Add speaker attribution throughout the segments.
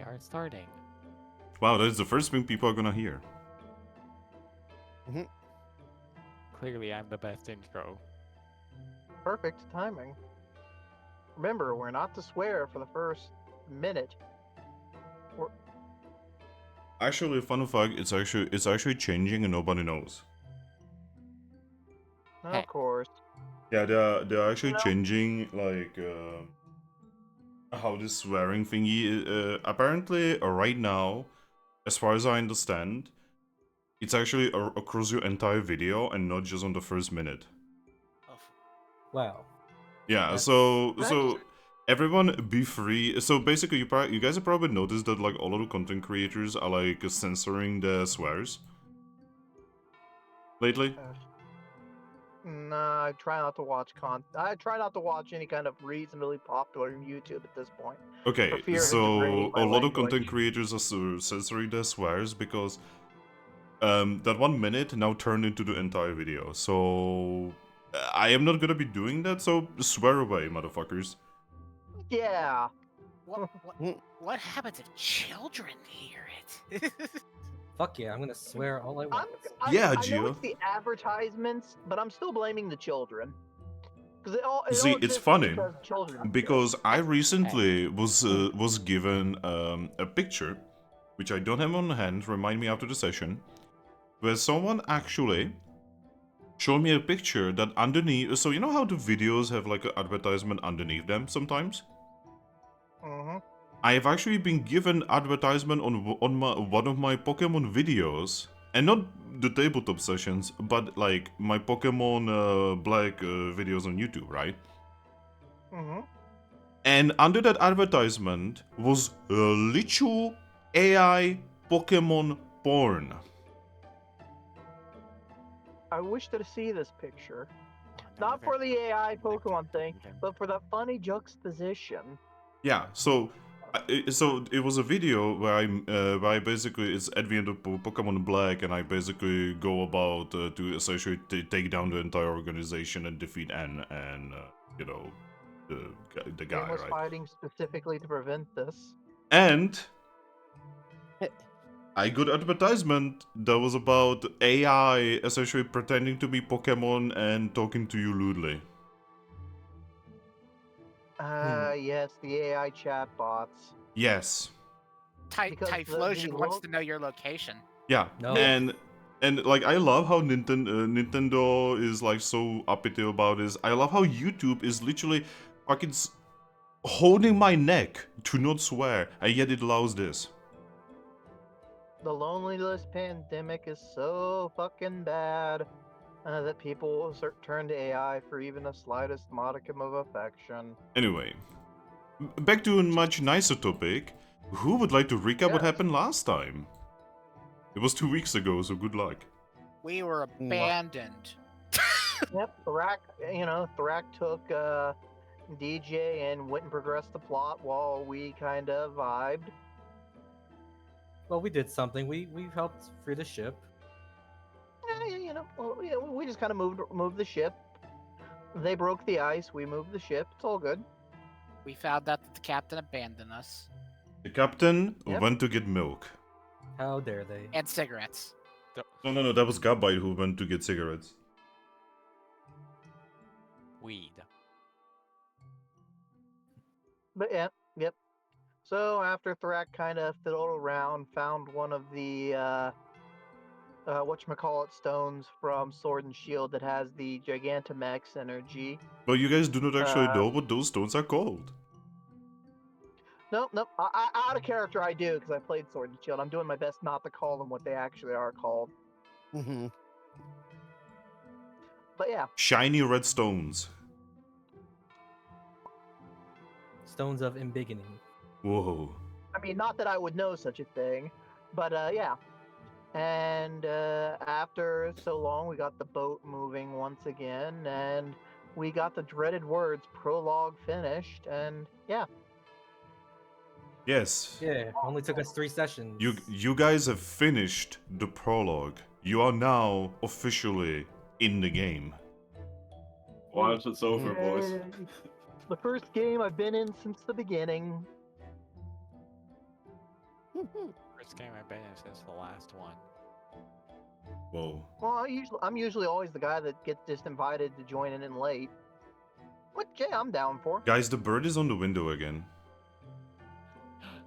Speaker 1: are starting.
Speaker 2: Wow, that is the first thing people are gonna hear.
Speaker 1: Clearly, I'm the best intro.
Speaker 3: Perfect timing. Remember, we're not to swear for the first minute.
Speaker 2: Actually, fun fact, it's actually changing and nobody knows.
Speaker 1: Hey.
Speaker 3: Of course.
Speaker 2: Yeah, they're actually
Speaker 3: You know-
Speaker 2: changing like how this swearing thingy. Apparently, right now, as far as I understand, it's actually across your entire video and not just on the first minute.
Speaker 4: Wow.
Speaker 2: Yeah,
Speaker 4: That's-
Speaker 2: so everyone be free. So basically, you guys have probably noticed that like all of the content creators are like censoring the swears lately.
Speaker 3: Nah, I try not to watch I try not to watch any kind of reasonably popular YouTube at this point.
Speaker 2: Okay,
Speaker 3: For fear of
Speaker 2: so
Speaker 3: degrading my
Speaker 2: a lot of
Speaker 3: language.
Speaker 2: content creators are censoring their swears because that 1 minute now turned into the entire video. So I am not gonna be doing that. So swear away, motherfuckers.
Speaker 3: Yeah.
Speaker 5: What happens if children hear it?
Speaker 4: Fuck yeah, I'm gonna swear all I want.
Speaker 2: Yeah,
Speaker 3: I know
Speaker 2: Gio.
Speaker 3: it's the advertisements, but I'm still blaming the children. Because
Speaker 2: See, it's
Speaker 3: exists
Speaker 2: funny
Speaker 3: because children
Speaker 2: because I recently was given a picture, which I don't have on hand. Remind me after the session, where someone actually showed me a picture that underneath. So you know how the videos have like an advertisement underneath them sometimes.
Speaker 3: Mm-hmm.
Speaker 2: I have actually been given advertisement on one of my Pokemon videos, and not the tabletop sessions, but like my Pokemon Black videos on YouTube, right?
Speaker 3: Mm-hmm.
Speaker 2: And under that advertisement was literal AI Pokemon porn.
Speaker 3: I wish to see this picture. Not for the AI Pokemon thing, but for the funny juxtaposition.
Speaker 2: Yeah, so it was a video where I basically it's at the end of Pokemon Black, and I basically go about to essentially take down the entire organization and defeat N and you know the guy,
Speaker 3: Game was
Speaker 2: right?
Speaker 3: fighting specifically to prevent this.
Speaker 2: And I got advertisement that was about AI essentially pretending to be Pokemon and talking to you lewdly.
Speaker 3: Yes, the AI chatbots.
Speaker 2: Yes.
Speaker 3: Because
Speaker 5: Typhlosion
Speaker 3: the
Speaker 5: wants to know your location.
Speaker 2: Yeah,
Speaker 4: No.
Speaker 2: and like I love how Nintendo is like so uppity about this. I love how YouTube is literally fucking holding my neck to not swear, and yet it allows this.
Speaker 3: The loneliness pandemic is so fucking bad that people turn to AI for even the slightest modicum of affection.
Speaker 2: Anyway, back to a much nicer topic. Who would like to recap what
Speaker 3: Yes.
Speaker 2: happened last time? It was 2 weeks ago, so good luck.
Speaker 5: We were abandoned.
Speaker 3: Yep, Thrack took DJ and went and progressed the plot while we kind of vibed.
Speaker 4: Well, we did something. We helped free the ship.
Speaker 3: We just kind of moved the ship. They broke the ice. We moved the ship. It's all good.
Speaker 5: We found out that the captain abandoned us.
Speaker 2: The captain
Speaker 3: Yep.
Speaker 2: went to get milk.
Speaker 4: How dare they?
Speaker 5: And cigarettes.
Speaker 2: No, that was Gabite who went to get cigarettes.
Speaker 1: Weed.
Speaker 3: But yeah, yep. So after Thrack kind of fiddled around, found one of the whatchamacallit stones from Sword and Shield that has the Gigantamax energy.
Speaker 2: But you guys do not actually know what those stones are called.
Speaker 3: Nope. Out of character, I do because I played Sword and Shield. I'm doing my best not to call them what they actually are called.
Speaker 6: Mm-hmm.
Speaker 3: But yeah,
Speaker 2: Shiny red stones.
Speaker 4: Stones of embiggening.
Speaker 2: Whoa.
Speaker 3: I mean, not that I would know such a thing, but yeah. And after so long, we got the boat moving once again, and we got the dreaded words prologue finished, and yeah.
Speaker 2: Yes.
Speaker 4: Yeah, only took us 3 sessions.
Speaker 2: You guys have finished the prologue. You are now officially in the game.
Speaker 7: Once it's over, boys.
Speaker 3: The first game I've been in since the beginning.
Speaker 1: First game I've been in since the last one.
Speaker 2: Whoa.
Speaker 3: Well, I'm usually always the guy that gets just invited to join in late. Which, yeah, I'm down for.
Speaker 2: Guys, the bird is on the window again.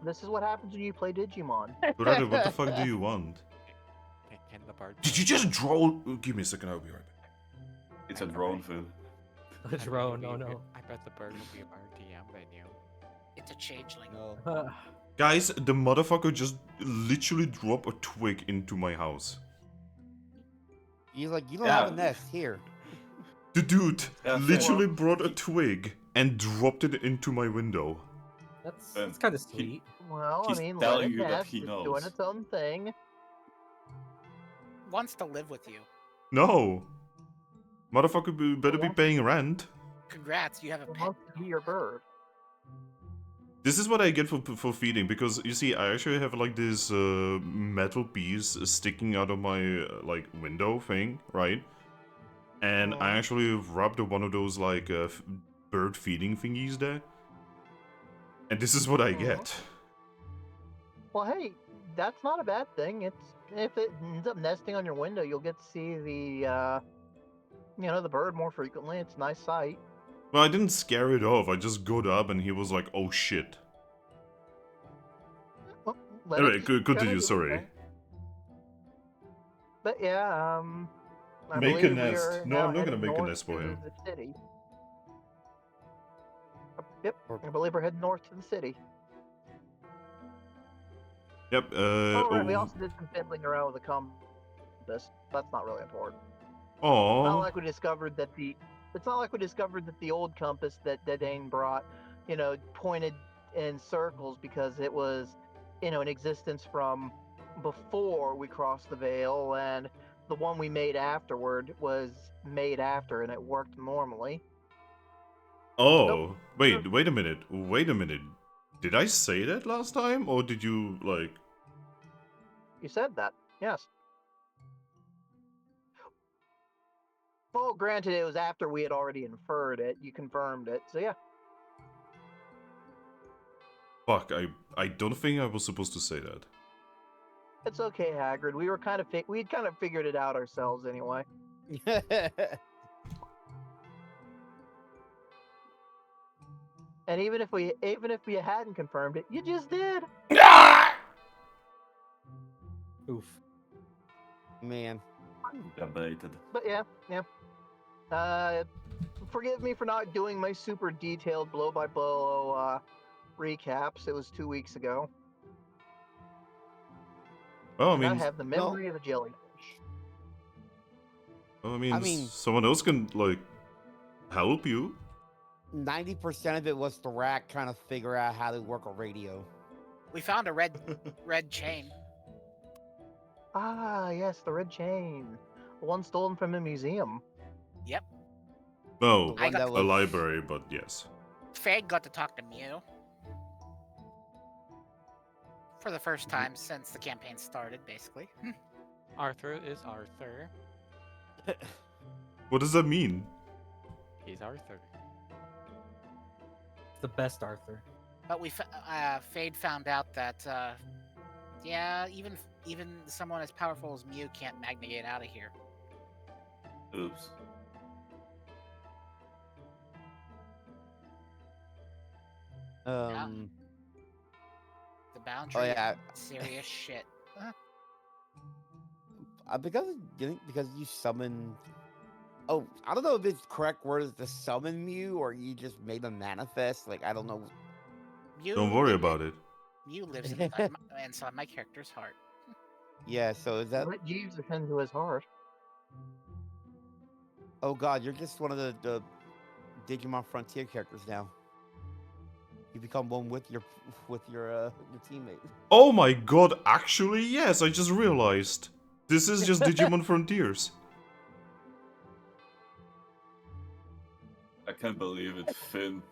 Speaker 3: This is what happens when you play Digimon.
Speaker 2: Brother, what the fuck do you want?
Speaker 1: Can the bird?
Speaker 2: Did you just draw? Give me a second, I'll be right back.
Speaker 7: It's a drone food.
Speaker 4: A drone, oh no.
Speaker 1: I bet the bird will be our DM venue.
Speaker 5: It's a changeling.
Speaker 4: No.
Speaker 2: Guys, the motherfucker just literally dropped a twig into my house.
Speaker 6: He's like, you don't
Speaker 7: Yeah.
Speaker 6: have a nest here.
Speaker 2: The dude
Speaker 7: Yeah,
Speaker 2: literally brought a twig and dropped it into my window.
Speaker 4: That's kind of sweet.
Speaker 3: Well, I
Speaker 7: He's
Speaker 3: mean, let
Speaker 7: telling
Speaker 3: it
Speaker 7: you that
Speaker 3: nest.
Speaker 7: he
Speaker 3: It's
Speaker 7: knows.
Speaker 3: doing its own thing.
Speaker 5: Wants to live with you.
Speaker 2: No. Motherfucker better be paying rent.
Speaker 5: Congrats, you have a
Speaker 3: It
Speaker 5: pet.
Speaker 3: wants to be your bird.
Speaker 2: This is what I get for feeding, because you see, I actually have like this metal piece sticking out of my like window thing, right? And I actually rubbed one of those like bird feeding thingies there. And this is what I get.
Speaker 3: Well, hey, that's not a bad thing. If it ends up nesting on your window, you'll get to see the the bird more frequently. It's a nice sight.
Speaker 2: Well, I didn't scare it off. I just got up and he was like, "Oh shit."
Speaker 3: Well, let
Speaker 2: Anyway,
Speaker 3: it
Speaker 2: continue.
Speaker 3: kinda do
Speaker 2: Sorry.
Speaker 3: its thing. But yeah, I
Speaker 2: Make a
Speaker 3: believe we
Speaker 2: nest.
Speaker 3: are
Speaker 2: No,
Speaker 3: now
Speaker 2: I'm not gonna
Speaker 3: heading
Speaker 2: make a
Speaker 3: north
Speaker 2: nest for
Speaker 3: to
Speaker 2: him.
Speaker 3: the city. Yep, I believe we're heading north to the city.
Speaker 2: Yep.
Speaker 3: Oh, right. We
Speaker 2: Oh.
Speaker 3: also did some fiddling around with the compass. That's not really important. Not
Speaker 2: Aw.
Speaker 3: like we discovered that the. It's not like we discovered that the old compass that Dane brought, pointed in circles because it was, in existence from before we crossed the veil, and the one we made afterward was made after, and it worked normally.
Speaker 2: Oh. Wait a minute. Wait a minute. Did I say that last time, or did you like?
Speaker 3: You said that, yes. Well, granted, it was after we had already inferred it. You confirmed it, so yeah.
Speaker 2: Fuck. I don't think I was supposed to say that.
Speaker 3: It's okay, Hagrid. We were we'd kind of figured it out ourselves anyway. And even if we hadn't confirmed it, you just did.
Speaker 4: Oof.
Speaker 6: Man.
Speaker 7: Debated.
Speaker 3: But yeah. Forgive me for not doing my super detailed blow by blow recaps. It was 2 weeks ago.
Speaker 2: Oh, I
Speaker 3: And I
Speaker 2: mean,
Speaker 3: have the memory of a jellyfish.
Speaker 2: I mean,
Speaker 6: I mean-
Speaker 2: someone else can like help you.
Speaker 6: 90% of it was Thrack trying to figure out how to work a radio.
Speaker 5: We found a red chain.
Speaker 3: Ah, yes, the red chain. The one stolen from a museum.
Speaker 5: Yep.
Speaker 2: No,
Speaker 6: The
Speaker 5: I
Speaker 6: one
Speaker 5: got
Speaker 6: that
Speaker 2: a
Speaker 6: was
Speaker 2: library, but yes.
Speaker 5: Fade got to talk to Mew. For the first time since the campaign started, basically.
Speaker 1: Arthur is Arthur.
Speaker 2: What does that mean?
Speaker 1: He's Arthur.
Speaker 4: It's the best Arthur.
Speaker 5: But Fade found out that, yeah, even someone as powerful as Mew can't magnate out of here.
Speaker 7: Oops.
Speaker 5: The boundary.
Speaker 6: Oh yeah.
Speaker 5: Is serious shit.
Speaker 6: Because you summon. Oh, I don't know if it's correct word is to summon Mew or you just made him manifest. Like I don't know.
Speaker 5: Mew
Speaker 2: Don't worry about it.
Speaker 5: Mew lives inside my character's heart.
Speaker 6: Yeah. So is that?
Speaker 3: Let Jeeves attend to his heart.
Speaker 6: Oh God, you're just one of the Digimon Frontier characters now. You become one with your teammate.
Speaker 2: Oh my god, actually, yes, I just realized. This is just Digimon Frontiers.
Speaker 7: I can't believe it. Finn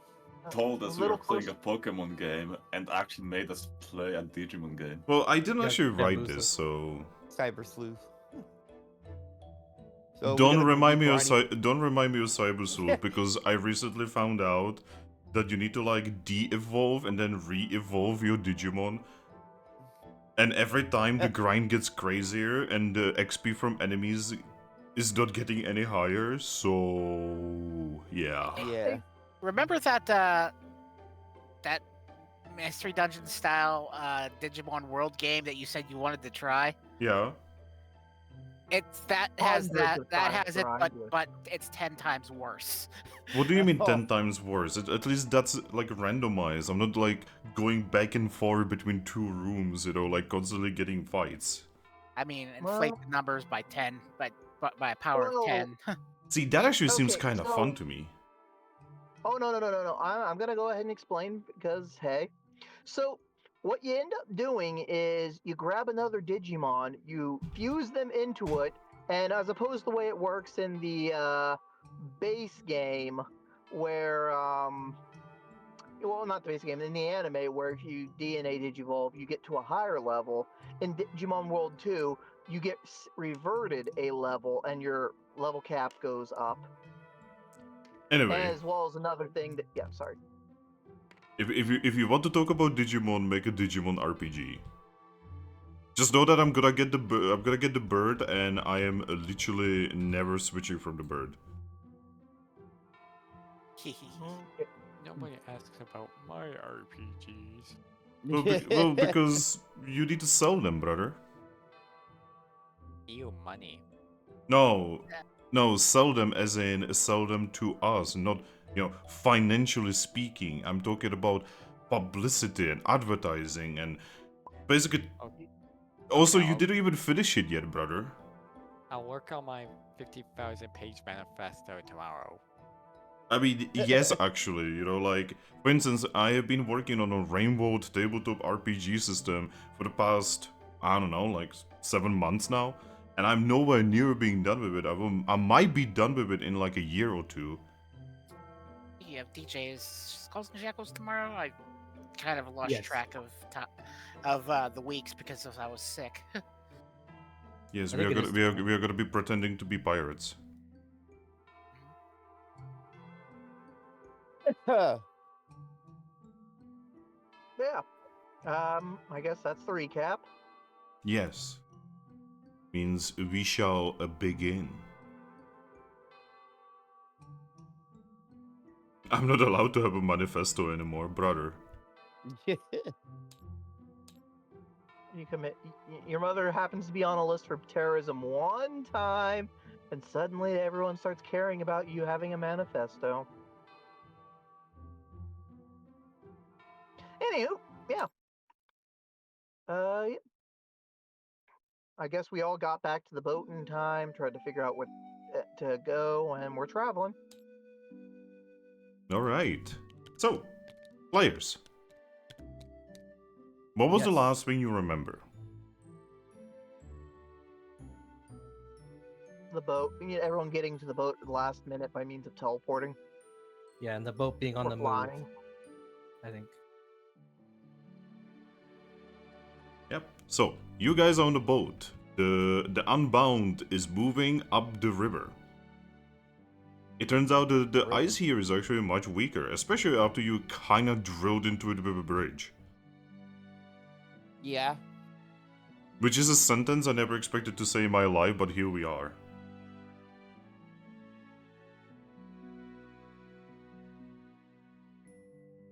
Speaker 7: told us we
Speaker 3: Little
Speaker 7: were playing a Pokemon game and actually made us play a Digimon game.
Speaker 2: Well, I didn't
Speaker 4: Yeah,
Speaker 2: actually write
Speaker 4: bamboozle.
Speaker 2: this, so
Speaker 6: Cyber Sleuth. So we're
Speaker 2: don't
Speaker 6: gonna be
Speaker 2: remind me of
Speaker 6: grinding-
Speaker 2: don't remind me of Cyber Sleuth because I recently found out that you need to like de-evolve and then re-evolve your Digimon. And every time the grind gets crazier and the XP from enemies is not getting any higher, so yeah.
Speaker 6: Yeah.
Speaker 5: Remember that that mystery dungeon style Digimon World game that you said you wanted to try?
Speaker 2: Yeah.
Speaker 5: It's that
Speaker 3: Hundreds
Speaker 5: has
Speaker 3: of
Speaker 5: that
Speaker 3: times
Speaker 5: has it,
Speaker 3: tried it.
Speaker 5: but it's 10 times worse.
Speaker 2: What do you mean
Speaker 6: Oh.
Speaker 2: 10 times worse? At least that's like randomized. I'm not like going back and forth between two rooms, you know, like constantly getting fights.
Speaker 5: I mean, inflate
Speaker 3: Well-
Speaker 5: the numbers by 10, but by a power
Speaker 3: Well,
Speaker 5: of 10.
Speaker 2: See, that actually seems
Speaker 3: Okay,
Speaker 2: kind of
Speaker 3: so-
Speaker 2: fun to me.
Speaker 3: Oh no! I'm gonna go ahead and explain because hey, so what you end up doing is you grab another Digimon, you fuse them into it, and as opposed to the way it works in the base game, where well, not the base game, in the anime, where if you DNA Digivolve, you get to a higher level. In Digimon World 2, you get reverted a level, and your level cap goes up.
Speaker 2: Anyway,
Speaker 3: As well as another thing that, yeah, sorry.
Speaker 2: if you want to talk about Digimon, make a Digimon RPG. Just know that I'm gonna get the bird, and I am literally never switching from the bird.
Speaker 1: Nobody asks about my RPGs.
Speaker 2: Well, because you need to sell them, brother.
Speaker 1: You money.
Speaker 2: No, sell them as in sell them to us, not, you know, financially speaking. I'm talking about publicity and advertising and basically.
Speaker 1: Okay.
Speaker 2: Also, you
Speaker 1: I'll-
Speaker 2: didn't even finish it yet, brother.
Speaker 1: I'll work on my 50,000 page manifesto tomorrow.
Speaker 2: I mean, yes, actually, you know, like, for instance, I have been working on a Rainbow tabletop RPG system for the past, I don't know, like 7 months now, and I'm nowhere near being done with it. I might be done with it in like a year or two.
Speaker 5: You have DJ's Skulls and Shackles tomorrow. I kind of lost
Speaker 4: Yes.
Speaker 5: track of the weeks because I was sick.
Speaker 2: Yes,
Speaker 4: I
Speaker 2: we are
Speaker 4: think it
Speaker 2: gonna
Speaker 4: is
Speaker 2: we are,
Speaker 4: tomorrow.
Speaker 2: we are gonna be pretending to be pirates.
Speaker 3: Yeah. I guess that's the recap.
Speaker 2: Yes. Means we shall begin. I'm not allowed to have a manifesto anymore, brother.
Speaker 3: You commit. Your mother happens to be on a list for terrorism one time, and suddenly everyone starts caring about you having a manifesto. Anywho, yeah. Yeah. I guess we all got back to the boat in time, tried to figure out where to go, and we're traveling.
Speaker 2: Alright. So, players. What was the
Speaker 4: Yes.
Speaker 2: last thing you remember?
Speaker 3: The boat. Everyone getting to the boat at the last minute by means of teleporting
Speaker 4: Yeah, and the boat being on
Speaker 3: or
Speaker 4: the move,
Speaker 3: flying.
Speaker 4: I think.
Speaker 2: Yep. So, you guys are on the boat. The Unbound is moving up the river. It turns out the ice here is actually much weaker, especially after you kinda drilled into it with a bridge.
Speaker 6: Yeah.
Speaker 2: Which is a sentence I never expected to say in my life, but here we are.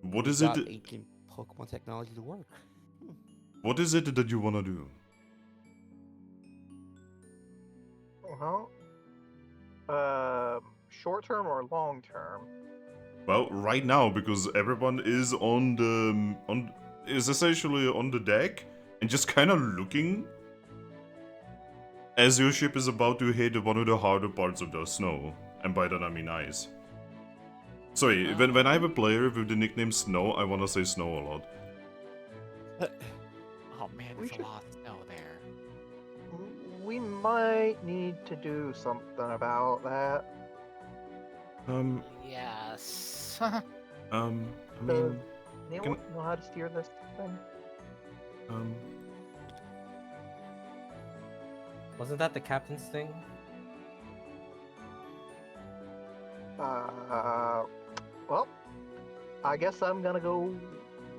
Speaker 2: What is
Speaker 6: Got
Speaker 2: it?
Speaker 6: ancient Pokemon technology to work.
Speaker 2: What is it that you wanna do?
Speaker 3: Short term or long term?
Speaker 2: Well, right now, because everyone is is essentially on the deck and just kind of looking as your ship is about to hit one of the harder parts of the snow, and by that I mean ice. Sorry, when I have a player with the nickname Snow, I wanna say Snow a lot.
Speaker 1: Oh man,
Speaker 3: We
Speaker 1: there's a
Speaker 3: should-
Speaker 1: lot of snow there.
Speaker 3: We might need to do something about that.
Speaker 5: Yes.
Speaker 2: I mean,
Speaker 3: Anyone know how to steer this thing?
Speaker 4: Wasn't that the captain's thing?
Speaker 3: Well, I guess I'm gonna go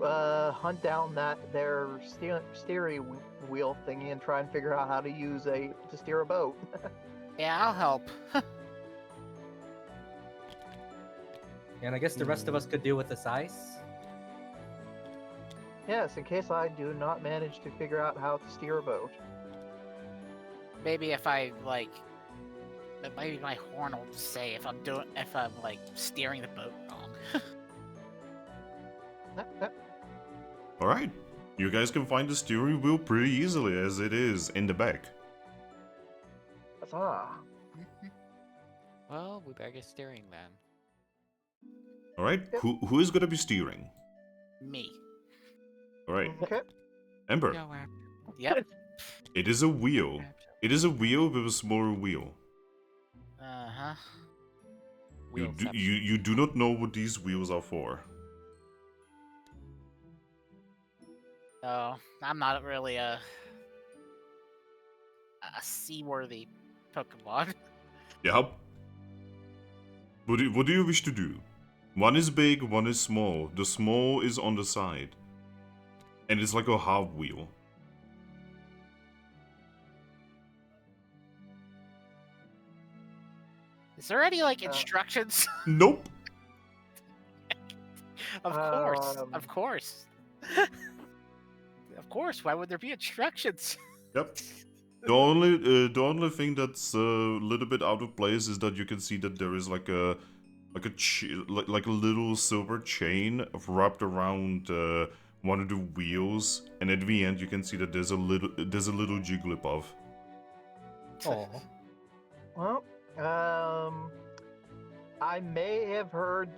Speaker 3: hunt down their steering wheel thingy and try and figure out how to to steer a boat.
Speaker 5: Yeah, I'll help.
Speaker 4: And I guess the rest of us could deal with this ice.
Speaker 3: Yes, in case I do not manage to figure out how to steer a boat.
Speaker 5: Maybe if I like, maybe my horn will say if I'm like steering the boat wrong.
Speaker 2: Alright. You guys can find the steering wheel pretty easily as it is in the back.
Speaker 3: Ah.
Speaker 1: Well, we better get steering then.
Speaker 2: Alright,
Speaker 3: Yep.
Speaker 2: who is gonna be steering?
Speaker 5: Me.
Speaker 2: Alright,
Speaker 3: Okay.
Speaker 2: Ember.
Speaker 1: No,
Speaker 5: Yep.
Speaker 2: It is a wheel. It is a wheel with a smaller wheel.
Speaker 5: Uh-huh.
Speaker 2: You do not know what these wheels are for.
Speaker 5: Oh, I'm not really a seaworthy Pokemon.
Speaker 2: Yep. What do you wish to do? One is big, one is small. The small is on the side. And it's like a half wheel.
Speaker 5: Is there any like instructions?
Speaker 2: Nope.
Speaker 5: Of course.
Speaker 3: Um,
Speaker 5: Of course. Of course. Why would there be instructions?
Speaker 2: Yep. The only thing that's a little bit out of place is that you can see that there is like a little silver chain wrapped around one of the wheels, and at the end you can see that there's a little Jigglypuff.
Speaker 4: Oh.
Speaker 3: Well, I may have heard,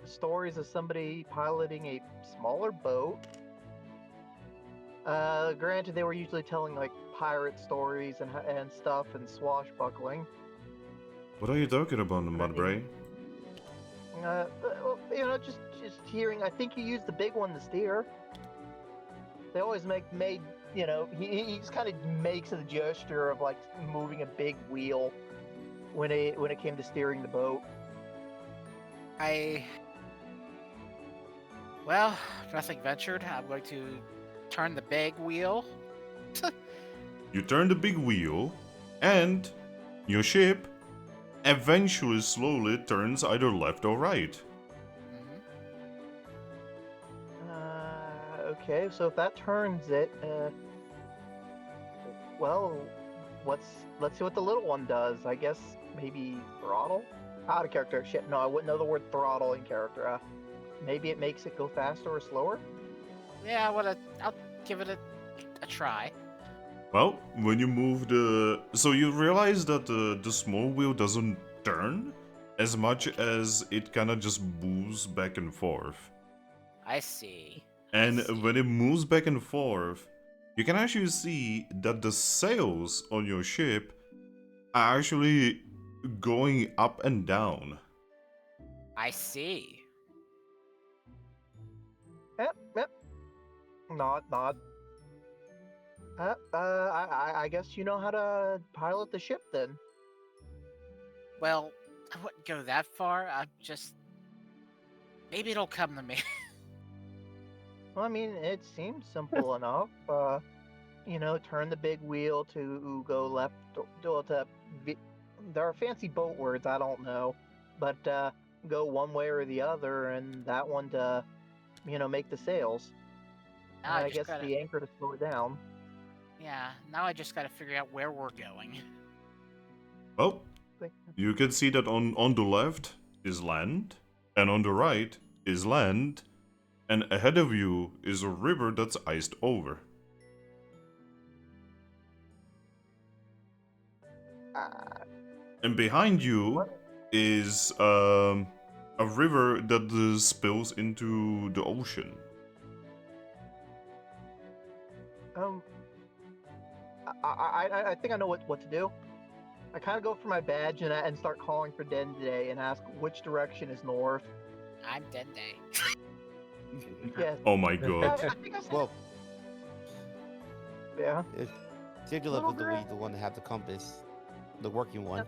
Speaker 3: stories of somebody piloting a smaller boat. Granted, they were usually telling like pirate stories and stuff and swashbuckling.
Speaker 2: What are you talking about, Mudbray?
Speaker 3: Well, just hearing. I think you use the big one to steer. They always made. He just kind of makes a gesture of like moving a big wheel when it came to steering the boat.
Speaker 5: Well, nothing ventured. I'm going to turn the big wheel.
Speaker 2: You turn the big wheel, and your ship eventually slowly turns either left or right.
Speaker 3: Okay, so if that turns it, well, let's see what the little one does. I guess maybe throttle? Out of character. Shit, no, I wouldn't know the word throttle in character. Maybe it makes it go faster or slower?
Speaker 5: Yeah, I'll give it a try.
Speaker 2: Well, when you move so you realize that the small wheel doesn't turn as much as it kind of just moves back and forth.
Speaker 5: I see.
Speaker 2: And when it moves back and forth, you can actually see that the sails on your ship are actually going up and down.
Speaker 5: I see.
Speaker 3: Yep. Nod. I guess you know how to pilot the ship then.
Speaker 5: Well, I wouldn't go that far. Maybe it'll come to me.
Speaker 3: Well, I mean, it seems simple enough. Turn the big wheel to go left. There are fancy boat words, I don't know. But go one way or the other, and that one to, make the sails.
Speaker 5: Now
Speaker 3: And I guess the anchor to slow it down.
Speaker 5: Yeah, now I just gotta figure out where we're going.
Speaker 2: Well, you can see that on the left is land, and on the right is land, and ahead of you is a river that's iced over. And behind you is a river that spills into the ocean.
Speaker 3: I think I know what to do. I kind of go for my badge and start calling for Dende and ask which direction is north.
Speaker 5: I'm Dende.
Speaker 3: Yes.
Speaker 2: Oh my god.
Speaker 3: I think I said,
Speaker 6: Well,
Speaker 3: yeah.
Speaker 6: Sigilyph was the one to have the compass, the working one.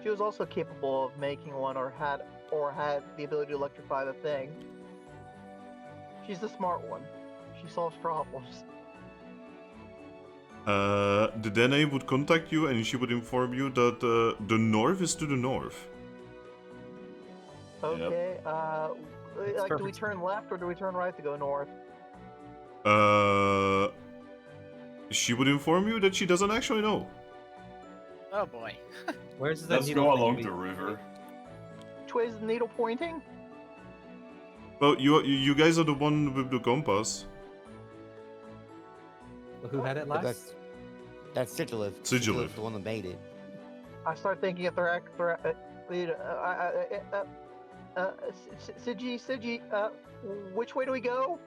Speaker 3: She was also capable of making one or had the ability to electrify the thing. She's the smart one. She solves problems.
Speaker 2: The Dene would contact you and she would inform you that the north is to the north.
Speaker 3: Okay. Like, do we
Speaker 4: perfect.
Speaker 3: turn left or do we turn right to go north?
Speaker 2: She would inform you that she doesn't actually know.
Speaker 5: Oh boy.
Speaker 4: Where's the
Speaker 7: Let's
Speaker 4: needle
Speaker 7: go
Speaker 4: thing
Speaker 7: along
Speaker 4: we-
Speaker 7: the river.
Speaker 3: Which way is the needle pointing?
Speaker 2: Well, you guys are the one with the compass.
Speaker 4: Who had it
Speaker 6: But
Speaker 4: last?
Speaker 6: that's Sigilyph.
Speaker 2: Sigilyph.
Speaker 6: Sigilyph's the one that made it.
Speaker 3: I start thinking of Thrack. Sigi. Which way do we go?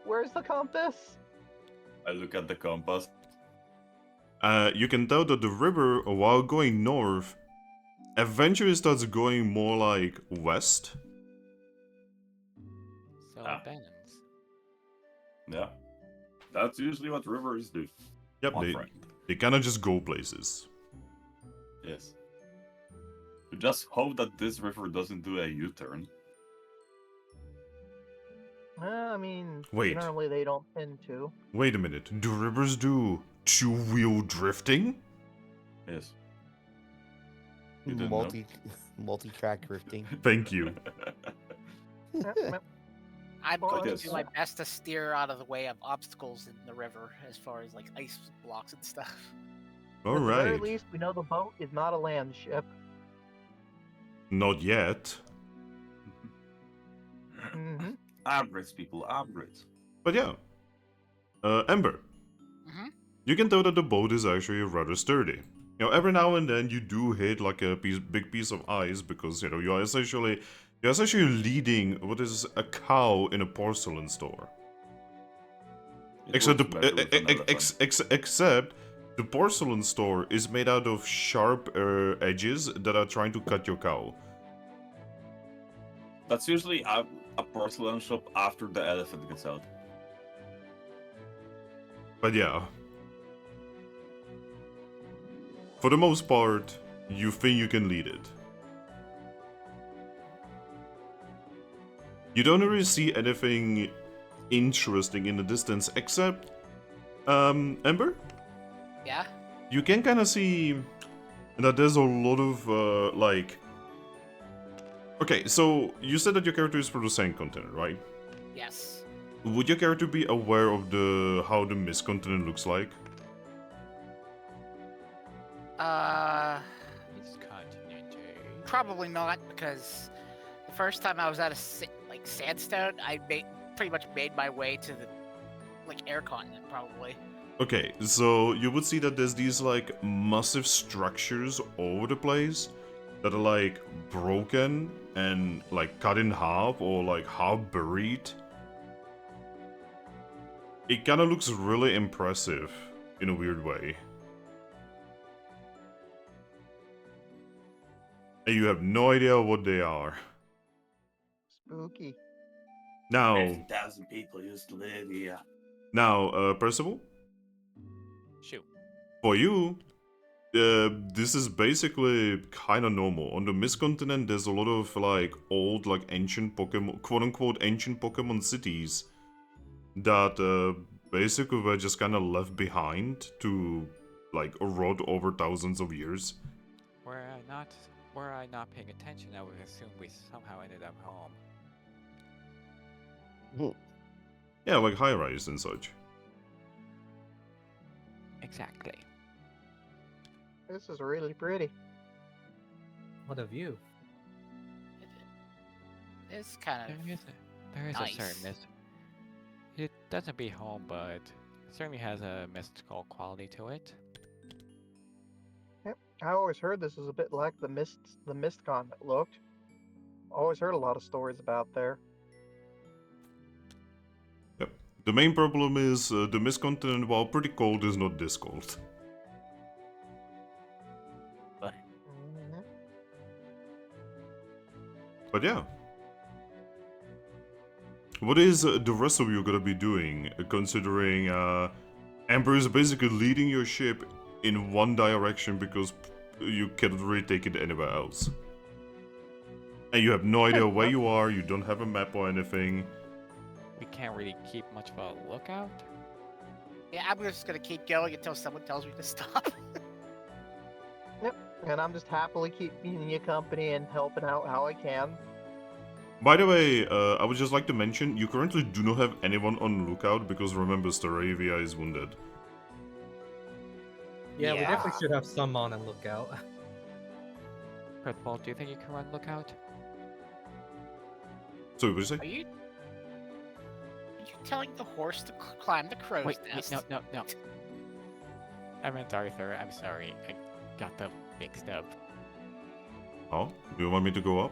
Speaker 3: Where's the compass?
Speaker 7: I look at the compass.
Speaker 2: You can tell that the river, while going north, eventually starts going more like west.
Speaker 1: So
Speaker 7: Ah.
Speaker 1: it bends.
Speaker 7: Yeah. That's usually what rivers do.
Speaker 2: Yep,
Speaker 7: My friend.
Speaker 2: they kind of just go places.
Speaker 7: Yes. We just hope that this river doesn't do a U-turn.
Speaker 3: I mean,
Speaker 2: Wait.
Speaker 3: generally they don't tend to.
Speaker 2: Wait a minute, do rivers do two-wheel drifting?
Speaker 7: Yes. You didn't know?
Speaker 6: Multi-track drifting.
Speaker 2: Thank you.
Speaker 5: I'm
Speaker 3: Well,
Speaker 5: going to
Speaker 7: yes.
Speaker 5: do my best to steer out of the way of obstacles in the river, as far as like ice blocks and stuff.
Speaker 2: All
Speaker 3: At the very
Speaker 2: right.
Speaker 3: least, we know the boat is not a land ship.
Speaker 2: Not yet.
Speaker 3: Hmm
Speaker 7: Upgrades, people, upgrades.
Speaker 2: But yeah. Ember.
Speaker 5: Mhm.
Speaker 2: You can tell that the boat is actually rather sturdy. You know, every now and then you do hit like a big piece of ice because, you know, you're essentially leading what is a cow in a porcelain store.
Speaker 7: It
Speaker 2: Except
Speaker 7: works better with an
Speaker 2: the
Speaker 7: elephant.
Speaker 2: except the porcelain store is made out of sharp edges that are trying to cut your cow.
Speaker 7: That's usually a porcelain shop after the elephant gets out.
Speaker 2: But yeah. For the most part, you think you can lead it. You don't really see anything interesting in the distance except Ember?
Speaker 5: Yeah.
Speaker 2: You can kind of see that there's a lot of like okay, so you said that your character is from the sand continent, right?
Speaker 5: Yes.
Speaker 2: Would your character be aware of how the mist continent looks like?
Speaker 1: It's continuity.
Speaker 5: Probably not, because the first time I was at a sandstone, I pretty much made my way to the air continent, probably.
Speaker 2: Okay, so you would see that there's these like massive structures all over the place that are like broken and like cut in half or like half buried. It kind of looks really impressive in a weird way. And you have no idea what they are.
Speaker 3: Spooky.
Speaker 2: Now,
Speaker 7: 50,000 people used to live here.
Speaker 2: Percival,
Speaker 1: Shoot.
Speaker 2: for you, this is basically kind of normal. On the Mist Continent, there's a lot of like old, like ancient Pokemon, quote-unquote ancient Pokemon cities that basically were just kind of left behind to like rot over thousands of years.
Speaker 1: Were I not paying attention, I would assume we somehow ended up home.
Speaker 2: Yeah, like high-rise and such.
Speaker 1: Exactly.
Speaker 3: This is really pretty.
Speaker 4: What a view.
Speaker 5: It's kind of
Speaker 1: There is
Speaker 5: nice.
Speaker 1: a certain mist. It doesn't be home, but it certainly has a mystical quality to it.
Speaker 3: Yep. I always heard this was a bit like the Mistcon that looked. Always heard a lot of stories about there.
Speaker 2: Yep. The main problem is the Mist Continent, while pretty cold, is not this cold.
Speaker 3: Mhm.
Speaker 2: But yeah. What is the rest of you gonna be doing, considering Ember is basically leading your ship in one direction because you cannot really take it anywhere else? And you have no idea where you are, you don't have a map or anything.
Speaker 1: we can't really keep much of a lookout.
Speaker 5: Yeah, I'm just gonna keep going until someone tells me to stop.
Speaker 3: And I'm just happily keeping you company and helping out how I can.
Speaker 2: By the way, I would just like to mention, you currently do not have anyone on lookout because remember, Staravia is wounded.
Speaker 4: Yeah, we
Speaker 5: Yeah.
Speaker 4: definitely should have some on and lookout.
Speaker 1: Percival, do you think you can run lookout?
Speaker 2: So, what did you
Speaker 5: Are
Speaker 2: say?
Speaker 5: you telling the horse to climb the crow's
Speaker 1: Wait,
Speaker 5: nest?
Speaker 1: no. I meant Arthur. I'm sorry. I got them mixed up.
Speaker 2: Oh, do you want me to go up?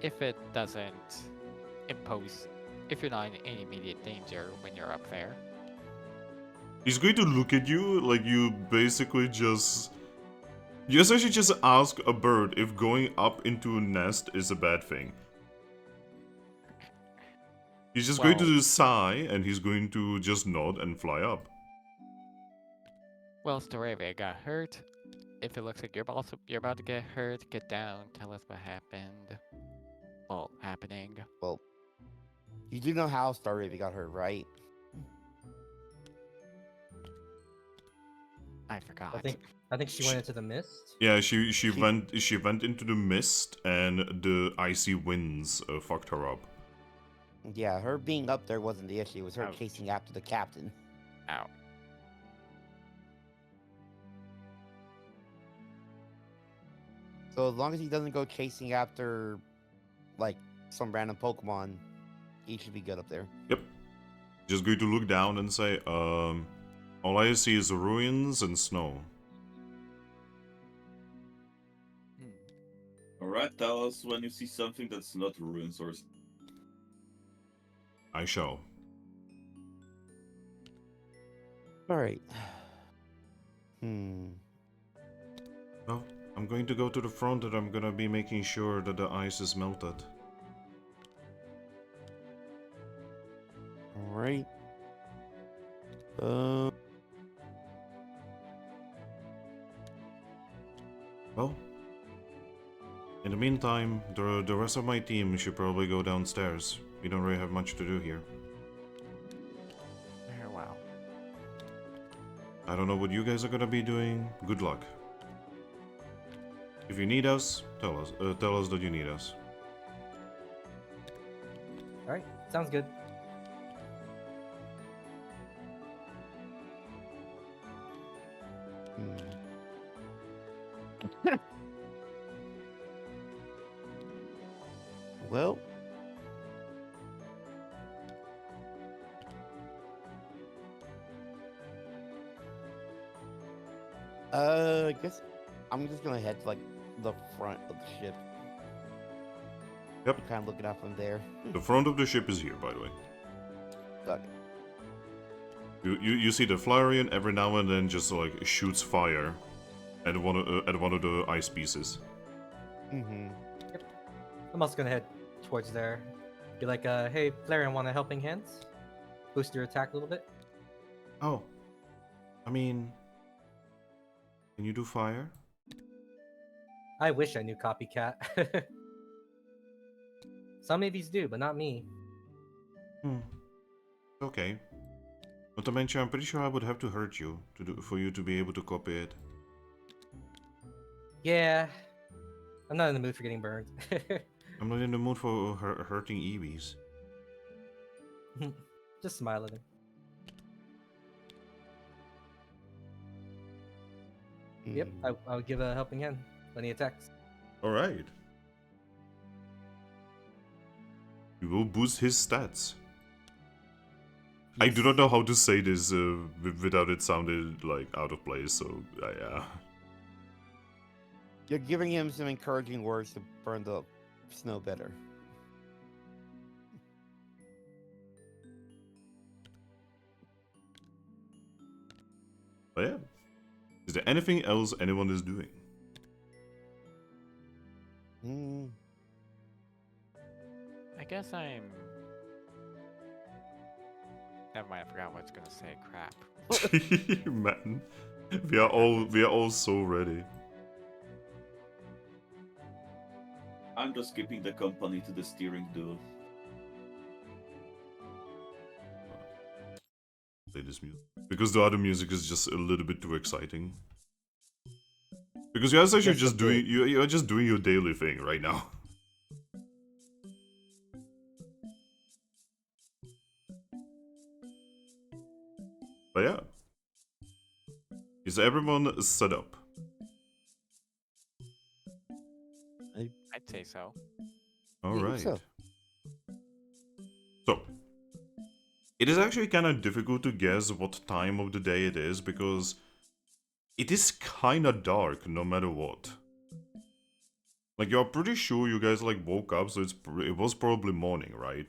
Speaker 1: If it doesn't impose, if you're not in any immediate danger when you're up there.
Speaker 2: He's going to look at you like you basically just... You essentially just ask a bird if going up into a nest is a bad thing. He's just going to sigh and he's going to just nod and fly up.
Speaker 1: Well, Staravia got hurt. If it looks like you're about to get hurt, get down. Tell us what happened. Well, happening.
Speaker 6: Well, you do know how Staravia got hurt, right?
Speaker 1: I forgot.
Speaker 4: I think she went into the mist.
Speaker 2: Yeah, she went into the mist and the icy winds fucked her up.
Speaker 6: Yeah, her being up there wasn't the issue. It was her
Speaker 1: Ouch.
Speaker 6: chasing after the captain.
Speaker 1: Ow.
Speaker 6: So as long as he doesn't go chasing after, like, some random Pokemon, he should be good up there.
Speaker 2: Yep. Just going to look down and say, all I see is ruins and snow.
Speaker 7: Alright, tell us when you see something that's not ruins or...
Speaker 2: I shall.
Speaker 6: Alright.
Speaker 2: Well, I'm going to go to the front and I'm gonna be making sure that the ice is melted.
Speaker 6: Alright.
Speaker 2: Well, in the meantime, the rest of my team should probably go downstairs. We don't really have much to do here.
Speaker 1: Very well.
Speaker 2: I don't know what you guys are gonna be doing. Good luck. If you need us, tell us. Tell us that you need us.
Speaker 4: All right, sounds good.
Speaker 6: Well, I guess I'm just gonna head to like the front of the ship.
Speaker 2: Yep.
Speaker 6: Kind of looking out from there.
Speaker 2: The front of the ship is here, by the way.
Speaker 6: Okay.
Speaker 2: You see the Flareon every now and then just like shoots fire at one of the ice pieces.
Speaker 6: Mm-hmm.
Speaker 4: I'm also gonna head towards there. Be like, hey, Flareon, want a helping hand? Boost your attack a little bit.
Speaker 2: Oh, I mean, can you do fire?
Speaker 4: I wish I knew copycat. Some Navies do, but not me.
Speaker 2: Okay. Not to mention, I'm pretty sure I would have to hurt you for you to be able to copy it.
Speaker 4: Yeah, I'm not in the mood for getting burned.
Speaker 2: I'm not in the mood for hurting Eevees.
Speaker 4: Just smile at him. Yep, I'll give a helping hand when he attacks.
Speaker 2: Alright. You will boost his stats. I do not know how to say this without it sounding like out of place, so yeah.
Speaker 6: You're giving him some encouraging words to burn the snow better.
Speaker 2: But yeah. Is there anything else anyone is doing?
Speaker 1: I guess I'm... Never mind, I forgot what I was gonna say. Crap.
Speaker 2: Man, we are all so ready.
Speaker 7: I'm just keeping the company to the steering duel.
Speaker 2: play this music. Because the other music is just a little bit too exciting. Because you guys are actually
Speaker 6: Just a
Speaker 2: just doing
Speaker 6: bit.
Speaker 2: you're just doing your daily thing right now. But yeah. Is everyone set up?
Speaker 1: I'd say so.
Speaker 2: Alright.
Speaker 6: so.
Speaker 2: So, it is actually kind of difficult to guess what time of the day it is because it is kind of dark no matter what. Like, you're pretty sure you guys like woke up, so it was probably morning, right?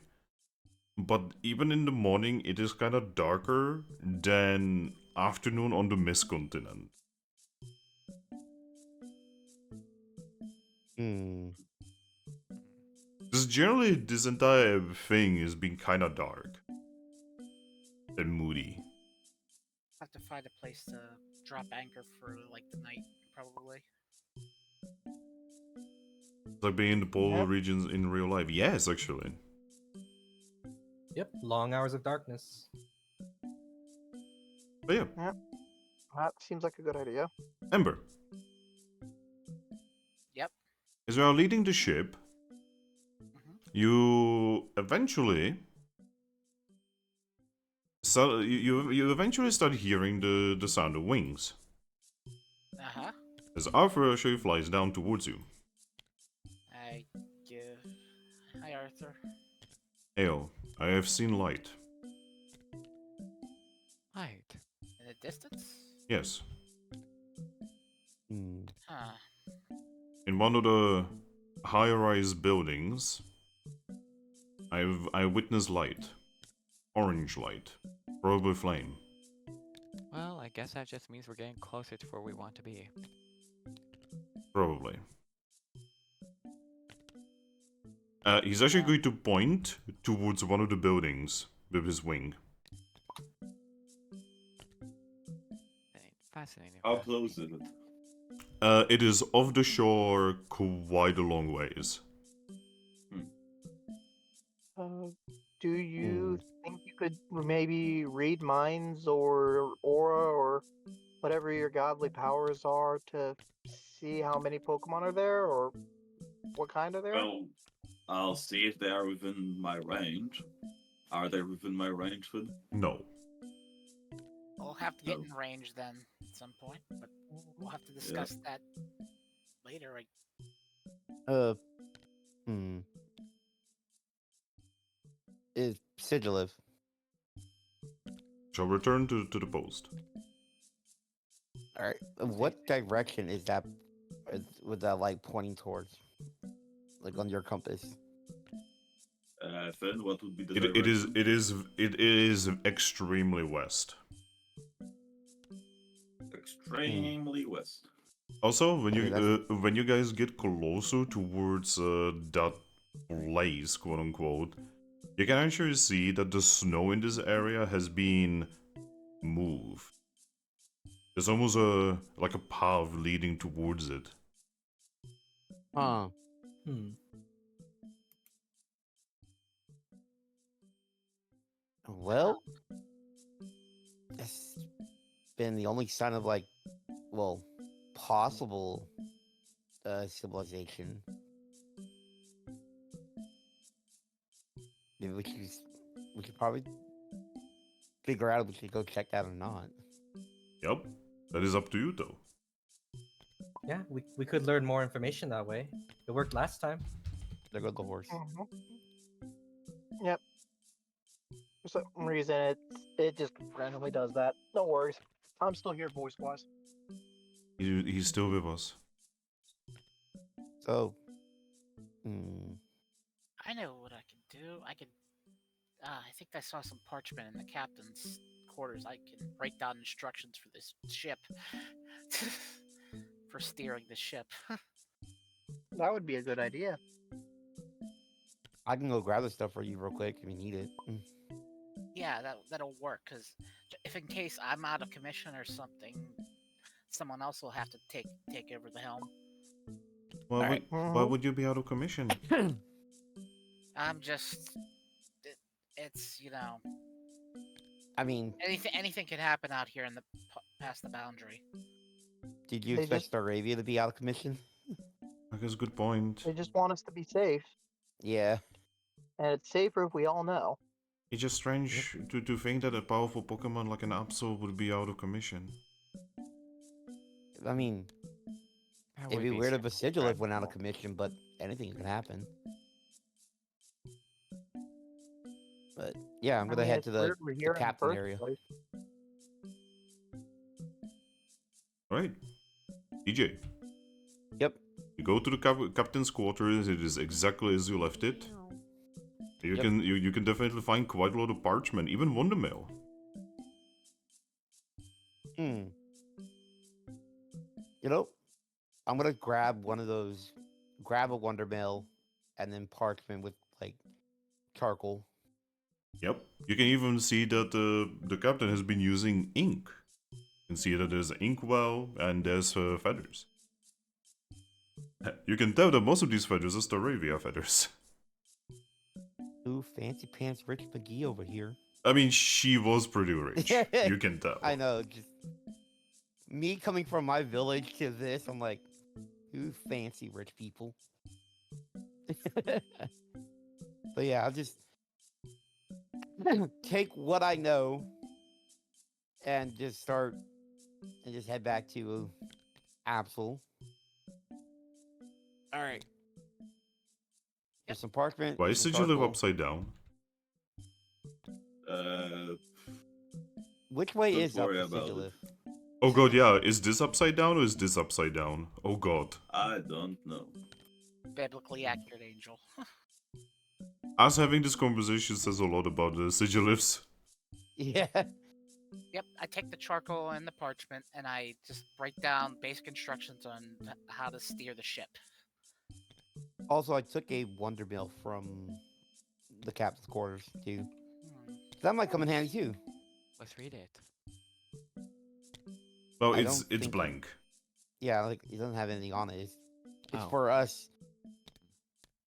Speaker 2: But even in the morning, it is kind of darker than afternoon on the Mist continent.
Speaker 6: Hmm.
Speaker 2: Because generally, this entire thing is being kind of dark and moody.
Speaker 5: Have to find a place to drop anchor for like the night, probably.
Speaker 2: It's like being in the polar
Speaker 3: Yep.
Speaker 2: regions in real life. Yes, actually.
Speaker 4: Yep, long hours of darkness.
Speaker 2: But yeah,
Speaker 3: That seems like a good idea.
Speaker 2: Ember.
Speaker 5: Yep.
Speaker 2: As you are leading the ship,
Speaker 5: Mhm.
Speaker 2: you eventually so you eventually start hearing the sound of wings
Speaker 5: Uh-huh.
Speaker 2: as Arthur actually flies down towards you.
Speaker 5: I give. Hi, Arthur.
Speaker 2: Hail, I have seen light.
Speaker 1: Right.
Speaker 5: In the distance?
Speaker 2: Yes,
Speaker 6: Hmm.
Speaker 5: Huh.
Speaker 2: in one of the high-rise buildings, I witnessed light, orange light, probably flame.
Speaker 1: Well, I guess that just means we're getting closer to where we want to be.
Speaker 2: Probably. He's actually going to point towards one of the buildings with his wing.
Speaker 1: Fascinating.
Speaker 7: How close is it?
Speaker 2: It is off the shore quite a long ways.
Speaker 3: Do you think you could maybe read minds or aura or whatever your godly powers are to see how many Pokemon are there or what kind are there?
Speaker 7: Well, I'll see if they are within my range. Are they within my range, Finn?
Speaker 2: No.
Speaker 5: We'll have to get
Speaker 7: No.
Speaker 5: in range then at some point, but we'll have to discuss that later.
Speaker 6: Hmm. Is Sigilyph.
Speaker 2: Shall return to the post.
Speaker 6: All right. What direction is that? With that light pointing towards? Like on your compass.
Speaker 7: Finn, what would be the
Speaker 2: It
Speaker 7: direction?
Speaker 2: it is extremely west.
Speaker 7: Extremely west.
Speaker 2: Also,
Speaker 6: Okay,
Speaker 2: when you guys get closer towards that place, quote unquote, you can actually see that the snow in this area has been moved. There's almost like a path leading towards it.
Speaker 6: Huh.
Speaker 4: Hmm.
Speaker 6: Well, it's been the only sign of like, well, possible civilization. Maybe we could probably figure out if we should go check that or not.
Speaker 2: Yep, that is up to you though.
Speaker 4: Yeah, we could learn more information that way. It worked last time.
Speaker 6: There goes the horse.
Speaker 3: Mhm. Yep. For some reason, it just randomly does that. No worries. I'm still here voice wise.
Speaker 2: He's still with us.
Speaker 6: So,
Speaker 5: I know what I can do. I think I saw some parchment in the captain's quarters. I can write down instructions for this ship. For steering the ship.
Speaker 3: That would be a good idea.
Speaker 6: I can go grab the stuff for you real quick if you need it.
Speaker 5: Yeah, that'll work. Cause if in case I'm out of commission or something, someone else will have to take over the helm.
Speaker 6: Alright.
Speaker 2: Why would you be out of commission?
Speaker 5: I'm just, it's
Speaker 6: I mean,
Speaker 5: Anything can happen out here in the past the boundary.
Speaker 6: did you
Speaker 3: They
Speaker 6: expect
Speaker 3: just-
Speaker 6: Staravia to be out of commission?
Speaker 2: I guess good point.
Speaker 3: They just want us to be safe,
Speaker 6: Yeah.
Speaker 3: and it's safer if we all know.
Speaker 2: It's just strange to think that a powerful Pokemon like an Absol would be out of commission.
Speaker 6: I mean,
Speaker 1: That
Speaker 6: it'd
Speaker 1: would
Speaker 6: be weird if a Sigilyph went out of
Speaker 1: dreadful.
Speaker 6: commission, but anything could happen. But yeah, I'm
Speaker 3: I
Speaker 6: gonna
Speaker 3: mean,
Speaker 6: head
Speaker 3: it's
Speaker 6: to the
Speaker 3: weird we're here in the
Speaker 6: captain
Speaker 3: first
Speaker 6: area.
Speaker 3: place.
Speaker 2: Alright. DJ,
Speaker 6: Yep.
Speaker 2: you go to the captain's quarters, it is exactly as you left it. You
Speaker 6: Yep.
Speaker 2: can definitely find quite a lot of parchment, even Wonder Mail.
Speaker 6: Hmm. You know, I'm gonna grab one of those, grab a Wonder Mail, and then parchment with like charcoal.
Speaker 2: Yep. You can even see that the captain has been using ink. You can see that there's an inkwell and there's feathers. You can tell that most of these feathers are Staravia feathers.
Speaker 6: Ooh, fancy pants Rich McGee over here.
Speaker 2: I mean, she was pretty rich. You can tell.
Speaker 6: I know, just me coming from my village to this, I'm like, ooh, fancy rich people. But yeah, I'll just take what I know and just start and just head back to Absol. All right. There's some parchment.
Speaker 2: Why is
Speaker 6: some
Speaker 2: Sigilyph
Speaker 6: charcoal.
Speaker 2: upside down?
Speaker 6: Which way
Speaker 7: Don't
Speaker 6: is up
Speaker 7: worry
Speaker 6: the
Speaker 7: about it.
Speaker 6: Sigilyph?
Speaker 2: Oh god, yeah. Is this upside down or is this upside down? Oh god.
Speaker 7: I don't know.
Speaker 5: Biblically accurate angel.
Speaker 2: Us having this conversation says a lot about the Sigilyphs.
Speaker 6: Yeah.
Speaker 5: Yep, I take the charcoal and the parchment, and I just write down basic instructions on how to steer the ship.
Speaker 6: Also, I took a Wonder Mail from the captain's quarters too. That might come in handy too.
Speaker 1: Let's read it.
Speaker 2: Well,
Speaker 6: I
Speaker 2: it's
Speaker 6: don't think-
Speaker 2: blank.
Speaker 6: Yeah, like it doesn't have anything on it. It's
Speaker 1: Oh.
Speaker 6: for us.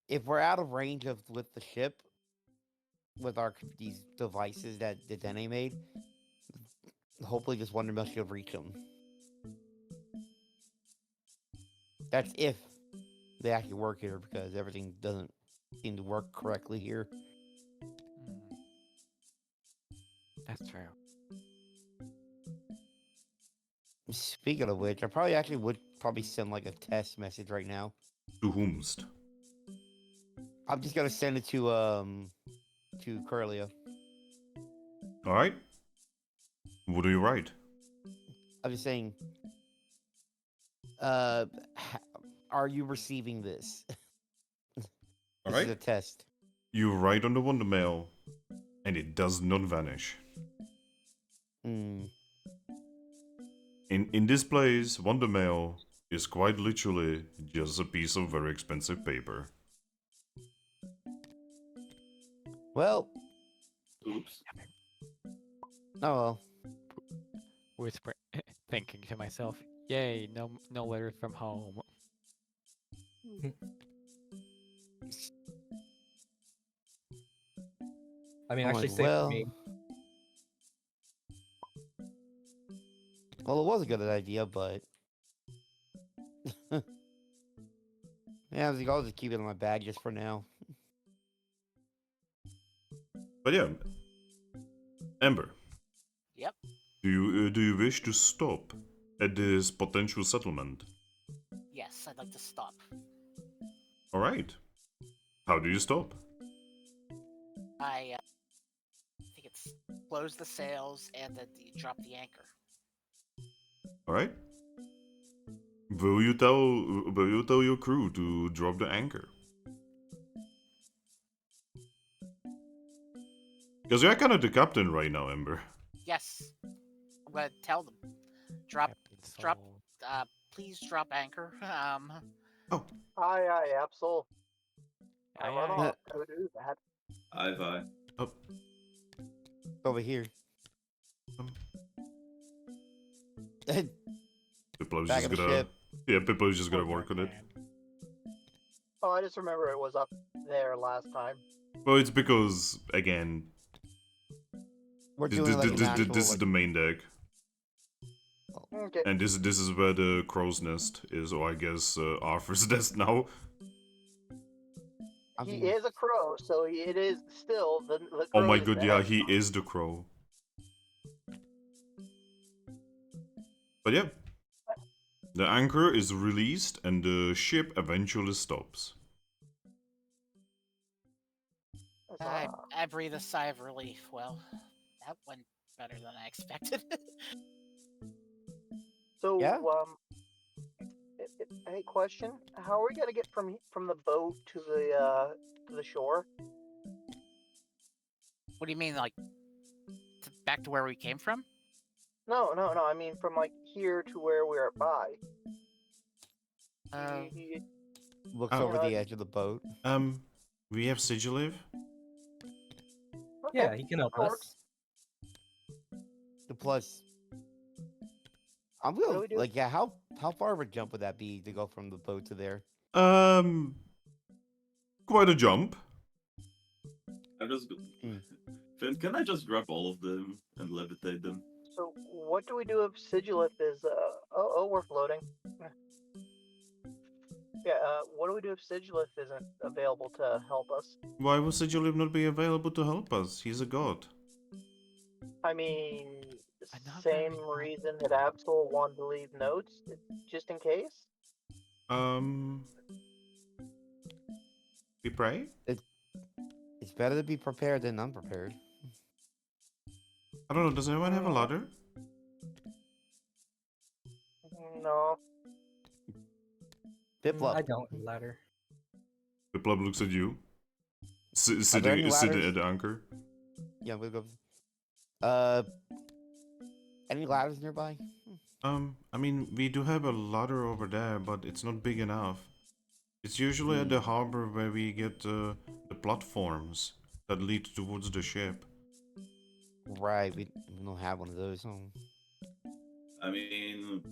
Speaker 6: If we're out of range of with the ship, with these devices that Dene made, hopefully this Wonder Mail should reach them. That's if they actually work here, because everything doesn't seem to work correctly here.
Speaker 1: Hmm. That's true.
Speaker 6: Speaking of which, I probably actually would send like a test message right now.
Speaker 2: To whomst?
Speaker 6: I'm just gonna send it to Curlia.
Speaker 2: Alright. What do you write?
Speaker 6: I'm just saying. Are you receiving this? This is a
Speaker 2: Alright.
Speaker 6: test.
Speaker 2: You write on the Wonder Mail, and it does not vanish.
Speaker 6: Hmm.
Speaker 2: In this place, Wonder Mail is quite literally just a piece of very expensive paper.
Speaker 6: Well.
Speaker 7: Oops.
Speaker 6: Oh well.
Speaker 1: Whisper, thinking to myself, "Yay, no letter from home."
Speaker 4: I mean,
Speaker 6: I'm
Speaker 4: actually,
Speaker 6: like,
Speaker 4: same
Speaker 6: well.
Speaker 4: for me.
Speaker 6: Well, it was a good idea, but yeah, I was like, I'll just keep it in my bag just for now.
Speaker 2: But yeah, Ember.
Speaker 5: Yep.
Speaker 2: Do you wish to stop at this potential settlement?
Speaker 5: Yes, I'd like to stop.
Speaker 2: All right. How do you stop?
Speaker 5: I think it's close the sails and then you drop the anchor.
Speaker 2: All right. Will you tell your crew to drop the anchor? Because you're kind of the captain right now, Ember.
Speaker 5: Yes, I'm gonna tell them. Drop,
Speaker 1: Captain Soul.
Speaker 5: please drop anchor.
Speaker 3: Aye, Absol. I
Speaker 1: Aye,
Speaker 3: run
Speaker 1: aye.
Speaker 3: off. Go do that.
Speaker 7: Aye.
Speaker 2: Oh,
Speaker 6: Over here.
Speaker 2: Piplo's
Speaker 6: Back
Speaker 2: just
Speaker 6: of the
Speaker 2: gonna.
Speaker 6: ship.
Speaker 2: Yeah, Piplo's just gonna work on it.
Speaker 3: Oh, I just remember it was up there last time.
Speaker 2: Well, it's because again,
Speaker 6: We're doing like an actual.
Speaker 2: This is
Speaker 6: Like,
Speaker 2: the main deck.
Speaker 3: Okay.
Speaker 2: And this is where the crow's nest is, or I guess Arthur's nest now.
Speaker 6: I
Speaker 3: He
Speaker 6: mean,
Speaker 3: is a crow, so it is still the
Speaker 2: Oh my
Speaker 3: crow's
Speaker 2: god, yeah,
Speaker 3: nest.
Speaker 2: he is the crow. But yeah, the anchor is released and the ship eventually stops.
Speaker 5: I breathe a sigh of relief. Well, that went better than I expected.
Speaker 3: So,
Speaker 6: Yeah.
Speaker 3: Hey, question: how are we gonna get from the boat to the shore?
Speaker 5: What do you mean, like back to where we came from?
Speaker 3: No. I mean, from like here to where we are by.
Speaker 5: Um,
Speaker 6: looks
Speaker 2: Oh.
Speaker 6: over the edge of the boat.
Speaker 2: We have Sigilyph.
Speaker 4: Yeah, he can help
Speaker 3: that
Speaker 4: us.
Speaker 3: works.
Speaker 6: The plus, I'm
Speaker 3: What do
Speaker 6: gonna
Speaker 3: we do?
Speaker 6: like, yeah. How far of a jump would that be to go from the boat to there?
Speaker 2: Quite a jump.
Speaker 7: I just.
Speaker 6: Mm.
Speaker 7: Finn, can I just grab all of them and levitate them?
Speaker 3: So, what do we do if Sigilyph is we're floating. Yeah. What do we do if Sigilyph isn't available to help us?
Speaker 2: Why would Sigilyph not be available to help us? He's a god.
Speaker 3: I mean,
Speaker 1: Another
Speaker 3: same
Speaker 1: reason.
Speaker 3: reason that Absol wanted to leave notes, just in case.
Speaker 2: We pray?
Speaker 6: It's better to be prepared than unprepared.
Speaker 2: I don't know, does anyone have a ladder?
Speaker 3: No.
Speaker 6: Piplup.
Speaker 4: I don't ladder.
Speaker 2: The pleb looks at you.
Speaker 6: Are there any
Speaker 2: Sitting
Speaker 6: ladders?
Speaker 2: at the anchor.
Speaker 6: Yeah, we'll go. Any ladders nearby?
Speaker 2: I mean, we do have a ladder over there, but it's not big enough. It's usually at the harbor where we get the platforms that lead towards the ship.
Speaker 6: Right, we don't have one of those.
Speaker 7: I mean,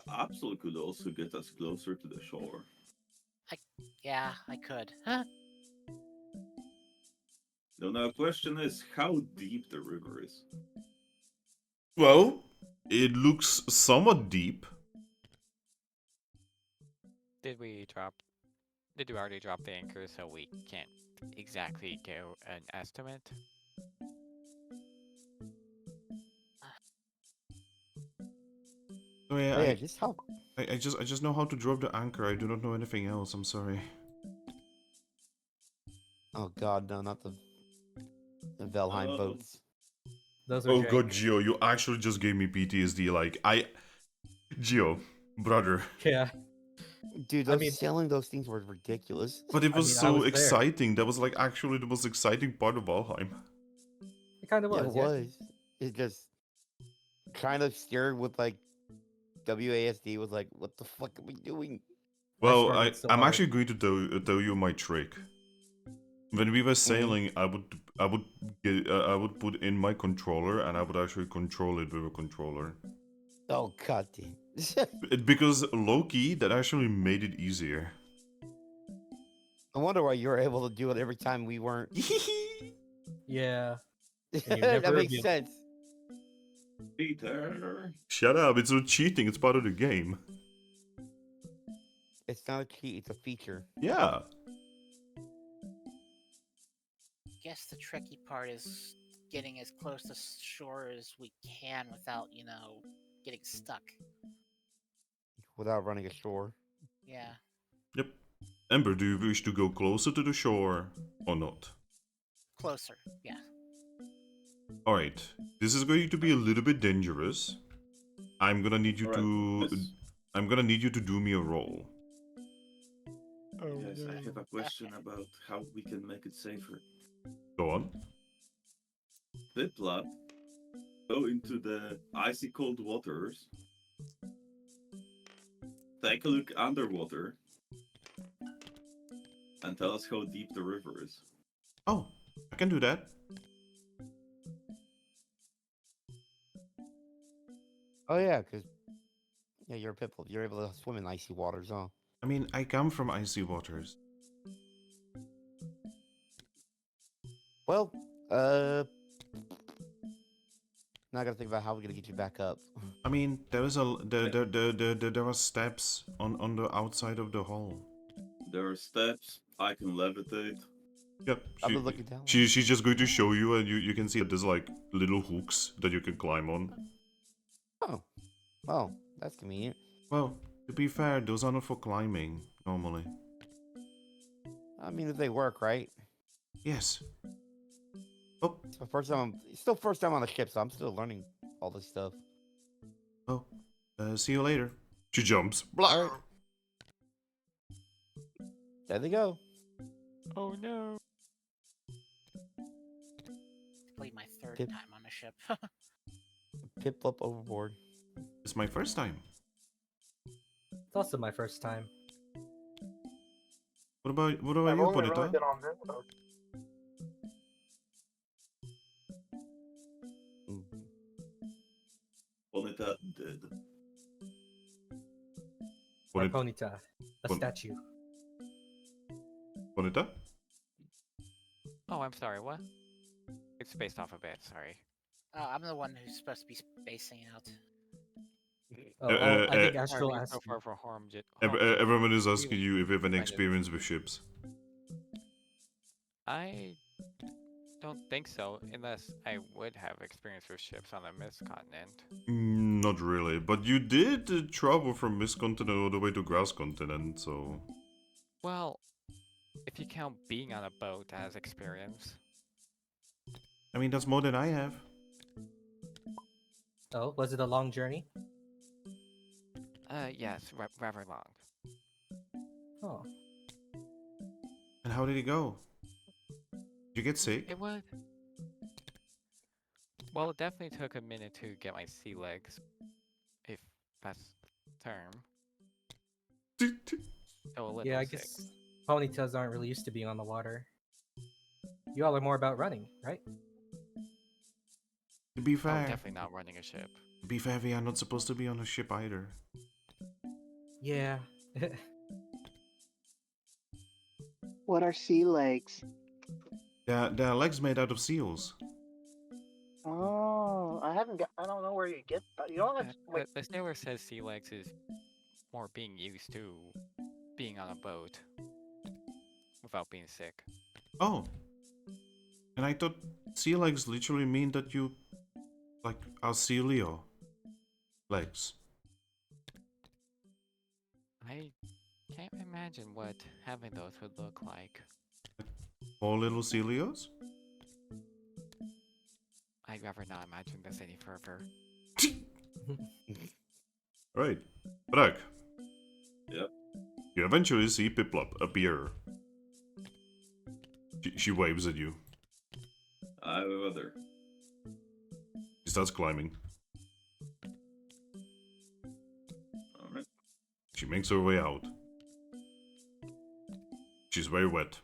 Speaker 7: Absol could also get us closer to the shore.
Speaker 5: yeah, I could. Huh?
Speaker 7: So now, the question is how deep the river is.
Speaker 2: Well, it looks somewhat deep.
Speaker 1: Did we already drop the anchor so we can't exactly go an estimate?
Speaker 2: Oh yeah,
Speaker 6: Oh, yeah, just how.
Speaker 2: I just know how to drop the anchor. I do not know anything else. I'm sorry.
Speaker 6: Oh god, no, not the Velheim
Speaker 7: Oh.
Speaker 6: boats.
Speaker 4: Those are
Speaker 2: Oh
Speaker 4: jank.
Speaker 2: god, Gio, you actually just gave me PTSD. Like Gio, brother.
Speaker 4: Yeah.
Speaker 6: Dude,
Speaker 4: I mean-
Speaker 6: selling those things were ridiculous.
Speaker 2: But it
Speaker 4: I
Speaker 2: was
Speaker 4: mean, I
Speaker 2: so
Speaker 4: was there.
Speaker 2: exciting. That was like actually the most exciting part of Valheim.
Speaker 4: It kind of
Speaker 6: Yeah,
Speaker 4: was.
Speaker 6: it was. It just trying to steer with like WASD was like, what the fuck are we doing?
Speaker 2: Well,
Speaker 4: struggled so
Speaker 2: I'm
Speaker 4: hard.
Speaker 2: actually going to tell you my trick. When we were sailing, I would put in my controller and I would actually control it with a controller.
Speaker 6: Oh god damn.
Speaker 2: Because low-key, that actually made it easier.
Speaker 6: I wonder why you were able to do it every time we weren't.
Speaker 4: Yeah. And you
Speaker 6: That
Speaker 4: never
Speaker 6: makes
Speaker 4: revealed-
Speaker 6: sense.
Speaker 7: Peter!
Speaker 2: Shut up, it's not cheating, it's part of the game.
Speaker 6: It's not a cheat, it's a feature.
Speaker 2: Yeah.
Speaker 5: Guess the tricky part is getting as close to shore as we can without, getting stuck.
Speaker 6: Without running ashore.
Speaker 5: Yeah.
Speaker 2: Yep. Ember, do you wish to go closer to the shore or not?
Speaker 5: Closer. Yeah.
Speaker 2: Alright. This is going to be a little bit dangerous. I'm gonna need you
Speaker 7: Alright,
Speaker 2: to...
Speaker 7: yes.
Speaker 2: I'm gonna need you to do me a roll.
Speaker 7: Yes, I have a question about how we can make it safer.
Speaker 2: Go on.
Speaker 7: Piplup, go into the icy cold waters. Take a look underwater. And tell us how deep the river is.
Speaker 2: Oh, I can do that.
Speaker 6: Oh yeah, because you're a pitbull. You're able to swim in icy waters, huh?
Speaker 2: I mean, I come from icy waters.
Speaker 6: Well, Now I gotta think about how we're gonna get you back up.
Speaker 2: I mean, there are steps on the outside of the hall.
Speaker 7: There are steps. I can levitate.
Speaker 2: Yep.
Speaker 6: I've been looking down.
Speaker 2: She's just going to show you, and you can see that there's like little hooks that you can climb on.
Speaker 6: Oh. Oh, that's convenient.
Speaker 2: Well, to be fair, those are not for climbing normally.
Speaker 6: I mean, if they work, right?
Speaker 2: Yes. Oh,
Speaker 6: It's my first time. It's still first time on the ship, so I'm still learning all this stuff.
Speaker 2: oh. See you later. She jumps.
Speaker 6: All right. There they go.
Speaker 1: Oh no.
Speaker 5: Played my third
Speaker 6: Pip.
Speaker 5: time on the ship.
Speaker 6: Pip flip overboard.
Speaker 2: It's my first time.
Speaker 4: It's also my first time.
Speaker 2: What about
Speaker 3: I've
Speaker 2: you,
Speaker 3: only really
Speaker 2: Ponyta?
Speaker 3: been on this boat.
Speaker 7: Ponyta dead.
Speaker 4: My
Speaker 2: Pony-
Speaker 4: Ponyta, a
Speaker 2: Pon-
Speaker 4: statue.
Speaker 2: Ponyta?
Speaker 1: Oh, I'm sorry. What? It's spaced off a bit. Sorry.
Speaker 5: Oh, I'm the one who's supposed to be spacing out.
Speaker 4: Oh,
Speaker 2: Uh,
Speaker 4: I think
Speaker 2: uh,
Speaker 4: Astral
Speaker 1: Sorry,
Speaker 4: asked
Speaker 1: so
Speaker 4: you.
Speaker 1: far for harm.
Speaker 2: Everyone is asking you if you have any
Speaker 1: Kind of.
Speaker 2: experience with ships.
Speaker 1: I don't think so, unless I would have experience with ships on the Mist Continent.
Speaker 2: Not really, but you did travel from Mist Continent all the way to Grass Continent, so...
Speaker 1: Well, if you count being on a boat as experience.
Speaker 2: I mean, that's more than I have.
Speaker 4: Oh, was it a long journey?
Speaker 1: Yes, rather long.
Speaker 4: Oh,
Speaker 2: And how did it go? Did you get sick?
Speaker 1: It would. Well, it definitely took a minute to get my sea legs, if that's the term. So a little
Speaker 4: yeah, I
Speaker 1: sick.
Speaker 4: guess Ponytas aren't really used to being on the water. You all are more about running, right?
Speaker 2: To be
Speaker 1: Oh,
Speaker 2: fair,
Speaker 1: definitely not running a ship.
Speaker 2: we are not supposed to be on a ship either.
Speaker 4: Yeah.
Speaker 3: What are sea legs?
Speaker 2: There are legs made out of seals.
Speaker 3: Oh, I haven't got. I don't know where you get that. You don't have. Wait,
Speaker 1: The sailor says sea legs is more being used to being on a boat without being sick.
Speaker 2: Oh. And I thought sea legs literally mean that you, like, are celio legs.
Speaker 1: I can't imagine what having those would look like.
Speaker 2: All little celios?
Speaker 1: I'd rather not imagine this any further.
Speaker 2: Right. Thrack.
Speaker 7: Yep.
Speaker 2: You eventually see Piplup appear. She waves at you.
Speaker 7: I have a weather.
Speaker 2: She starts climbing.
Speaker 7: Alright.
Speaker 2: She makes her way out. She's very wet.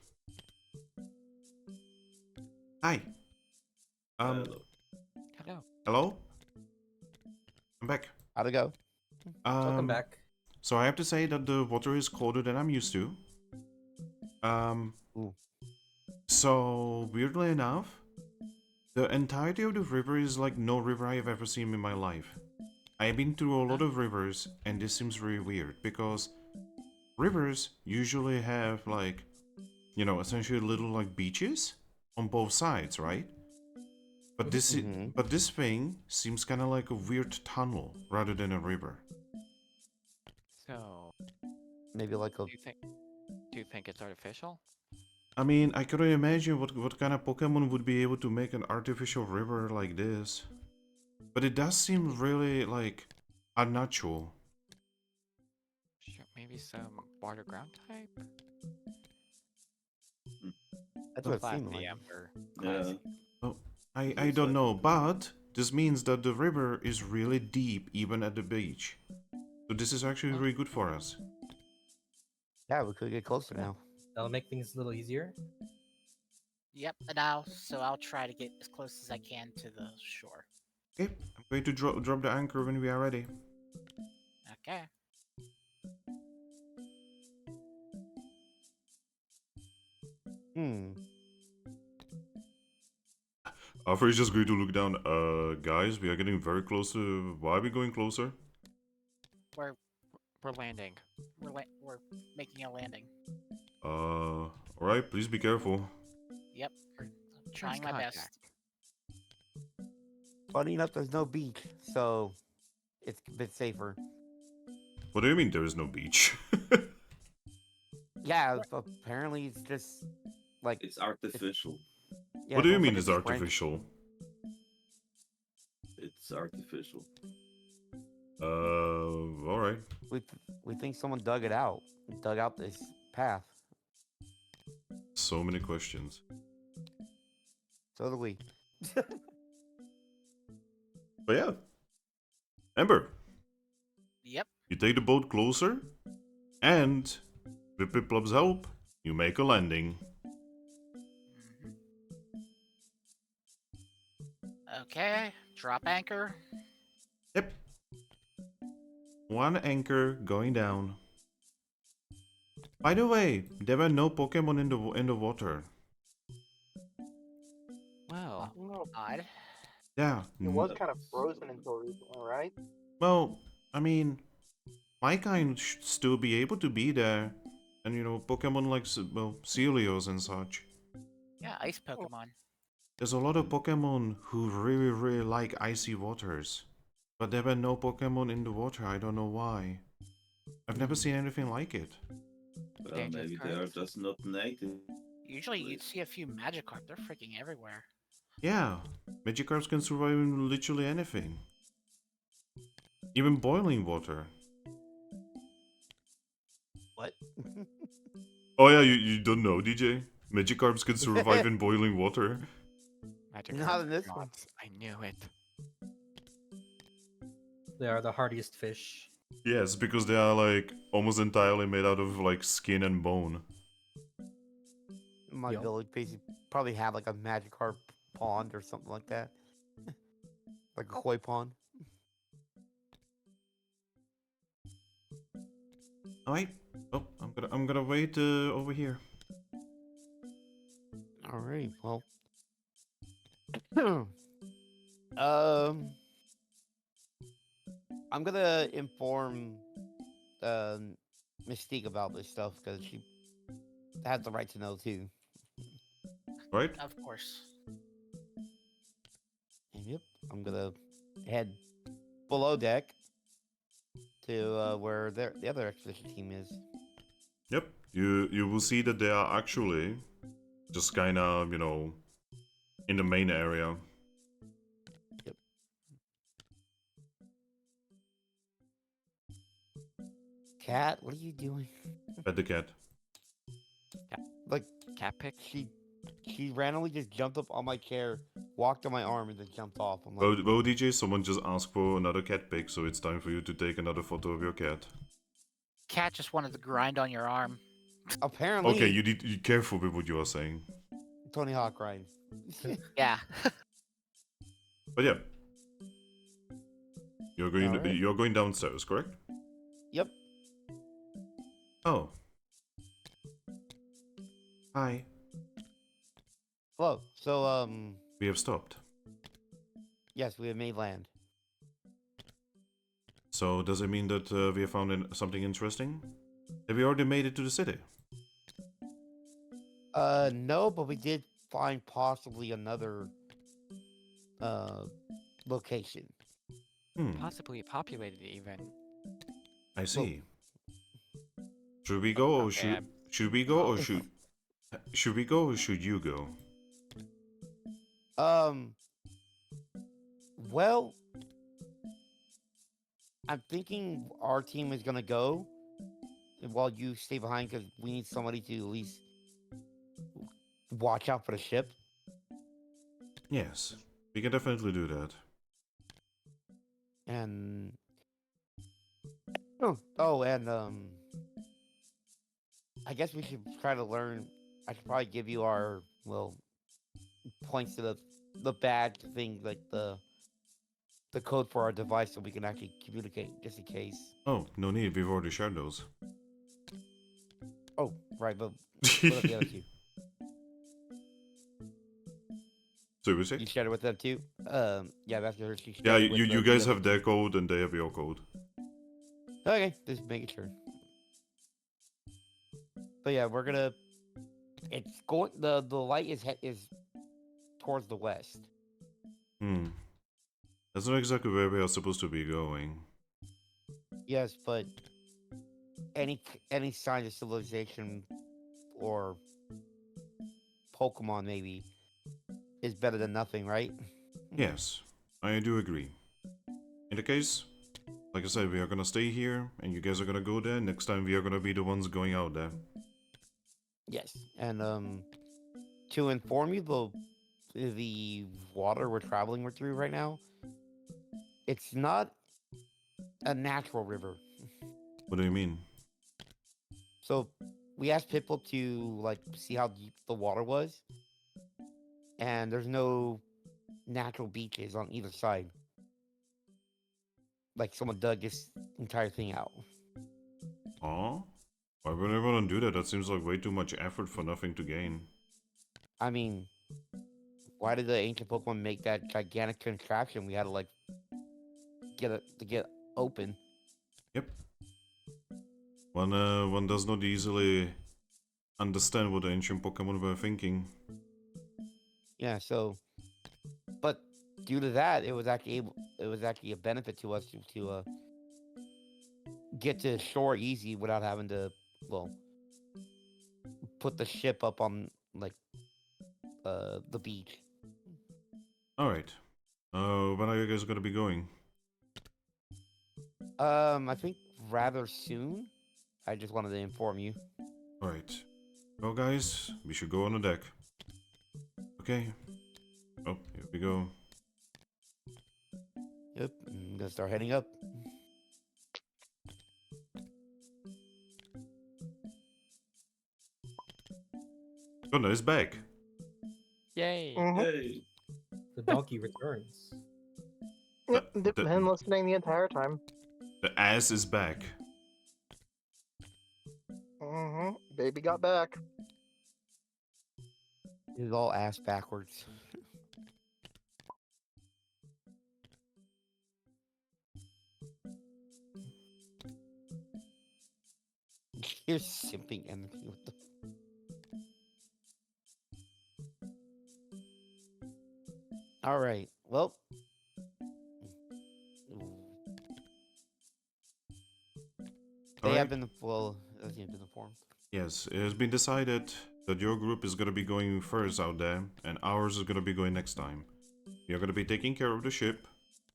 Speaker 2: Hi.
Speaker 7: Hello.
Speaker 1: Hello.
Speaker 2: Hello? I'm back.
Speaker 6: How'd it go?
Speaker 4: Welcome back.
Speaker 2: So I have to say that the water is colder than I'm used to.
Speaker 6: Ooh.
Speaker 2: So weirdly enough, the entirety of the river is like no river I have ever seen in my life. I've been through a lot of rivers, and this seems very weird because rivers usually have like, you know, essentially little like beaches on both sides, right? But this thing seems kind of like a weird tunnel rather than a river.
Speaker 1: So,
Speaker 6: Maybe like a.
Speaker 1: do you think it's artificial?
Speaker 2: I mean, I couldn't imagine what kind of Pokemon would be able to make an artificial river like this. But it does seem really, like, unnatural.
Speaker 1: Sure, maybe some water ground type?
Speaker 6: That's
Speaker 1: The
Speaker 6: what it
Speaker 1: flat,
Speaker 6: seemed
Speaker 1: the
Speaker 6: like.
Speaker 1: Ember
Speaker 7: Yeah.
Speaker 1: class.
Speaker 2: Oh, I don't know, but this means that the river is really deep even at the beach. So this is actually really good for us.
Speaker 6: Yeah, we could get closer now.
Speaker 4: That'll make things a little easier.
Speaker 5: Yep, so I'll try to get as close as I can to the shore.
Speaker 2: Okay, I'm going to drop the anchor when we are ready.
Speaker 5: Okay.
Speaker 2: Alfred is just going to look down. Guys, we are getting very close to. Why are we going closer?
Speaker 5: We're
Speaker 1: We're landing.
Speaker 5: we're making a landing.
Speaker 2: Alright, please be careful.
Speaker 5: Yep. Trying my
Speaker 1: contact.
Speaker 5: best.
Speaker 6: Funny enough, there's no beach, so it's a bit safer.
Speaker 2: What do you mean there is no beach?
Speaker 6: Yeah, apparently it's just like
Speaker 7: It's artificial.
Speaker 6: yeah,
Speaker 2: What do you
Speaker 6: almost
Speaker 2: mean
Speaker 6: like
Speaker 2: it's
Speaker 6: a trench.
Speaker 2: artificial?
Speaker 7: It's artificial.
Speaker 2: Alright.
Speaker 6: We think someone dug it out, dug out this path.
Speaker 2: So many questions.
Speaker 6: So do we.
Speaker 2: But yeah. Ember,
Speaker 5: Yep.
Speaker 2: you take the boat closer, and with Piplop's help, you make a landing.
Speaker 5: Mhm. Okay. Drop anchor.
Speaker 2: Yep. One anchor going down. By the way, there were no Pokemon in the water.
Speaker 1: Well,
Speaker 3: No,
Speaker 5: Odd.
Speaker 2: Yeah.
Speaker 3: it was kind of frozen until recently, right?
Speaker 2: Well, I mean, my kind should still be able to be there, and you know, Pokemon like Celios and such.
Speaker 5: Yeah, ice Pokemon.
Speaker 2: There's a lot of Pokemon who really like icy waters, but there were no Pokemon in the water. I don't know why. I've never seen anything like it.
Speaker 7: Well,
Speaker 1: Dangerous
Speaker 7: maybe they are
Speaker 1: cards.
Speaker 7: just not native.
Speaker 5: Usually you'd see a few Magikarp. They're freaking everywhere.
Speaker 2: Yeah, Magikarps can survive in literally anything. Even boiling water.
Speaker 6: What?
Speaker 2: Oh yeah, you don't know, DJ? Magikarps can survive in boiling water.
Speaker 1: magic.
Speaker 6: Not
Speaker 1: cards
Speaker 6: in this
Speaker 1: are
Speaker 6: one.
Speaker 1: gods. I knew it.
Speaker 4: They are the hardiest fish.
Speaker 2: Yes, because they are like almost entirely made out of like skin and bone.
Speaker 6: My
Speaker 4: Yup.
Speaker 6: village basically probably have like a Magikarp pond or something like that. Like a koi pond.
Speaker 2: Alright. Oh, I'm gonna wait over here.
Speaker 6: Alright, well. um I'm gonna inform Mystique about this stuff because she has the right to know too.
Speaker 2: Right?
Speaker 5: Of course.
Speaker 6: And yep, I'm gonna head below deck to where the other expedition team is.
Speaker 2: Yep. You will see that they are actually just kinda, you know, in the main area.
Speaker 6: Cat, what are you doing?
Speaker 2: Pet the cat.
Speaker 6: Like
Speaker 1: Cat pick.
Speaker 6: she randomly just jumped up on my chair, walked on my arm, and then jumped off. I'm like,
Speaker 2: Well, DJ, someone just asked for another cat pic, so it's time for you to take another photo of your cat.
Speaker 5: Cat just wanted to grind on your arm.
Speaker 6: apparently,
Speaker 2: Okay, you need to be careful with what you are saying.
Speaker 6: Tony Hawk ride.
Speaker 5: Yeah.
Speaker 2: But yeah.
Speaker 6: Alright.
Speaker 2: You're going downstairs, correct?
Speaker 6: Yep.
Speaker 2: Oh. Hi.
Speaker 6: Hello. So,
Speaker 2: We have stopped.
Speaker 6: yes, we have made land.
Speaker 2: So does it mean that we have found something interesting? Have we already made it to the city?
Speaker 6: No, but we did find possibly another, location.
Speaker 1: Possibly populated even.
Speaker 2: I see. Should we go or
Speaker 1: Okay,
Speaker 2: should
Speaker 1: I'm-
Speaker 2: should we go or should we go or should you go?
Speaker 6: Well, I'm thinking our team is gonna go while you stay behind because we need somebody to at least watch out for the ship.
Speaker 2: Yes, we can definitely do that.
Speaker 6: And and I guess we should try to learn. I should probably give you our points to the badge thing, like the code for our device, so we can actually communicate, just in case.
Speaker 2: Oh, no need. We've already shared those.
Speaker 6: Oh, right, but what about the other two?
Speaker 2: So you say?
Speaker 6: You shared it with them too? Yeah, that's her. She
Speaker 2: Yeah,
Speaker 6: shared it with
Speaker 2: you
Speaker 6: the
Speaker 2: guys
Speaker 6: other
Speaker 2: have their
Speaker 6: two.
Speaker 2: code and they have your code.
Speaker 6: Okay, just making sure. But yeah, we're gonna. It's going. The light is towards the west.
Speaker 2: Hmm. That's not exactly where we are supposed to be going.
Speaker 6: Yes, but any sign of civilization or Pokemon maybe is better than nothing, right?
Speaker 2: Yes, I do agree. In the case, like I said, we are gonna stay here, and you guys are gonna go there. Next time, we are gonna be the ones going out there.
Speaker 6: Yes, and to inform you, the water we're traveling through right now, it's not a natural river.
Speaker 2: What do you mean?
Speaker 6: So we asked people to like see how deep the water was, and there's no natural beaches on either side. Like someone dug this entire thing out.
Speaker 2: Aw? Why would anyone do that? That seems like way too much effort for nothing to gain.
Speaker 6: I mean, why did the ancient Pokemon make that gigantic contraption? We had to like get open.
Speaker 2: Yep. One does not easily understand what the ancient Pokemon were thinking.
Speaker 6: Yeah, so but due to that, it was actually a benefit to us to get to shore easy without having to well put the ship up on like the beach.
Speaker 2: Alright. When are you guys gonna be going?
Speaker 6: I think rather soon. I just wanted to inform you.
Speaker 2: Alright. Well, guys, we should go on the deck. Okay. Oh, here we go.
Speaker 6: Yep, I'm gonna start heading up.
Speaker 2: Godna is back.
Speaker 1: Yay!
Speaker 3: Mhm.
Speaker 7: Hey.
Speaker 4: The donkey returns.
Speaker 3: Yep,
Speaker 2: The-
Speaker 3: been listening the entire time.
Speaker 2: The ass is back.
Speaker 3: Baby got back.
Speaker 6: It is all ass backwards. Here's simping energy. What the? All right. Well. They have
Speaker 2: Alright.
Speaker 6: been well. Has been informed.
Speaker 2: Yes, it has been decided that your group is gonna be going first out there, and ours is gonna be going next time. We are gonna be taking care of the ship,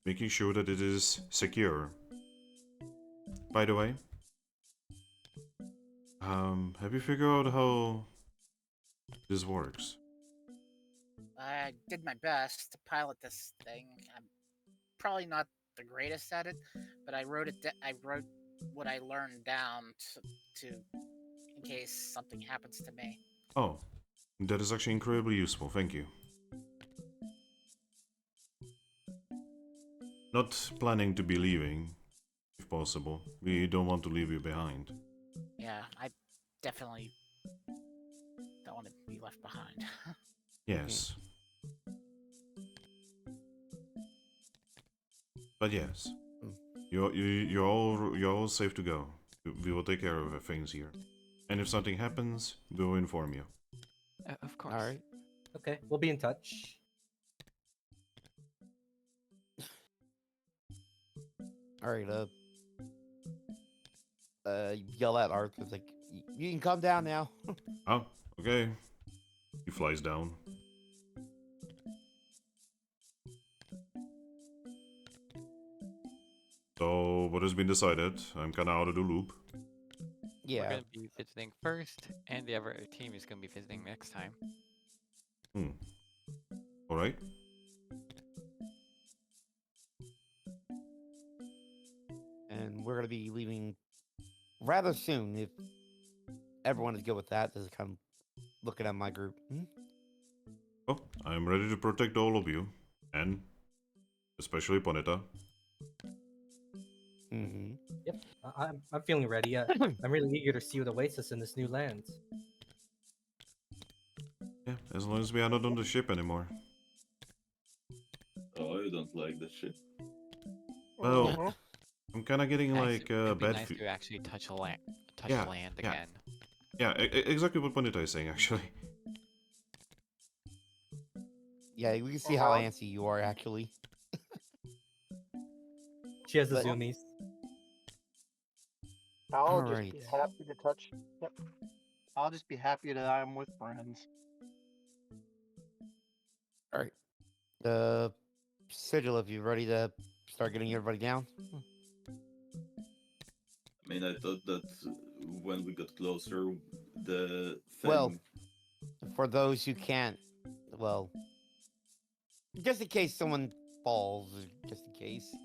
Speaker 2: making sure that it is secure. By the way, have you figured out how this works?
Speaker 5: I did my best to pilot this thing. I'm probably not the greatest at it, but I wrote it. I wrote what I learned down to in case something happens to me.
Speaker 2: Oh, that is actually incredibly useful, thank you. Not planning to be leaving, if possible. We don't want to leave you behind.
Speaker 5: Yeah, I definitely don't want to be left behind.
Speaker 2: Yes. But yes, you're all safe to go. We will take care of things here, and if something happens, we will inform you.
Speaker 1: Of course.
Speaker 6: All right.
Speaker 4: Okay, we'll be in touch.
Speaker 6: All right. Yell at Arthur. It's like you can come down now.
Speaker 2: Oh, okay. He flies down. So, what has been decided? I'm kinda out of the loop.
Speaker 1: We're
Speaker 6: Yeah.
Speaker 1: gonna be visiting first, and the other team is gonna be visiting next time.
Speaker 2: Alright.
Speaker 6: And we're gonna be leaving rather soon if everyone is good with that. This is kind of looking at my group.
Speaker 2: Oh, I'm ready to protect all of you. And especially Ponyta.
Speaker 6: Mm-hmm.
Speaker 4: Yep, I'm feeling ready. I'm really eager to see what awaits us in this new land.
Speaker 2: Yeah, as long as we are not on the ship anymore.
Speaker 7: I don't like that shit.
Speaker 2: Well,
Speaker 3: Mhm.
Speaker 2: I'm kind of getting
Speaker 1: Nice.
Speaker 2: like
Speaker 1: It'd be
Speaker 2: bad.
Speaker 1: nice to actually touch land,
Speaker 2: Yeah,
Speaker 1: land
Speaker 2: yeah.
Speaker 1: again.
Speaker 2: Yeah, exactly what Ponyta is saying actually.
Speaker 6: Yeah, we can see how antsy you are actually.
Speaker 4: She has the
Speaker 6: But-
Speaker 4: zoomies.
Speaker 3: I'll just be
Speaker 6: Alright.
Speaker 3: happy to touch. Yep. I'll just be happy that I'm with friends.
Speaker 6: Alright. Sigilyph, you ready to start getting everybody down?
Speaker 7: I mean, I thought that when we got closer, the thing.
Speaker 6: Well, for those who can't, well, just in case someone falls, just in case.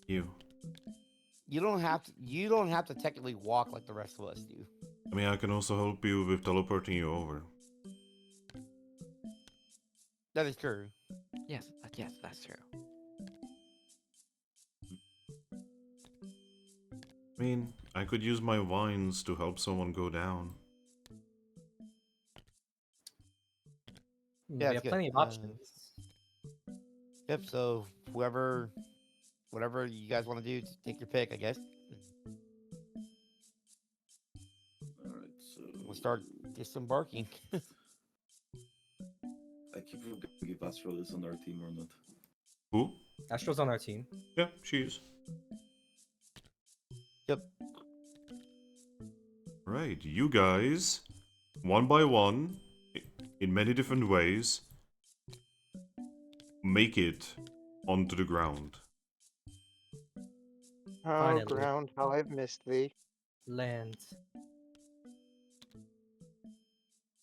Speaker 2: You.
Speaker 6: You don't have to technically walk like the rest of us do.
Speaker 2: I mean, I can also help you with teleporting you over.
Speaker 6: That is true.
Speaker 1: Yes, yes, that's true.
Speaker 2: I mean, I could use my vines to help someone go down.
Speaker 4: We
Speaker 6: Yeah,
Speaker 4: have
Speaker 6: it's good.
Speaker 4: plenty of options.
Speaker 6: Yep, so whatever you guys want to do, just take your pick, I guess.
Speaker 7: Alright, so.
Speaker 6: We'll start disembarking.
Speaker 7: I keep forgetting if Astral is on our team or not.
Speaker 2: Who?
Speaker 4: Astral's on our team.
Speaker 2: Yeah, she is.
Speaker 6: Yep.
Speaker 2: Right, you guys, one by one, in many different ways, make it onto the ground.
Speaker 3: Oh,
Speaker 4: Finally.
Speaker 3: ground, how I've missed thee.
Speaker 4: Land.
Speaker 7: I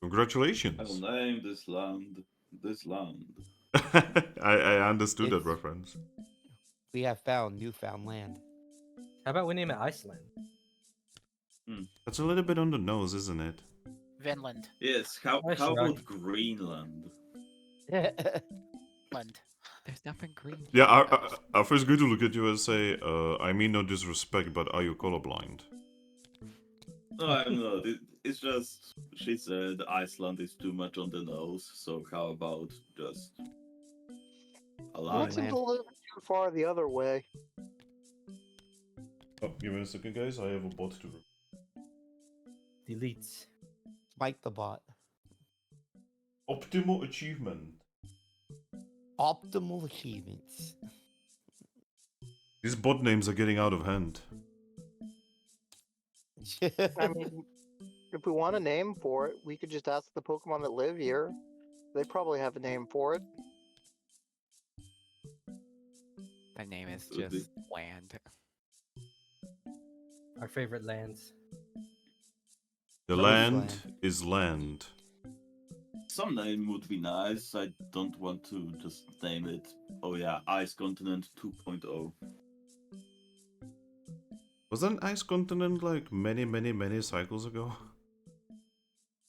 Speaker 7: will
Speaker 2: Congratulations.
Speaker 7: name this land. This land.
Speaker 2: I understood that
Speaker 6: It's-
Speaker 2: reference.
Speaker 6: We have found newfound land.
Speaker 4: How about we name it Iceland?
Speaker 2: That's a little bit on the nose, isn't it?
Speaker 5: Vinland.
Speaker 7: Yes, how
Speaker 4: Nice
Speaker 7: about
Speaker 4: rock.
Speaker 7: Greenland?
Speaker 5: Land.
Speaker 1: There's nothing green.
Speaker 2: Yeah,
Speaker 1: here.
Speaker 2: I first going to look at you and say, I mean no disrespect, but are you colorblind?
Speaker 7: No, I'm not. It's just she said Iceland is too much on the nose, so how about just allow
Speaker 3: That
Speaker 7: it?
Speaker 3: seems
Speaker 6: land.
Speaker 3: a little too far the other way.
Speaker 2: Oh, give me a second, guys. I have a bot to.
Speaker 4: Delete.
Speaker 6: Smite the bot.
Speaker 2: Optimal achievement.
Speaker 6: Optimal achievements.
Speaker 2: These bot names are getting out of hand.
Speaker 3: I mean, if we want a name for it, we could just ask the Pokemon that live here. They probably have a name for it.
Speaker 1: The name is
Speaker 7: Could be.
Speaker 1: just land.
Speaker 4: Our favorite lands.
Speaker 2: The
Speaker 6: That is
Speaker 2: land
Speaker 6: land.
Speaker 2: is land.
Speaker 7: Some name would be nice. I don't want to just name it. Oh yeah, Ice Continent 2.0.
Speaker 2: Was that an ice continent like many cycles ago?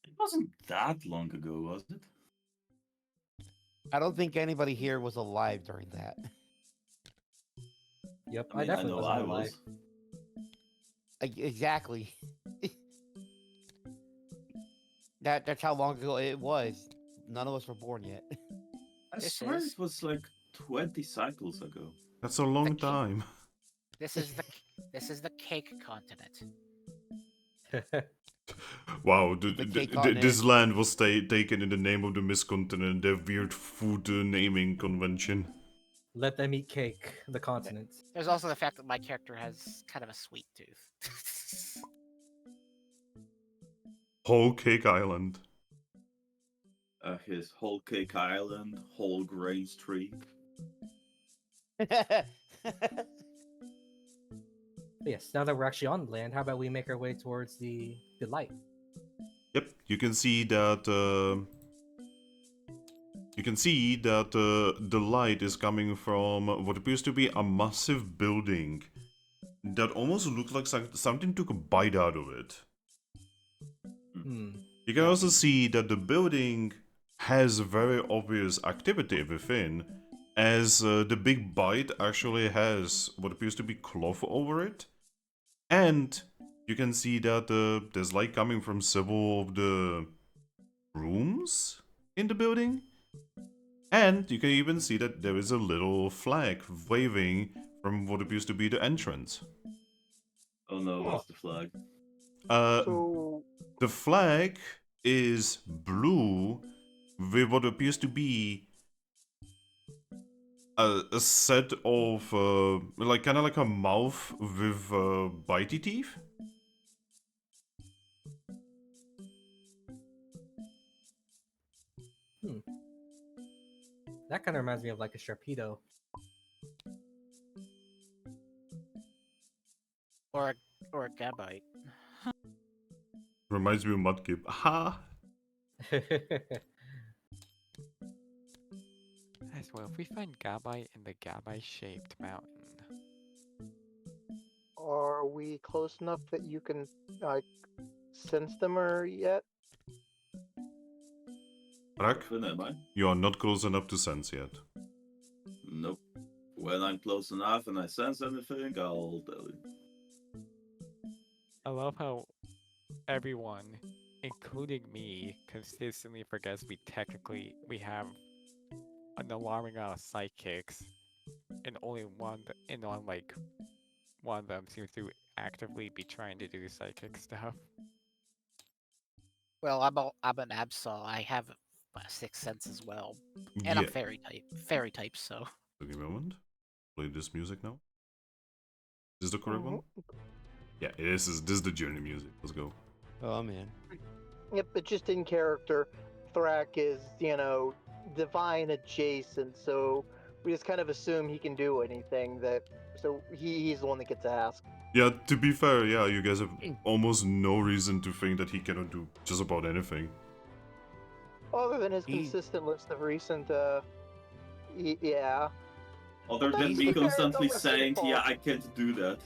Speaker 7: It wasn't that long ago, was it?
Speaker 6: I don't think anybody here was alive during that.
Speaker 4: Yep,
Speaker 7: I mean, I
Speaker 4: definitely
Speaker 7: know
Speaker 4: wasn't
Speaker 7: I
Speaker 4: alive.
Speaker 7: was.
Speaker 6: Exactly. That's how long ago it was. None of us were born yet.
Speaker 7: I
Speaker 5: This
Speaker 7: swear
Speaker 5: is-
Speaker 7: it was like 20 cycles ago.
Speaker 2: That's a long
Speaker 5: Okay.
Speaker 2: time.
Speaker 5: This is the cake continent.
Speaker 2: Wow,
Speaker 6: The cake
Speaker 2: this
Speaker 6: continent.
Speaker 2: land was taken in the name of the miscontinent, their weird food naming convention.
Speaker 4: Let them eat cake, the continent.
Speaker 5: There's also the fact that my character has kind of a sweet tooth.
Speaker 2: Whole Cake Island.
Speaker 7: His Whole Cake Island, Whole Grain Streak.
Speaker 4: But yes, now that we're actually on land, how about we make our way towards the light?
Speaker 2: Yep, you can see that. The light is coming from what appears to be a massive building that almost looks like something took a bite out of it.
Speaker 4: Hmm.
Speaker 2: You can also see that the building has very obvious activity within, as the big bite actually has what appears to be cloth over it. And you can see that there's light coming from several of the rooms in the building. And you can even see that there is a little flag waving from what appears to be the entrance.
Speaker 7: Oh no, what's the flag?
Speaker 3: So
Speaker 2: The flag is blue with what appears to be a set of, like, kind of like a mouth with bitey teeth.
Speaker 4: That kind of reminds me of like a Sharpedo.
Speaker 5: Or a Gabite.
Speaker 2: Reminds me of Mudkip. Ha!
Speaker 1: As well, if we find Gabite in the Gabite-shaped mountain,
Speaker 3: are we close enough that you can sense them or yet?
Speaker 2: Thrack,
Speaker 7: When am I?
Speaker 2: you are not close enough to sense yet.
Speaker 7: Nope. When I'm close enough and I sense anything, I'll tell you.
Speaker 1: I love how everyone, including me, consistently forgets we have an alarming amount of psychics, and only one of them seems to actively be trying to do psychic stuff.
Speaker 5: Well, I'm an Absol. I have a sixth sense as well, and
Speaker 2: Yeah.
Speaker 5: I'm fairy type. So
Speaker 2: Give me a moment. Play this music now. Is this the correct one? Yeah, this is the journey music. Let's go.
Speaker 6: Oh man.
Speaker 3: Yep, but just in character, Thrack is, divine adjacent, so we just kind of assume he can do anything so he's the one that gets asked.
Speaker 2: Yeah, to be fair, yeah, you guys have almost no reason to think that he cannot do just about anything.
Speaker 3: Other than his
Speaker 6: He-
Speaker 3: consistent list of recent, yeah.
Speaker 7: Other
Speaker 3: But
Speaker 7: than
Speaker 3: that's
Speaker 7: me
Speaker 3: fair,
Speaker 7: constantly
Speaker 3: don't
Speaker 7: saying,
Speaker 3: fault.
Speaker 7: yeah, I can't do that.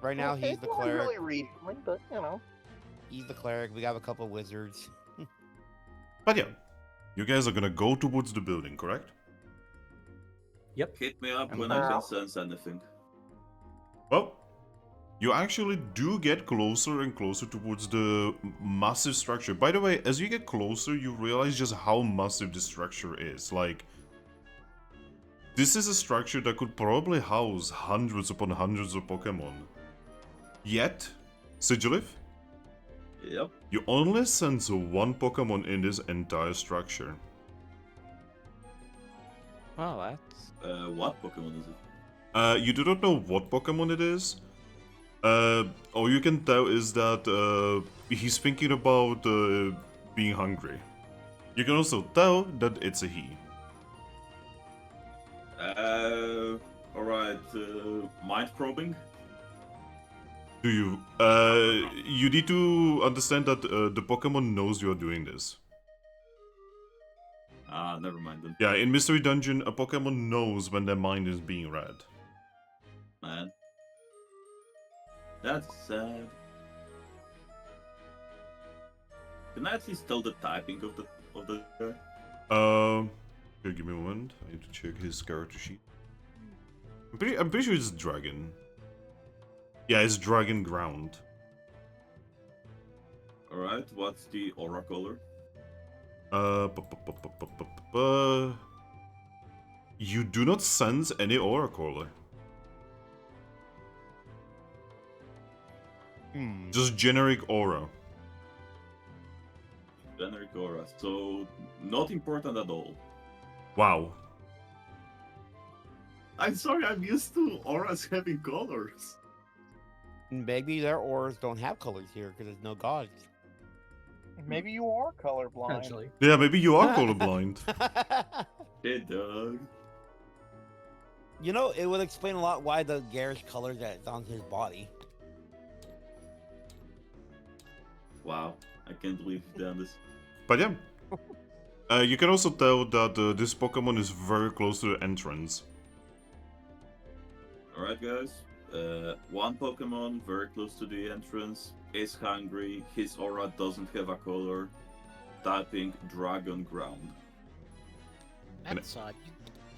Speaker 6: Right now
Speaker 3: Well,
Speaker 6: he's
Speaker 3: it's
Speaker 6: the
Speaker 3: not
Speaker 6: cleric.
Speaker 3: really reading, but
Speaker 6: He's the cleric. We got a couple wizards.
Speaker 2: But yeah, you guys are gonna go towards the building, correct?
Speaker 4: Yep.
Speaker 7: Hit me up
Speaker 6: I'm
Speaker 7: when I
Speaker 3: out.
Speaker 7: can sense anything.
Speaker 2: Well, you actually do get closer and closer towards the massive structure. By the way, as you get closer, you realize just how massive this structure is. Like, this is a structure that could probably house hundreds upon hundreds of Pokemon. Yet, Sigilyph,
Speaker 7: Yep.
Speaker 2: you only sense one Pokemon in this entire structure.
Speaker 1: Well, that's
Speaker 7: What Pokemon is it?
Speaker 2: You do not know what Pokemon it is. All you can tell is that he's thinking about being hungry. You can also tell that it's a he.
Speaker 7: Alright, mind probing?
Speaker 2: Do you? You need to understand that the Pokemon knows you are doing this.
Speaker 7: Ah, never mind then.
Speaker 2: Yeah, in Mystery Dungeon, a Pokemon knows when their mind is being read.
Speaker 7: Man. That's sad. Can I at least tell the typing of the guy?
Speaker 2: Here, give me a moment. I need to check his character sheet. I'm pretty sure it's dragon. Yeah, it's dragon ground.
Speaker 7: Alright, what's the aura color?
Speaker 2: You do not sense any aura color. Just generic aura.
Speaker 7: Generic aura. So, not important at all.
Speaker 2: Wow.
Speaker 7: I'm sorry, I'm used to auras having colors.
Speaker 6: Maybe their auras don't have colors here because there's no gods.
Speaker 3: maybe you are colorblind.
Speaker 4: Actually.
Speaker 2: Yeah, maybe you are colorblind.
Speaker 7: Hey, dog.
Speaker 6: You know, it would explain a lot why the garish color that's on his body.
Speaker 7: Wow, I can't believe you've done this.
Speaker 2: But yeah. You can also tell that this Pokemon is very close to the entrance.
Speaker 7: Alright, guys. One Pokemon very close to the entrance is hungry. His aura doesn't have a color. Typing Dragon Ground.
Speaker 5: that's odd.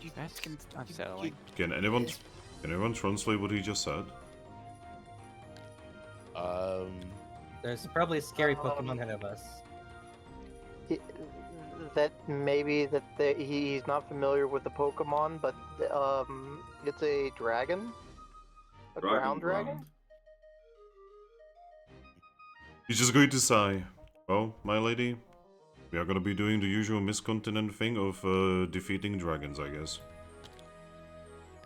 Speaker 5: You
Speaker 1: that's
Speaker 5: can
Speaker 1: unsettling.
Speaker 2: Can anyone translate what he just said?
Speaker 6: Um,
Speaker 4: There's probably a scary Pokemon ahead of us.
Speaker 3: that maybe he's not familiar with the Pokemon, but it's a dragon, a ground dragon.
Speaker 2: He's just going to sigh. Well, my lady, we are gonna be doing the usual miscontinent thing of defeating dragons, I guess.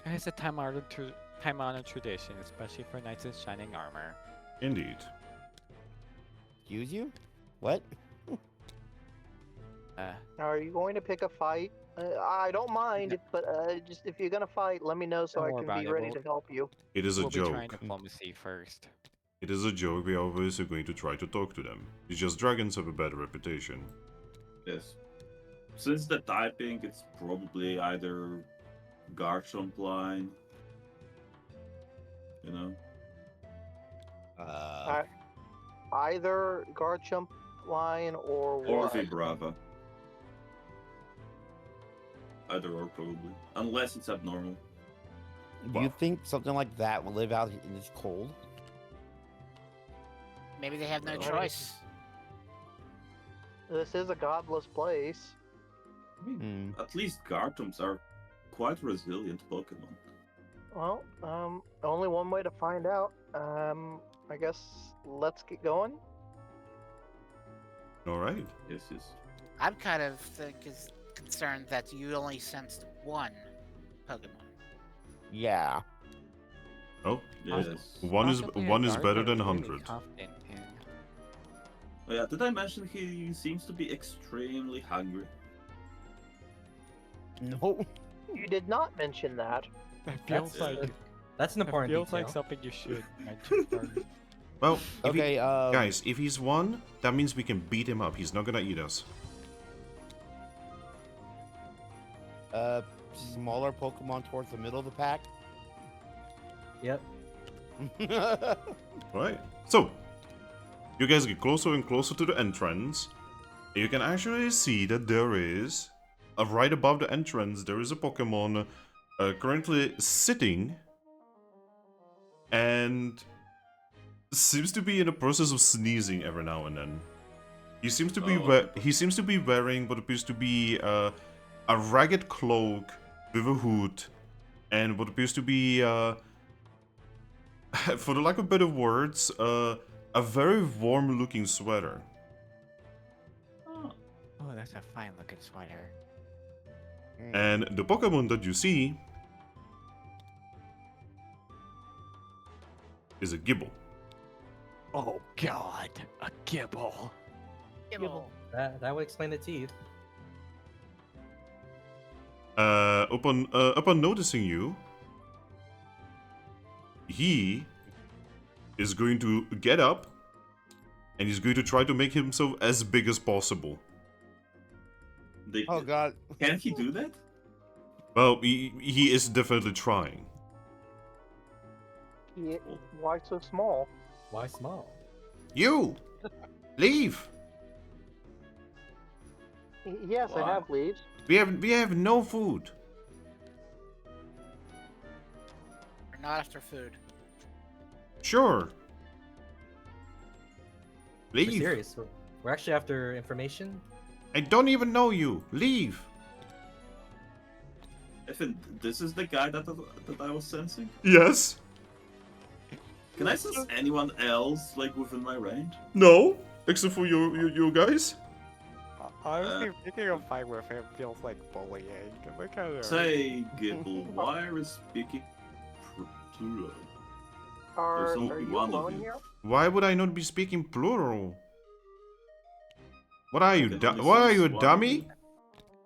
Speaker 1: It's a time-honored tradition, especially for knights in shining armor.
Speaker 2: Indeed.
Speaker 6: Excuse you? What?
Speaker 3: Are you going to pick a fight? I don't mind, but just if you're gonna fight, let me know so
Speaker 1: Don't
Speaker 3: I
Speaker 1: worry
Speaker 3: can
Speaker 1: about
Speaker 3: be
Speaker 1: it,
Speaker 3: ready
Speaker 1: we'll-
Speaker 3: to help you.
Speaker 2: It is a
Speaker 1: We'll be trying
Speaker 2: joke.
Speaker 1: diplomacy first.
Speaker 2: It is a joke. We are obviously going to try to talk to them. It's just dragons have a bad reputation.
Speaker 7: Yes. Since the typing, it's probably either Garchomp line. You know?
Speaker 3: Either Garchomp line or
Speaker 7: Or
Speaker 3: what?
Speaker 7: Vibrava. Either or, probably. Unless it's abnormal.
Speaker 6: Do you think something like that will live out in this cold?
Speaker 5: Maybe they have no
Speaker 7: Right.
Speaker 5: choice.
Speaker 3: This is a godless place.
Speaker 7: I mean, at least Garchomps are quite resilient Pokemon.
Speaker 3: Well, only one way to find out. I guess let's get going.
Speaker 2: Alright.
Speaker 7: Yes, yes.
Speaker 5: I'm kind of concerned that you only sensed one Pokemon.
Speaker 6: Yeah.
Speaker 2: Oh,
Speaker 7: Yes.
Speaker 2: one is
Speaker 1: Possibly a
Speaker 2: one is
Speaker 1: guard
Speaker 2: better
Speaker 1: that
Speaker 2: than
Speaker 1: we're really
Speaker 2: 100.
Speaker 1: confident in.
Speaker 7: Oh, yeah, did I mention he seems to be extremely hungry?
Speaker 6: No.
Speaker 3: You did not mention that.
Speaker 1: That feels like
Speaker 4: That's an
Speaker 1: that
Speaker 4: important
Speaker 1: feels
Speaker 4: detail.
Speaker 1: like something you should mention first.
Speaker 2: Well, if
Speaker 6: Okay,
Speaker 2: guys, if he's one, that means we can beat him up. He's not gonna eat us.
Speaker 6: Smaller Pokemon towards the middle of the pack.
Speaker 4: Yep.
Speaker 2: Right. So, you guys get closer and closer to the entrance. You can actually see that there is, right above the entrance, there is a Pokemon currently sitting and seems to be in the process of sneezing every now and then. He seems to be wearing what appears to be a ragged cloak with a hood and what appears to be for the lack of better words, a very warm-looking sweater.
Speaker 7: Oh,
Speaker 1: Oh, that's a fine looking sweater.
Speaker 2: And the Pokemon that you see is a Gibble.
Speaker 1: Oh god, a Gibble.
Speaker 4: That would explain the teeth.
Speaker 2: Upon noticing you, he is going to get up and he's going to try to make himself as big as possible.
Speaker 6: Oh god.
Speaker 7: Can he do that?
Speaker 2: Well, he is definitely trying.
Speaker 3: Why so small?
Speaker 4: Why small?
Speaker 2: You! Leave!
Speaker 3: Yes, I
Speaker 7: Why?
Speaker 3: have leaves.
Speaker 2: We have no food.
Speaker 5: We're not after food.
Speaker 2: Sure.
Speaker 4: We're
Speaker 2: Leave.
Speaker 4: serious. We're actually after information.
Speaker 2: I don't even know you. Leave.
Speaker 7: I think this is the guy that I was sensing.
Speaker 2: Yes.
Speaker 7: Can I sense anyone else like within my range?
Speaker 2: No. Except for you guys.
Speaker 1: Honestly, picking a fight with him feels like bullying. Look at her.
Speaker 7: Say, Gibble, why are you speaking plural?
Speaker 3: Are
Speaker 7: There's only
Speaker 3: you
Speaker 7: one of
Speaker 3: alone
Speaker 7: you.
Speaker 3: here?
Speaker 2: Why would I not be speaking plural? What are you?
Speaker 7: I can only
Speaker 2: What are you, a
Speaker 7: sense one of
Speaker 2: dummy?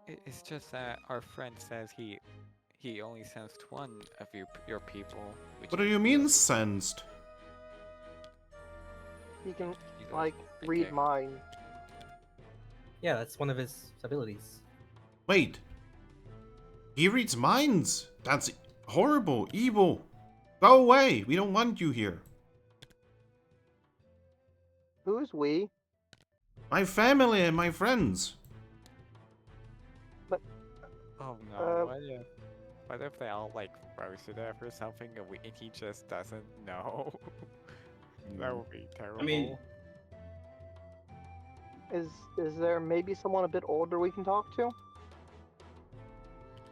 Speaker 7: you.
Speaker 1: It's just that our friend says he only sensed one of your people. Which
Speaker 2: What do
Speaker 1: is
Speaker 2: you mean sensed?
Speaker 3: He can
Speaker 1: he's
Speaker 3: like read
Speaker 1: okay.
Speaker 3: mine.
Speaker 4: Yeah, that's one of his abilities.
Speaker 2: Wait. He reads minds. That's horrible, evil. Go away. We don't want you here.
Speaker 3: Who's we?
Speaker 2: My family and my friends.
Speaker 1: Oh no! What if they all like roasted it or something and he just doesn't know? That would be terrible.
Speaker 7: I mean,
Speaker 3: Is there maybe someone a bit older we can talk to?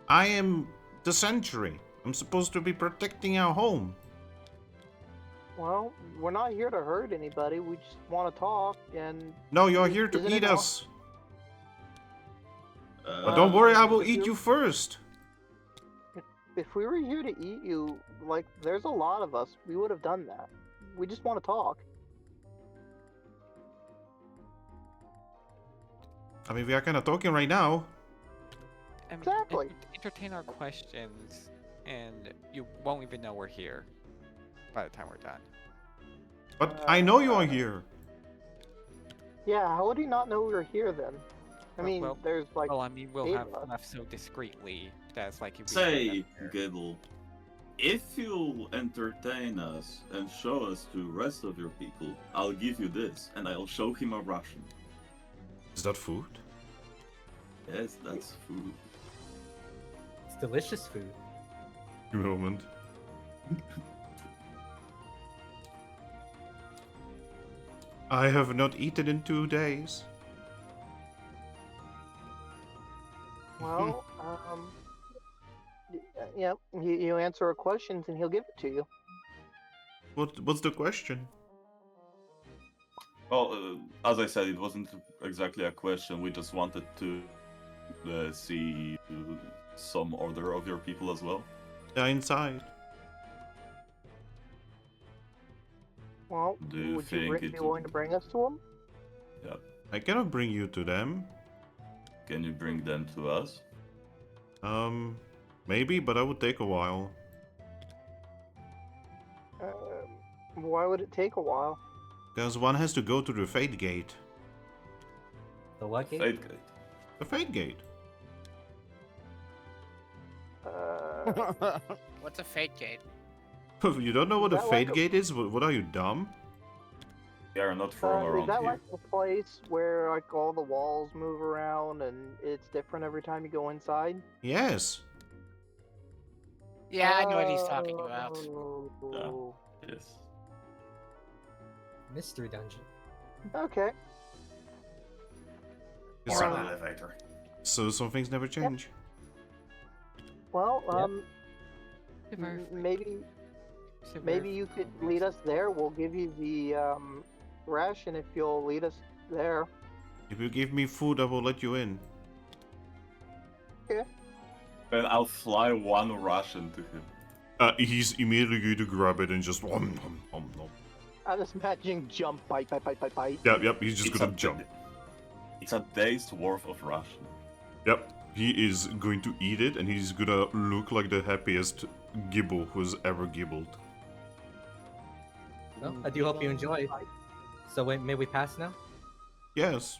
Speaker 2: I am the sentry. I'm supposed to be protecting our home.
Speaker 3: Well, we're not here to hurt anybody. We just want to talk, and
Speaker 2: No, you're here to
Speaker 3: Isn't it
Speaker 2: eat
Speaker 3: all-
Speaker 2: us. But don't worry, I will eat you first.
Speaker 3: if we were here to eat you, like, there's a lot of us. We would have done that. We just want to talk.
Speaker 2: I mean, we are kind of talking right now.
Speaker 1: I mean,
Speaker 3: Exactly.
Speaker 1: entertain our questions, and you won't even know we're here by the time we're done.
Speaker 2: But I know you are here.
Speaker 3: Yeah, how would he not know we were here then? I mean,
Speaker 1: Well,
Speaker 3: there's like.
Speaker 1: Well, I mean, we'll
Speaker 3: eight
Speaker 1: have
Speaker 3: of us.
Speaker 1: left so discreetly that's like if we
Speaker 7: Say,
Speaker 1: were never here.
Speaker 7: Gable, if you'll entertain us and show us to the rest of your people, I'll give you this, and I'll show him a ration.
Speaker 2: Is that food?
Speaker 7: Yes, that's food.
Speaker 4: It's delicious food.
Speaker 2: Give me a moment. I have not eaten in 2 days.
Speaker 3: Well, yeah, you answer our questions and he'll give it to you.
Speaker 2: What's the question?
Speaker 7: Well, as I said, it wasn't exactly a question. We just wanted to see some order of your people as well.
Speaker 2: They're inside.
Speaker 3: Well,
Speaker 7: Do you
Speaker 3: would you
Speaker 7: think
Speaker 3: be
Speaker 7: it
Speaker 3: willing to bring us to him?
Speaker 2: I cannot bring you to them.
Speaker 7: Can you bring them to us?
Speaker 2: Maybe, but that would take a while.
Speaker 3: Why would it take a while?
Speaker 2: Because one has to go to the Fate Gate.
Speaker 4: The what gate?
Speaker 7: Fate Gate.
Speaker 2: The Fate Gate.
Speaker 5: What's a fate gate?
Speaker 2: You don't know what
Speaker 3: Is
Speaker 2: a
Speaker 3: that
Speaker 2: Fate
Speaker 3: like a-
Speaker 2: Gate is? What are you, dumb?
Speaker 7: They are not from
Speaker 3: is
Speaker 7: around
Speaker 3: that
Speaker 7: here.
Speaker 3: like the place where like all the walls move around and it's different every time you go inside?
Speaker 2: Yes.
Speaker 5: Yeah, I know what he's talking about.
Speaker 3: Oh.
Speaker 7: Yes.
Speaker 4: Mystery dungeon.
Speaker 3: Okay.
Speaker 2: Yes,
Speaker 7: Or
Speaker 3: Wow.
Speaker 7: an elevator.
Speaker 2: So some things never change.
Speaker 3: Well,
Speaker 1: You're very
Speaker 3: maybe
Speaker 1: so very
Speaker 3: maybe you could
Speaker 1: friendly.
Speaker 3: lead us there. We'll give you the ration if you'll lead us there.
Speaker 2: If you give me food, I will let you in.
Speaker 7: And I'll fly one ration to him.
Speaker 2: He's immediately going to grab it and just nom, nom, nom, nom.
Speaker 3: I'm just imagining jump, bite, bite, bite, bite, bite.
Speaker 2: Yep, he's just
Speaker 7: It's
Speaker 2: gonna
Speaker 7: a-
Speaker 2: jump.
Speaker 7: It's a day's worth of ration.
Speaker 2: Yep, he is going to eat it and he's gonna look like the happiest gibble who's ever gibbled.
Speaker 4: Well, I do hope you enjoyed. So wait, may we pass now?
Speaker 2: Yes,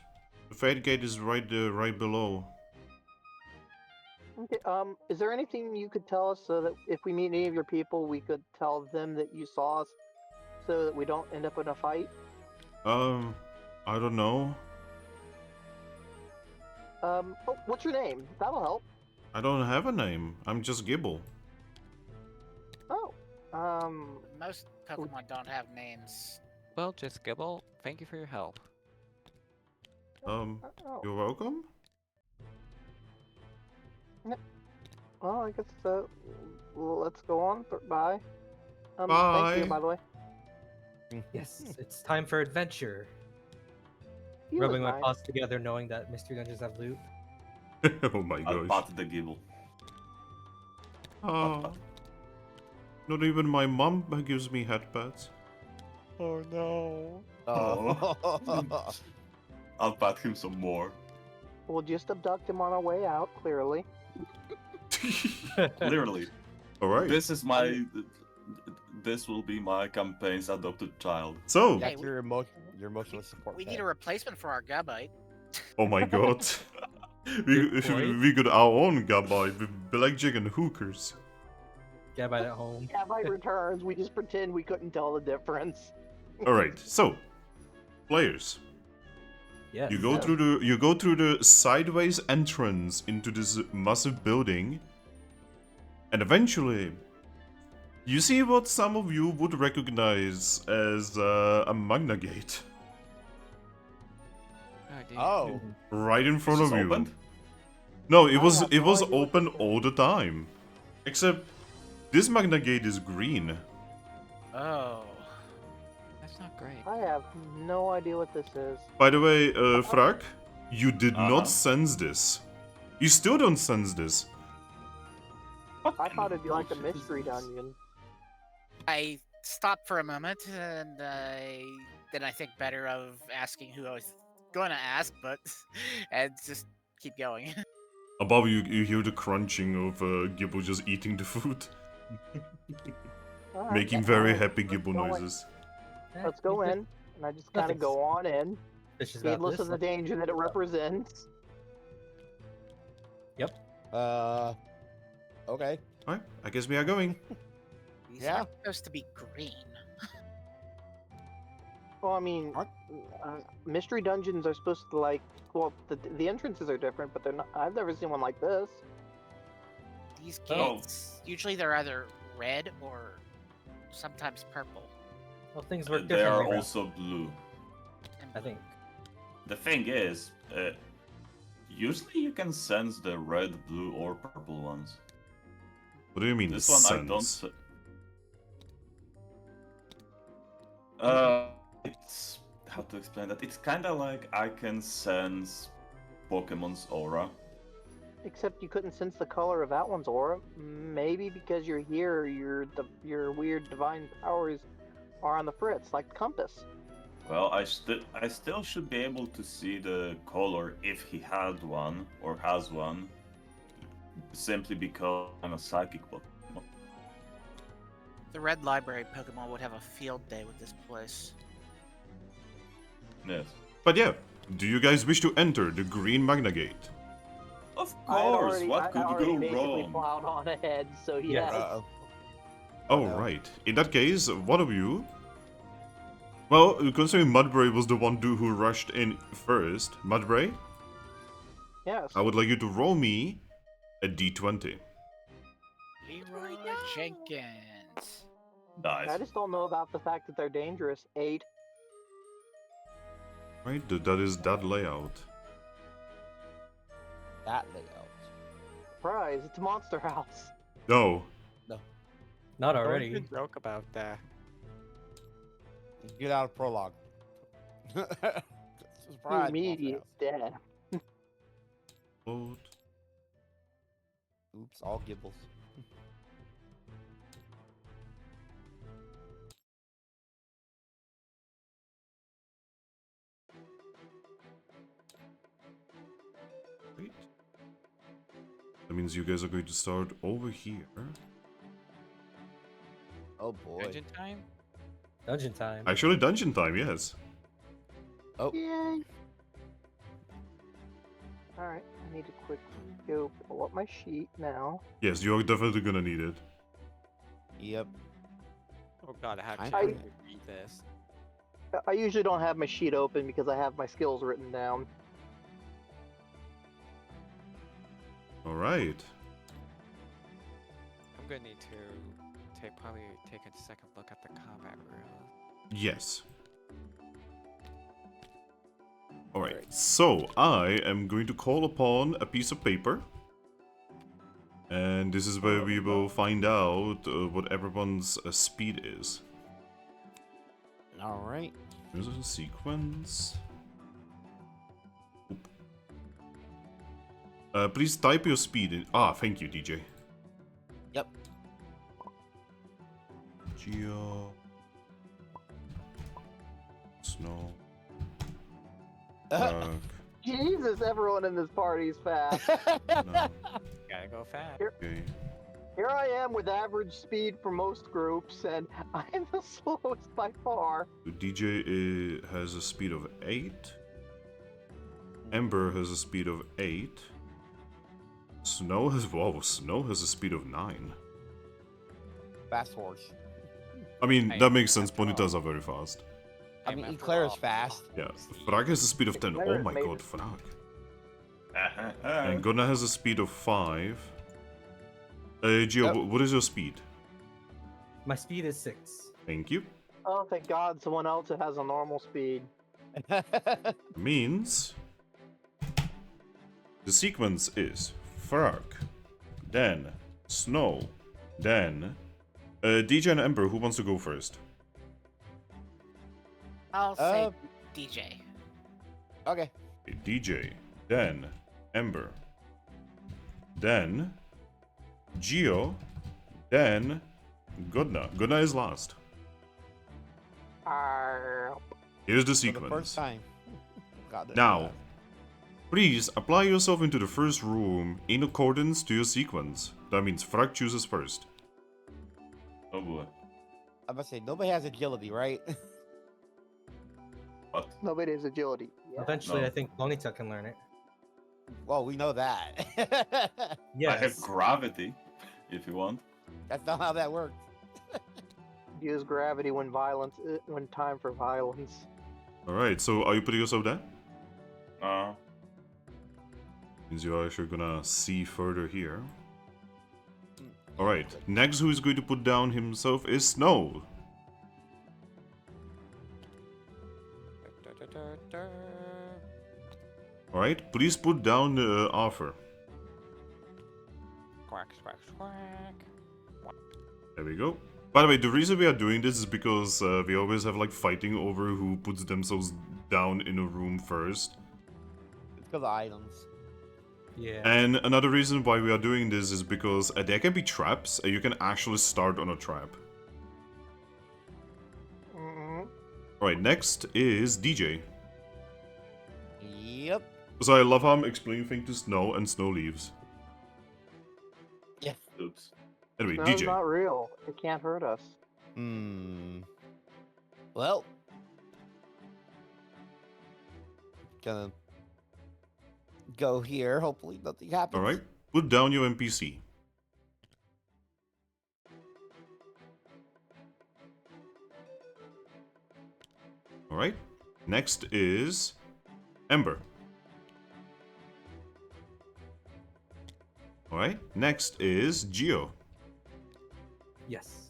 Speaker 2: the Fate Gate is right right below.
Speaker 3: Okay, is there anything you could tell us so that if we meet any of your people, we could tell them that you saw us, so that we don't end up in a fight?
Speaker 2: I don't know.
Speaker 3: Oh, what's your name? That'll help.
Speaker 2: I don't have a name. I'm just Gibble.
Speaker 3: Oh,
Speaker 5: Most Pokemon don't have names.
Speaker 1: Well, just Gibble, thank you for your help.
Speaker 3: oh.
Speaker 2: You're welcome?
Speaker 3: Well, I guess let's go on. Bye. Thank
Speaker 2: Bye.
Speaker 3: you, by the way.
Speaker 4: Yes, it's time for adventure.
Speaker 3: You
Speaker 4: Rubbing
Speaker 3: look
Speaker 4: my
Speaker 3: nice.
Speaker 4: paws together, knowing that mystery dungeons have loot.
Speaker 2: Oh my
Speaker 7: I'll
Speaker 2: gosh.
Speaker 7: pat the gibble.
Speaker 2: Oh. Not even my mom gives me head pats.
Speaker 1: Oh no.
Speaker 6: Oh.
Speaker 7: I'll pat him some more.
Speaker 3: We'll just abduct him on our way out. Clearly.
Speaker 7: Clearly.
Speaker 2: Alright.
Speaker 7: This is my. This will be my campaign's adopted child.
Speaker 2: So,
Speaker 5: Hey,
Speaker 6: That's your emotional support.
Speaker 5: We need
Speaker 6: pet.
Speaker 5: a replacement for our Gabite.
Speaker 2: oh my god. we,
Speaker 4: Good point.
Speaker 2: we got our own Gabite with blackjack and hookers.
Speaker 4: Get by at home.
Speaker 3: Gabite returns. We just pretend we couldn't tell the difference.
Speaker 2: Alright, so players.
Speaker 4: Yes.
Speaker 2: You go through the sideways entrance into this massive building, and eventually you see what some of you would recognize as a Magna Gate.
Speaker 1: idea.
Speaker 6: Oh,
Speaker 2: Right in front
Speaker 7: It's
Speaker 2: of you.
Speaker 7: opened?
Speaker 2: No, it
Speaker 3: I
Speaker 2: was
Speaker 3: have no idea what
Speaker 2: open
Speaker 3: this is.
Speaker 2: all the time. Except this Magna Gate is green.
Speaker 5: Oh.
Speaker 1: That's not great.
Speaker 3: I have no idea what this is.
Speaker 2: By the way, Thrack, you did
Speaker 7: Uh-huh.
Speaker 2: not sense this. You still don't sense this.
Speaker 3: I thought it'd be like a mystery dungeon.
Speaker 5: I stopped for a moment and then I think better of asking who I was going to ask, but and just keep going.
Speaker 2: Above you, you hear the crunching of Gibble just eating the food.
Speaker 3: All right,
Speaker 2: Making
Speaker 3: that's
Speaker 2: very
Speaker 3: fine.
Speaker 2: happy Gibble
Speaker 3: go in.
Speaker 2: noises.
Speaker 3: Let's go in, and I just kind of
Speaker 4: Nothing's
Speaker 3: go on in,
Speaker 4: Fishes about
Speaker 3: heedless
Speaker 4: this.
Speaker 3: of the danger that it represents.
Speaker 6: okay.
Speaker 2: Alright, I guess we are going.
Speaker 5: These
Speaker 6: Yeah.
Speaker 5: are supposed to be green.
Speaker 3: Well, I mean,
Speaker 6: Aren't-
Speaker 3: mystery dungeons are supposed to well, the entrances are different, but they're not. I've never seen one like this.
Speaker 5: These
Speaker 7: Oh.
Speaker 5: gates, usually they're either red or sometimes purple.
Speaker 4: Well, things work
Speaker 7: They are
Speaker 4: differently. around,
Speaker 7: also blue.
Speaker 4: I think.
Speaker 7: The thing is, usually you can sense the red, blue, or purple ones.
Speaker 2: What do you mean,
Speaker 7: This one I don't.
Speaker 2: sense?
Speaker 7: It's how to explain that. It's kind of like I can sense Pokemon's aura.
Speaker 3: Except you couldn't sense the color of that one's aura. Maybe because you're here, your weird divine powers are on the fritz, like the compass.
Speaker 7: Well, I still should be able to see the color if he had one or has one, simply because I'm a psychic Pokemon.
Speaker 5: The red library Pokemon would have a field day with this place.
Speaker 7: Yes.
Speaker 2: But yeah, do you guys wish to enter the Green Magna Gate?
Speaker 7: Of
Speaker 3: I had
Speaker 7: course.
Speaker 3: already,
Speaker 7: What
Speaker 3: I
Speaker 7: could
Speaker 3: already
Speaker 7: go
Speaker 3: basically
Speaker 7: wrong?
Speaker 3: plowed on ahead, so
Speaker 4: Yes.
Speaker 3: yes.
Speaker 6: Uh-oh.
Speaker 2: Oh,
Speaker 6: no.
Speaker 2: right. In that case, one of you... Well, considering Mudbray was the one who rushed in first, Mudbray,
Speaker 3: Yes.
Speaker 2: I would like you to roll me a d20.
Speaker 5: Leroy Jenkins.
Speaker 3: I
Speaker 7: Nice.
Speaker 3: just don't know about the fact that they're dangerous. 8.
Speaker 2: Right, that is that layout.
Speaker 6: That layout.
Speaker 3: Surprise! It's a monster house.
Speaker 2: No.
Speaker 4: Not
Speaker 1: Don't
Speaker 4: already.
Speaker 1: even joke about that.
Speaker 6: Get out of prologue. Surprise.
Speaker 3: Immediate death.
Speaker 2: Load.
Speaker 6: Oops, all gibbles.
Speaker 2: Wait. That means you guys are going to start over here.
Speaker 6: Oh boy.
Speaker 1: Dungeon time?
Speaker 4: Dungeon time.
Speaker 2: Actually, dungeon time, yes.
Speaker 6: Oh,
Speaker 3: Yay! Alright, I need to quickly go pull up my sheet now.
Speaker 2: Yes, you're definitely gonna need it.
Speaker 6: yep.
Speaker 1: Oh god, I have
Speaker 6: I-
Speaker 1: to read this.
Speaker 3: I usually don't have my sheet open because I have my skills written down.
Speaker 2: Alright.
Speaker 1: I'm gonna need to probably take a second look at the combat rules.
Speaker 2: Yes. Alright, so I am going to call upon a piece of paper. And this is where we will find out what everyone's speed is.
Speaker 6: All right.
Speaker 2: Here's a sequence. Oop. Please type your speed in. Ah, thank you, DJ.
Speaker 6: Yep.
Speaker 2: Geo. Snow.
Speaker 3: Jesus, everyone in this party is fast.
Speaker 2: No.
Speaker 1: Gotta go fast.
Speaker 2: Okay.
Speaker 3: Here I am with average speed for most groups, and I'm the slowest by far.
Speaker 2: So DJ has a speed of 8. Ember has a speed of 8. Snow has a speed of 9.
Speaker 6: Fast horse.
Speaker 2: I mean,
Speaker 1: Hey,
Speaker 2: that makes sense.
Speaker 1: after all.
Speaker 2: Ponytas are very fast.
Speaker 6: I
Speaker 1: Hey,
Speaker 6: mean,
Speaker 1: after
Speaker 6: Eclair is
Speaker 1: all,
Speaker 6: fast.
Speaker 2: Yeah, Thrack has a speed of 10.
Speaker 3: Eclair
Speaker 2: Oh
Speaker 3: is
Speaker 2: my
Speaker 3: made
Speaker 2: god,
Speaker 3: of-
Speaker 2: Thrack. And Godna has a speed of 5. Gio,
Speaker 6: Yep.
Speaker 2: what is your speed?
Speaker 4: My speed is 6.
Speaker 2: Thank you.
Speaker 3: Oh, thank God, someone else has a normal speed.
Speaker 2: Means The sequence is Thrack, then Snow, then DJ and Ember. Who wants to go first?
Speaker 5: I'll say DJ.
Speaker 6: Okay.
Speaker 2: Okay, DJ, then Ember, then Geo, then Godna. Godna is last. Here's the
Speaker 6: For the
Speaker 2: sequence.
Speaker 6: first time. Got it.
Speaker 2: Now, please apply yourself into the first room in accordance to your sequence. That means Thrack chooses first.
Speaker 7: Oh boy.
Speaker 6: I'm about to say, nobody has agility, right?
Speaker 7: What?
Speaker 3: Nobody has agility. Yeah.
Speaker 4: Eventually,
Speaker 7: No.
Speaker 4: I think Ponyta can learn it.
Speaker 6: Well, we know that.
Speaker 4: Yes.
Speaker 7: I have gravity, if you want.
Speaker 6: That's not how that works.
Speaker 3: Use gravity when when time for violence.
Speaker 2: Alright, so are you putting yourself there?
Speaker 7: Uh,
Speaker 2: Means you're actually gonna see further here. Alright, next who is going to put down himself is Snow. Alright, please put down Arthur.
Speaker 1: Quack, quack, quack.
Speaker 2: There we go. By the way, the reason we are doing this is because we always have like fighting over who puts themselves down in a room first.
Speaker 6: It's because of items.
Speaker 4: Yeah.
Speaker 2: And another reason why we are doing this is because there can be traps and you can actually start on a trap.
Speaker 3: Mhm.
Speaker 2: Alright, next is DJ.
Speaker 6: Yep.
Speaker 2: So I love how I'm explaining things to Snow and Snow leaves.
Speaker 6: Yes.
Speaker 7: oops.
Speaker 2: Anyway,
Speaker 3: Snow's
Speaker 2: DJ.
Speaker 3: not real. It can't hurt us.
Speaker 6: Well. Gonna go here. Hopefully nothing happens.
Speaker 2: Alright, put down your NPC. Alright, next is Ember. Alright, next is Geo.
Speaker 4: Yes.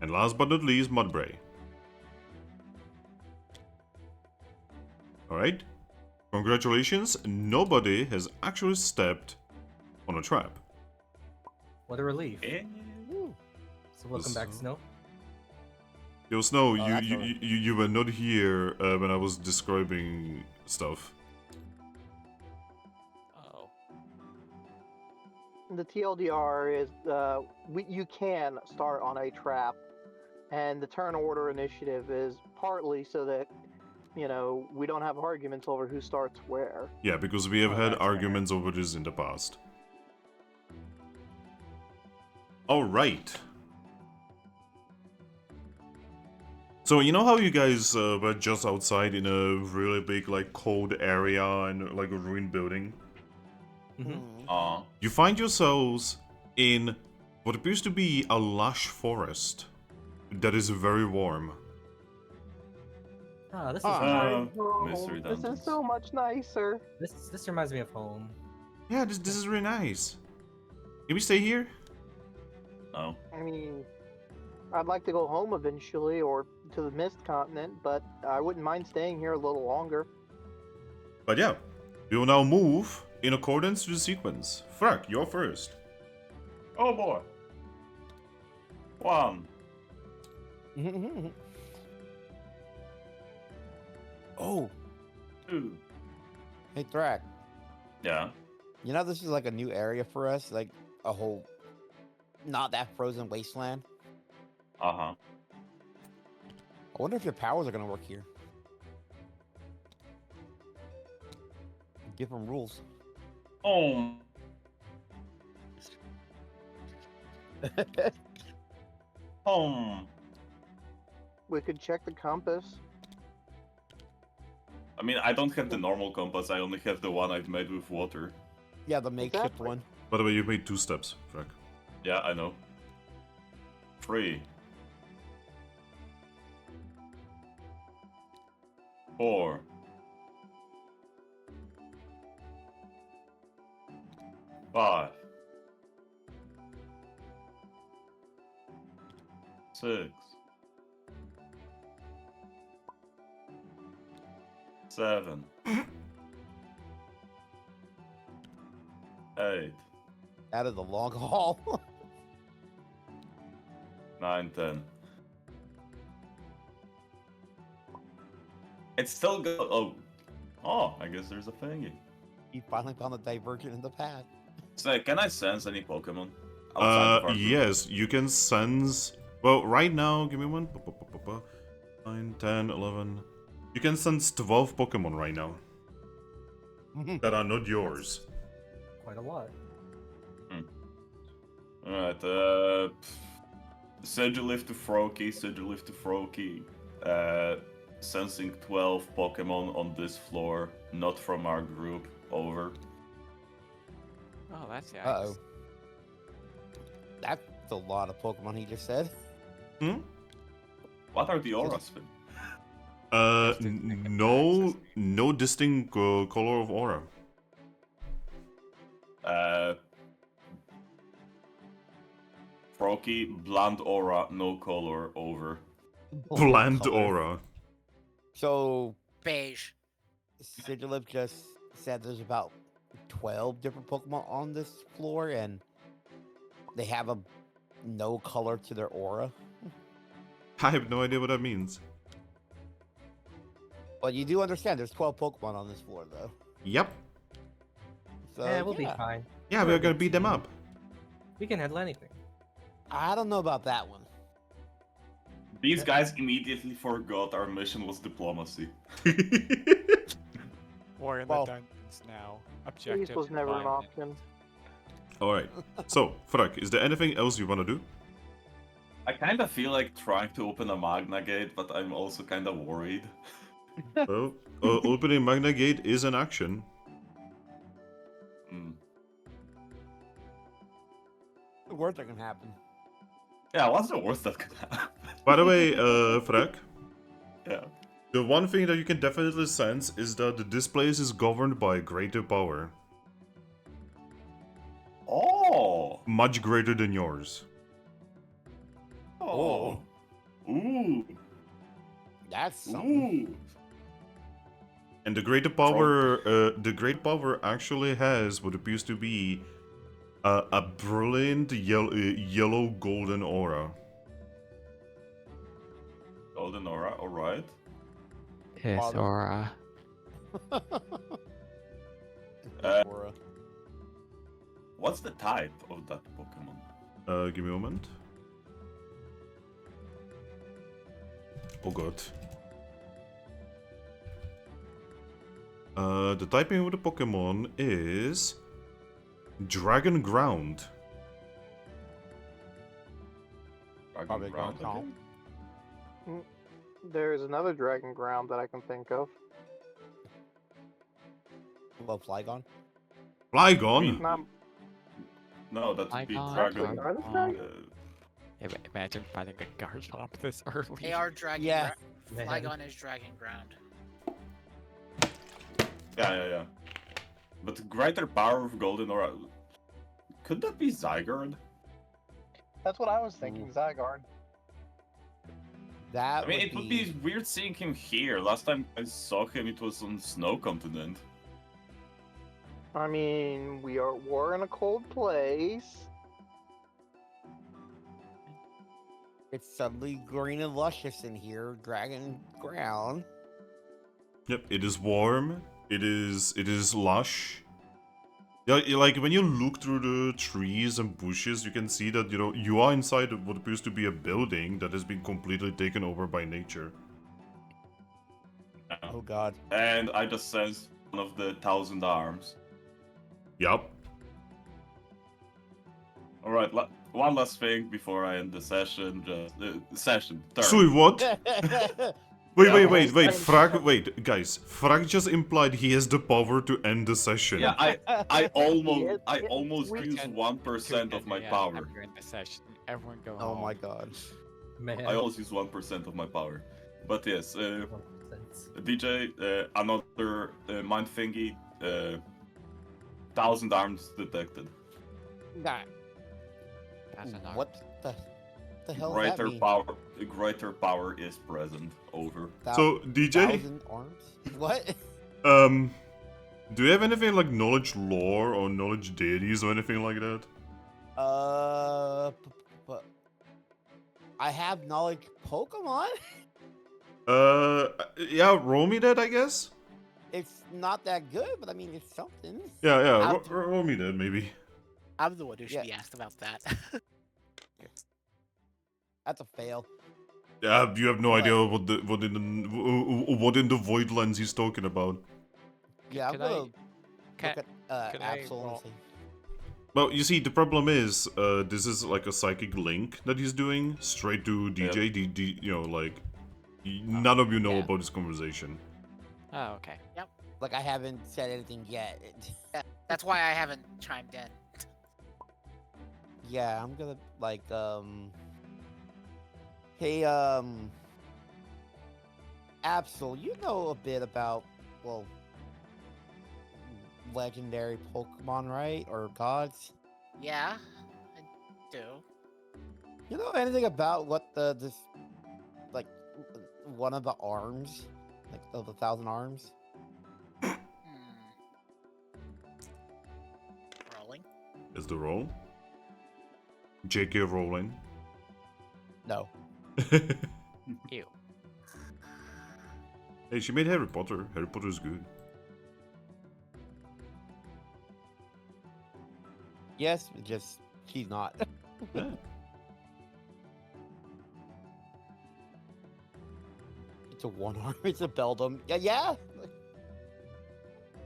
Speaker 2: And last but not least, Mudbray. Alright, congratulations, nobody has actually stepped on a trap.
Speaker 4: What a relief.
Speaker 7: Eh,
Speaker 6: Woo.
Speaker 4: So welcome back,
Speaker 2: So-
Speaker 4: Snow.
Speaker 2: Yo, Snow,
Speaker 6: that's
Speaker 2: you were not here when I was describing stuff.
Speaker 1: Oh.
Speaker 3: The TLDR is you can start on a trap, and the turn order initiative is partly so that we don't have arguments over who starts where.
Speaker 2: Yeah, because we have
Speaker 4: Oh,
Speaker 2: had
Speaker 4: that's fair.
Speaker 2: arguments over this in the past. Alright. So, you know how you guys were just outside in a really big, like, cold area and, like, a ruined building?
Speaker 4: Mm-hmm.
Speaker 2: You find yourselves in what appears to be a lush forest that is very warm.
Speaker 4: Ah, this is
Speaker 7: Mystery
Speaker 3: This
Speaker 7: dungeons.
Speaker 3: is so much nicer.
Speaker 4: this reminds me of home.
Speaker 2: Yeah, this is really nice. Can we stay here?
Speaker 7: No.
Speaker 3: I mean, I'd like to go home eventually, or to the Mist Continent, but I wouldn't mind staying here a little longer.
Speaker 2: But yeah, we will now move in accordance to the sequence. Thrack, you're first.
Speaker 7: Oh boy. 1.
Speaker 6: Oh,
Speaker 7: 2.
Speaker 6: hey Thrack.
Speaker 7: Yeah.
Speaker 6: You know this is like a new area for us, like a whole, not that frozen wasteland.
Speaker 7: Uh-huh.
Speaker 6: I wonder if your powers are gonna work here. Give them rules.
Speaker 7: Oh.
Speaker 3: We could check the compass.
Speaker 7: I mean, I don't have the normal compass. I only have the one I've made with water.
Speaker 6: Yeah, the makeshift
Speaker 3: Exactly.
Speaker 6: one.
Speaker 2: By the way, you've made 2 steps, Thrack.
Speaker 7: Yeah, I know. 3. 4. 5. 6. 7. 8,
Speaker 6: Out of the long haul.
Speaker 7: 9, 10. It's still go. Oh, I guess there's a thingy.
Speaker 6: You finally found the divergent in the path.
Speaker 7: So, can I sense any Pokemon? Outside of our group?
Speaker 2: Yes, you can sense. Well, right now, give me one. 9, 10, 11. You can sense 12 Pokemon right now that are not yours.
Speaker 4: Quite a lot.
Speaker 7: Alright, Sigilyph the Froakie, sensing 12 Pokemon on this floor, not from our group, over.
Speaker 1: Oh, that's nice.
Speaker 6: Uh-oh. That's a lot of Pokemon he just said.
Speaker 7: What are the auras been?
Speaker 2: No distinct color of aura.
Speaker 7: Froakie, bland aura, no color, over.
Speaker 2: Bland
Speaker 6: Color.
Speaker 2: aura.
Speaker 6: So,
Speaker 5: Beige.
Speaker 6: Sigilyph just said there's about 12 different Pokemon on this floor, and they have a no color to their aura.
Speaker 2: I have no idea what that means.
Speaker 6: But you do understand there's 12 Pokemon on this floor, though.
Speaker 2: Yep.
Speaker 6: So,
Speaker 4: Yeah, we'll be fine.
Speaker 2: Yeah, we're gonna beat them up.
Speaker 4: We can handle anything.
Speaker 6: I don't know about that one.
Speaker 7: These guys immediately forgot our mission was diplomacy.
Speaker 1: We're in
Speaker 6: Well-
Speaker 1: the dungeons now.
Speaker 3: Peace
Speaker 1: Objective.
Speaker 3: was never an
Speaker 1: environment.
Speaker 3: option.
Speaker 2: Alright. So, Thrack, is there anything else you wanna do?
Speaker 7: I kind of feel like trying to open a Magna Gate, but I'm also kind of worried.
Speaker 2: Well, opening Magna Gate is an action.
Speaker 7: Hmm.
Speaker 6: The worst that can happen.
Speaker 7: Yeah, what's the worst that could happen?
Speaker 2: By the way, Thrack,
Speaker 7: Yeah.
Speaker 2: the one thing that you can definitely sense is that this place is governed by greater power.
Speaker 7: Oh!
Speaker 2: Much greater than yours.
Speaker 7: Oh! Ooh!
Speaker 6: That's something.
Speaker 7: Ooh!
Speaker 2: And the great power actually has what appears to be a brilliant yellow golden aura.
Speaker 7: Golden aura, alright.
Speaker 1: Yes,
Speaker 6: Father.
Speaker 1: Aura.
Speaker 6: Aura.
Speaker 7: What's the type of that Pokemon?
Speaker 2: Give me a moment. Oh god. The typing of the Pokemon is Dragon Ground.
Speaker 7: Dragon
Speaker 6: Probably
Speaker 7: Ground
Speaker 6: Ground.
Speaker 7: again?
Speaker 3: There's another dragon ground that I can think of.
Speaker 6: Well, Flygon.
Speaker 2: Flygon?
Speaker 3: Not,
Speaker 7: No, that would be
Speaker 1: Flygon.
Speaker 7: Dragon.
Speaker 3: Are they
Speaker 7: uh,
Speaker 3: dragon?
Speaker 1: Imagine fighting a Garchomp this early.
Speaker 5: They are Dragon
Speaker 6: Yeah.
Speaker 5: Ground. Flygon is Dragon Ground.
Speaker 7: yeah. But greater power of Golden Aura. Could that be Zygarde?
Speaker 3: That's what I was thinking, Zygarde.
Speaker 6: That
Speaker 7: I mean, it would be weird seeing him here. Last time I saw him, it was on Snow Continent.
Speaker 3: I mean, we're in a cold place.
Speaker 6: It's suddenly green and luscious in here. Dragon Ground.
Speaker 2: Yep, it is warm. It is lush. Yeah, like when you look through the trees and bushes, you can see that you are inside of what appears to be a building that has been completely taken over by nature.
Speaker 6: Oh god.
Speaker 7: And I just sensed one of the 1,000 arms.
Speaker 2: Yup.
Speaker 7: Alright, one last thing before I end the session. Session. Turn.
Speaker 2: Sorry, what? Wait,
Speaker 7: Yeah,
Speaker 2: wait,
Speaker 7: well,
Speaker 2: Frag, wait, guys. Frag just implied he has the power to end the session.
Speaker 7: Yeah, I
Speaker 3: Yeah,
Speaker 7: almost
Speaker 3: we
Speaker 7: used
Speaker 1: can-
Speaker 7: 1% of my power.
Speaker 1: During the session, everyone go
Speaker 6: Oh
Speaker 1: home.
Speaker 6: my god.
Speaker 4: Man.
Speaker 7: I always use 1% of my power. But yes,
Speaker 4: 1%.
Speaker 7: DJ, another mind thingy, 1,000 arms detected.
Speaker 6: Nah.
Speaker 1: That's enough.
Speaker 6: What the hell does that
Speaker 7: Greater
Speaker 6: mean?
Speaker 7: greater power is present. Over.
Speaker 2: So, DJ,
Speaker 6: 1,000 arms? What?
Speaker 2: Do you have anything like knowledge lore or knowledge deities or anything like that?
Speaker 6: I have knowledge Pokemon.
Speaker 2: Yeah, roll me that, I guess?
Speaker 6: It's not that good, but I mean, it's something.
Speaker 2: Yeah,
Speaker 5: I'll-
Speaker 2: roll me that, maybe.
Speaker 5: I'm the one who should
Speaker 6: Yeah.
Speaker 5: be asked about that.
Speaker 6: That's a fail.
Speaker 2: Yeah, you have no
Speaker 6: What?
Speaker 2: idea what in the void lens he's talking about.
Speaker 6: Yeah, I'm
Speaker 1: Can
Speaker 6: gonna
Speaker 1: I-
Speaker 6: look
Speaker 1: can-
Speaker 6: at
Speaker 1: can I
Speaker 6: Absol and
Speaker 1: roll-
Speaker 6: see.
Speaker 2: Well, you see, the problem is, this is like a psychic link that he's doing straight to DJ. You know, like, none of you know
Speaker 6: Yeah.
Speaker 2: about this conversation.
Speaker 1: Oh, okay.
Speaker 6: Like I haven't said anything yet.
Speaker 5: That's why I haven't chimed in.
Speaker 6: Yeah, I'm gonna like Hey Absol, you know a bit about legendary Pokemon, right? Or gods?
Speaker 5: Yeah, I do.
Speaker 6: You know anything about what this like one of the arms, like of the 1,000 arms?
Speaker 5: Hmm. Rolling.
Speaker 2: Is the roll? J.K. Rowling.
Speaker 6: No.
Speaker 1: Ew.
Speaker 2: Hey, she made Harry Potter. Harry Potter is good.
Speaker 6: Yes, just she's not.
Speaker 2: Yeah.
Speaker 6: It's a one arm. It's a Beldum. Yeah.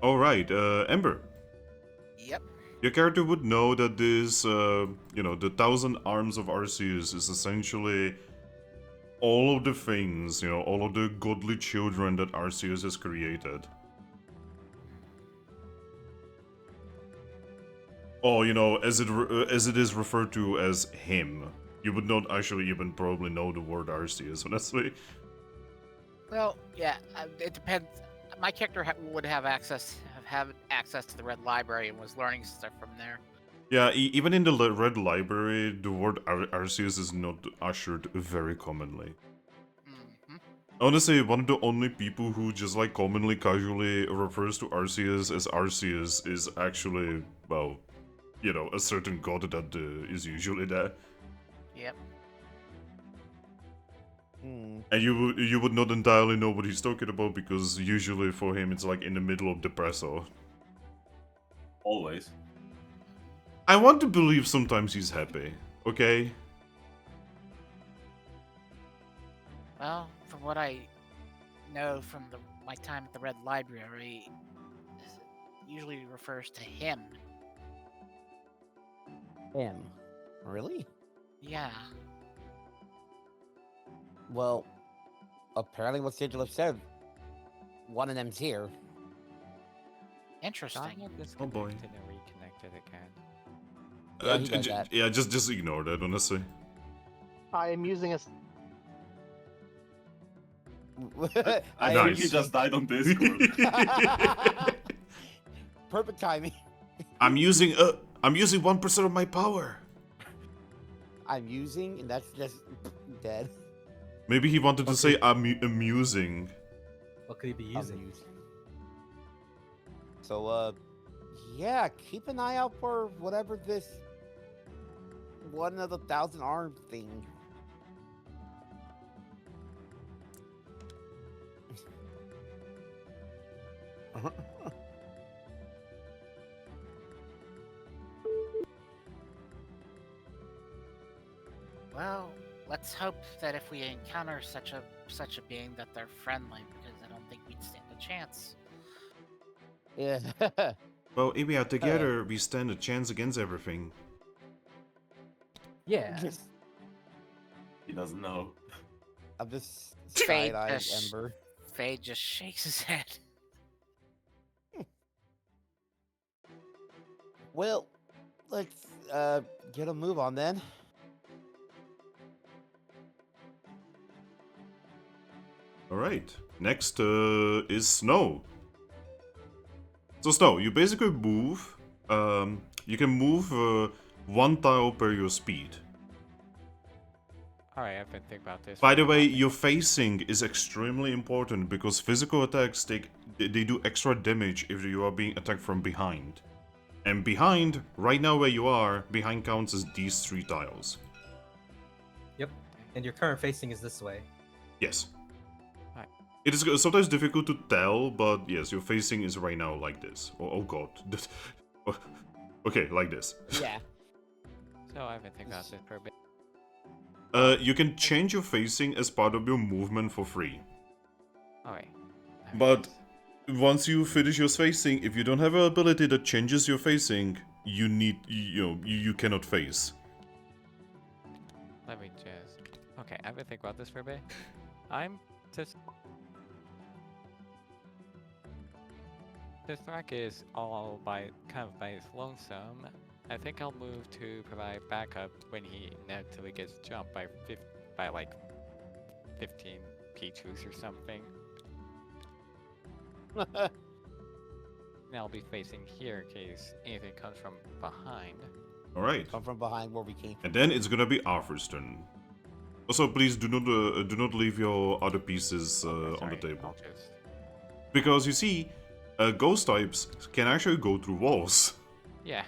Speaker 2: All right, Ember.
Speaker 5: Yep.
Speaker 2: Your character would know that this, you know, the 1,000 arms of Arceus is essentially all of the things, you know, all of the godly children that Arceus has created. Oh, you know, as it is referred to as him. You would not actually even probably know the word Arceus, honestly.
Speaker 5: Well, yeah, it depends. My character would have access to the Red Library and was learning stuff from there.
Speaker 2: Yeah, even in the Red Library, the word Arceus is not ushered very commonly.
Speaker 5: Hmm.
Speaker 2: Honestly, one of the only people who just like commonly, casually refers to Arceus as Arceus is actually, well, you know, a certain god that is usually there.
Speaker 5: Yep.
Speaker 2: And you would not entirely know what he's talking about because usually for him it's like in the middle of Depresso.
Speaker 7: Always.
Speaker 2: I want to believe sometimes he's happy, okay?
Speaker 5: Well, from what I know from my time at the Red Library, it usually refers to him.
Speaker 6: Him. Really?
Speaker 5: Yeah.
Speaker 6: Well, apparently what Sigilyph said, one of them's here.
Speaker 5: Interesting.
Speaker 1: Godna
Speaker 2: Oh boy.
Speaker 1: disconnected and reconnected again.
Speaker 6: Yeah, he does that.
Speaker 2: Yeah, just ignore that, honestly.
Speaker 3: I am using a.
Speaker 7: I
Speaker 2: Nice.
Speaker 7: think he just died on Discord.
Speaker 6: Perfect timing.
Speaker 2: I'm using 1% of my power.
Speaker 6: I'm using, and that's just dead.
Speaker 2: Maybe he wanted to
Speaker 4: Okay.
Speaker 2: say amusing.
Speaker 4: What could he be using?
Speaker 6: Amusing. So, yeah, keep an eye out for whatever this one of the 1,000 arm thing.
Speaker 5: Well, let's hope that if we encounter such a being that they're friendly, because I don't think we'd stand a chance.
Speaker 6: Yeah.
Speaker 2: Well, if we are together, we stand a chance against everything.
Speaker 4: Yeah.
Speaker 6: Just,
Speaker 7: He doesn't know.
Speaker 6: I'm just
Speaker 5: Fade
Speaker 6: side-eyed
Speaker 5: just-
Speaker 6: Ember.
Speaker 5: Fade just shakes his head.
Speaker 6: Well, let's get a move on then.
Speaker 2: Alright, next is Snow. So Snow, you basically move, you can move 1 tile per your speed.
Speaker 1: Alright, I've been thinking about this.
Speaker 2: By
Speaker 1: for
Speaker 2: the
Speaker 1: a
Speaker 2: way,
Speaker 1: while.
Speaker 2: your facing is extremely important because physical attacks they do extra damage if you are being attacked from behind. And behind, right now where you are, behind counts as these 3 tiles.
Speaker 4: Yep. And your current facing is this way.
Speaker 2: Yes.
Speaker 1: Right.
Speaker 2: It is sometimes difficult to tell, but yes, your facing is right now like this. Oh god. Okay, like this.
Speaker 6: Yeah.
Speaker 1: So I've been thinking about this for a bit.
Speaker 2: You can change your facing as part of your movement for free.
Speaker 1: Alright.
Speaker 2: But once you finish your facing, if you don't have an ability that changes your facing, you cannot face.
Speaker 1: Let me just... Okay, I've been thinking about this for a bit. I'm just... The Thrack is all kind of by his lonesome. I think I'll move to provide backup when he inevitably gets jumped by like 15 Pichus or something. And I'll be facing here in case anything comes from behind.
Speaker 2: Alright.
Speaker 6: Come from behind where we came from.
Speaker 2: And then it's gonna be Arthur's turn. Also, please do not leave your other pieces on the
Speaker 1: Sorry,
Speaker 2: table.
Speaker 1: I'll just...
Speaker 2: Because you see, ghost types can actually go through walls.
Speaker 1: Yeah.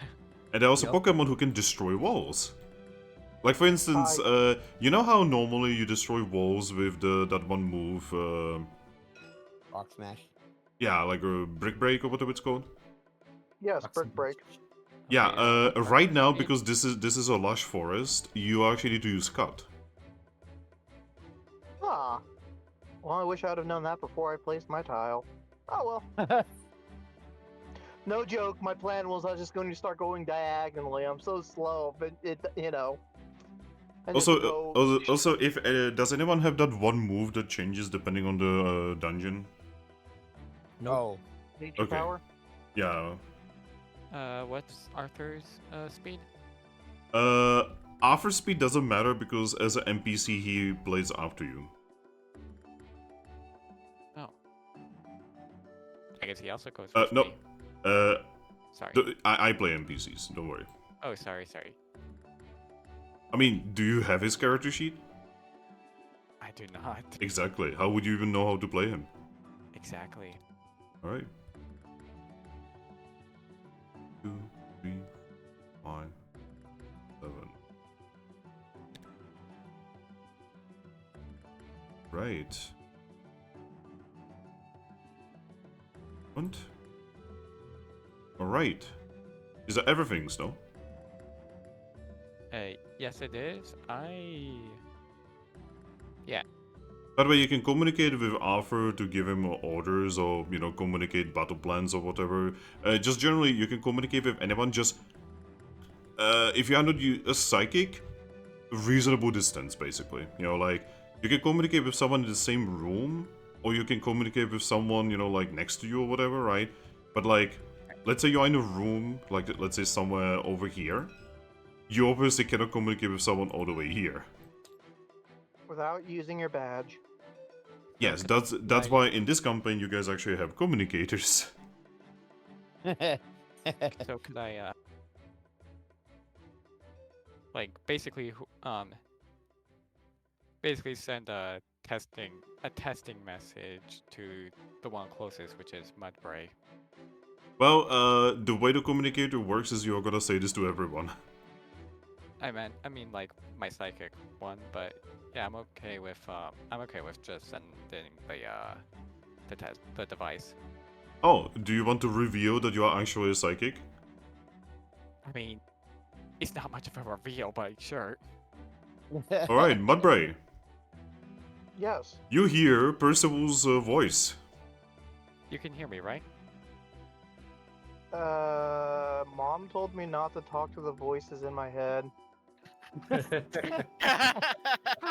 Speaker 2: And there are also
Speaker 4: Yep.
Speaker 2: Pokemon who can destroy walls. Like for instance, you know how normally you destroy walls with that one move,
Speaker 6: Rock smash.
Speaker 2: yeah, like a brick break or whatever it's called.
Speaker 3: Yes, brick break.
Speaker 2: Yeah,
Speaker 1: Okay,
Speaker 2: right now
Speaker 1: speed.
Speaker 2: because this is a lush forest, you actually need to use cut.
Speaker 3: Ah. Well, I wish I'd have known that before I placed my tile. Oh well. No joke. My plan was I was just going to start going diagonally. I'm so slow, but it you know. I just go-
Speaker 2: Also, if does anyone have that one move that changes depending on the dungeon?
Speaker 6: No.
Speaker 3: Nature
Speaker 2: okay.
Speaker 3: power.
Speaker 2: Yeah.
Speaker 1: What's Arthur's speed?
Speaker 2: Arthur's speed doesn't matter because as an NPC he plays after you.
Speaker 1: Oh. I guess he also goes
Speaker 2: No.
Speaker 1: with me. Sorry.
Speaker 2: I play NPCs. Don't worry.
Speaker 1: Oh, sorry.
Speaker 2: I mean, do you have his character sheet?
Speaker 1: I do not.
Speaker 2: Exactly. How would you even know how to play him?
Speaker 1: Exactly.
Speaker 2: Alright. 2, 3, 5, 7. Right. And? Alright. Is that everything, Snow?
Speaker 1: Yes it is.
Speaker 2: By the way, you can communicate with Arthur to give him orders or, communicate battle plans or whatever. Just generally, you can communicate with anyone, just... if you are not a psychic, reasonable distance, basically. Like, you can communicate with someone in the same room, or you can communicate with someone, like, next to you or whatever, right? But, like, let's say you're in a room, like, let's say somewhere over here. You obviously cannot communicate with someone all the way here.
Speaker 3: Without using your badge.
Speaker 2: Yes, that's why in this campaign you guys actually have communicators.
Speaker 1: So could I like basically send a testing message to the one closest, which is Mudbray.
Speaker 2: Well, the way the communicator works is you're gonna say this to everyone.
Speaker 1: I mean like my psychic one, but yeah, I'm okay with just sending the device.
Speaker 2: Oh, do you want to reveal that you are actually a psychic?
Speaker 1: I mean, it's not much of a reveal, but sure.
Speaker 2: Alright, Mudbray.
Speaker 3: Yes.
Speaker 2: You hear Percival's voice.
Speaker 1: You can hear me, right?
Speaker 3: Mom told me not to talk to the voices in my head.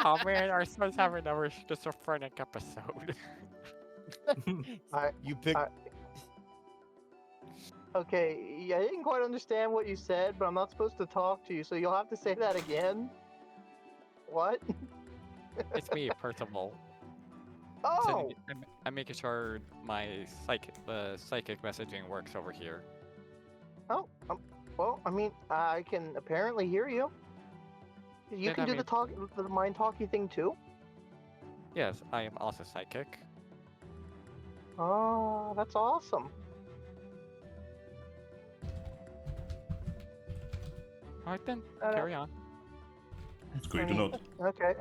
Speaker 1: Oh man, our son's having another schizophrenic episode.
Speaker 6: You pick.
Speaker 3: Okay, yeah, I didn't quite understand what you said, but I'm not supposed to talk to you, so you'll have to say that again. What?
Speaker 1: It's me, Percival.
Speaker 3: Oh!
Speaker 1: I'm making sure my psychic messaging works over here.
Speaker 3: Oh, well, I mean, I can apparently hear you. You
Speaker 1: And
Speaker 3: can
Speaker 1: I
Speaker 3: do
Speaker 1: mean,
Speaker 3: the mind talky thing too.
Speaker 1: yes, I am also psychic.
Speaker 3: Oh, that's awesome.
Speaker 1: Alright then,
Speaker 3: Uh,
Speaker 1: carry on.
Speaker 2: It's great to note.
Speaker 3: Okay.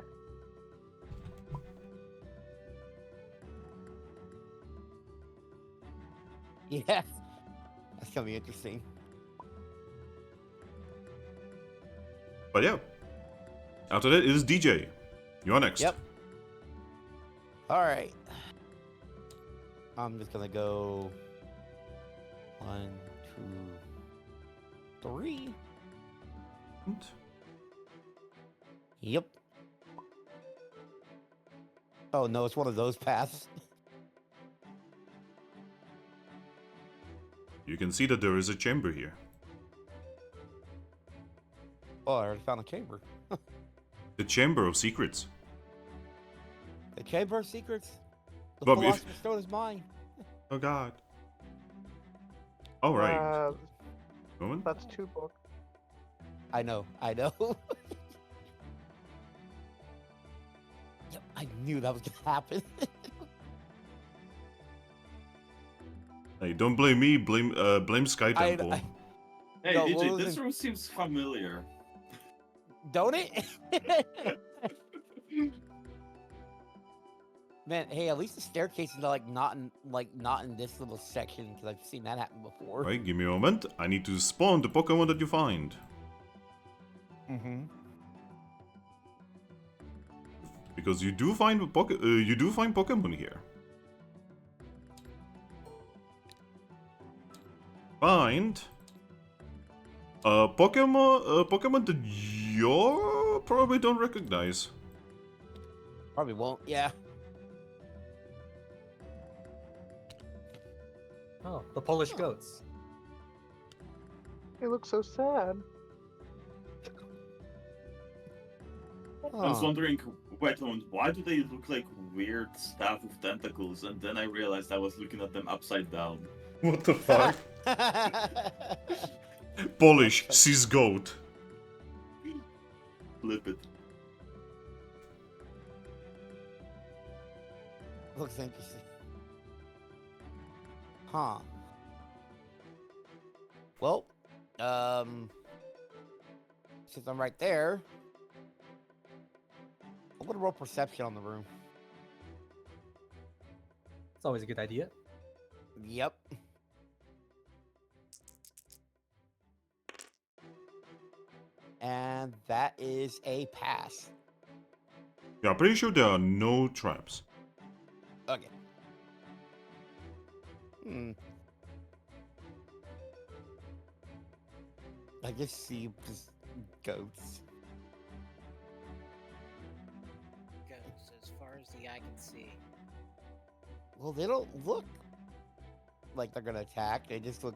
Speaker 6: Yeah, that's gonna be interesting.
Speaker 2: But yeah. After that, it is DJ. You're next.
Speaker 6: Yep. All right. I'm just gonna go 1, 2, 3. Yep. Oh no, it's one of those paths.
Speaker 2: You can see that there is a chamber here.
Speaker 6: Oh, I already found a chamber.
Speaker 2: The Chamber of Secrets.
Speaker 6: The Chamber of Secrets. The
Speaker 2: Bob, if-
Speaker 6: Philosopher's Stone is mine.
Speaker 2: Oh god. Alright. Moment.
Speaker 3: That's 2 books.
Speaker 6: I know. Yep, I knew that was gonna happen.
Speaker 2: Hey, don't blame me, blame Sky
Speaker 6: I-
Speaker 2: Temple.
Speaker 6: I-
Speaker 7: Hey,
Speaker 6: No,
Speaker 7: DJ,
Speaker 6: what was
Speaker 7: this
Speaker 6: it?
Speaker 7: room seems familiar.
Speaker 6: Don't it? Man, hey, at least the staircase is not in this little section because I've seen that happen before.
Speaker 2: Right, give me a moment. I need to spawn the Pokemon that you find.
Speaker 6: Mm-hmm.
Speaker 2: Because you do find Pokemon here. Find Pokemon that you probably don't recognize.
Speaker 6: Probably won't. Yeah.
Speaker 4: Oh, the Polish goats.
Speaker 3: They look so sad.
Speaker 7: I was
Speaker 6: Huh.
Speaker 7: wondering, wait a moment, why do they look like weird staff with tentacles? And then I realized I was looking at them upside down.
Speaker 2: What the fuck? Polish cis goat.
Speaker 7: Flip it.
Speaker 6: Looks interesting. Huh. Well, since I'm right there, I'm gonna roll perception on the room.
Speaker 4: It's always a good idea.
Speaker 6: Yep. And that is a pass.
Speaker 2: Yeah, I'm pretty sure there are no traps.
Speaker 6: Okay. I just see just goats.
Speaker 5: Goes as far as the eye can see.
Speaker 6: Well, they don't look like they're gonna attack. They just look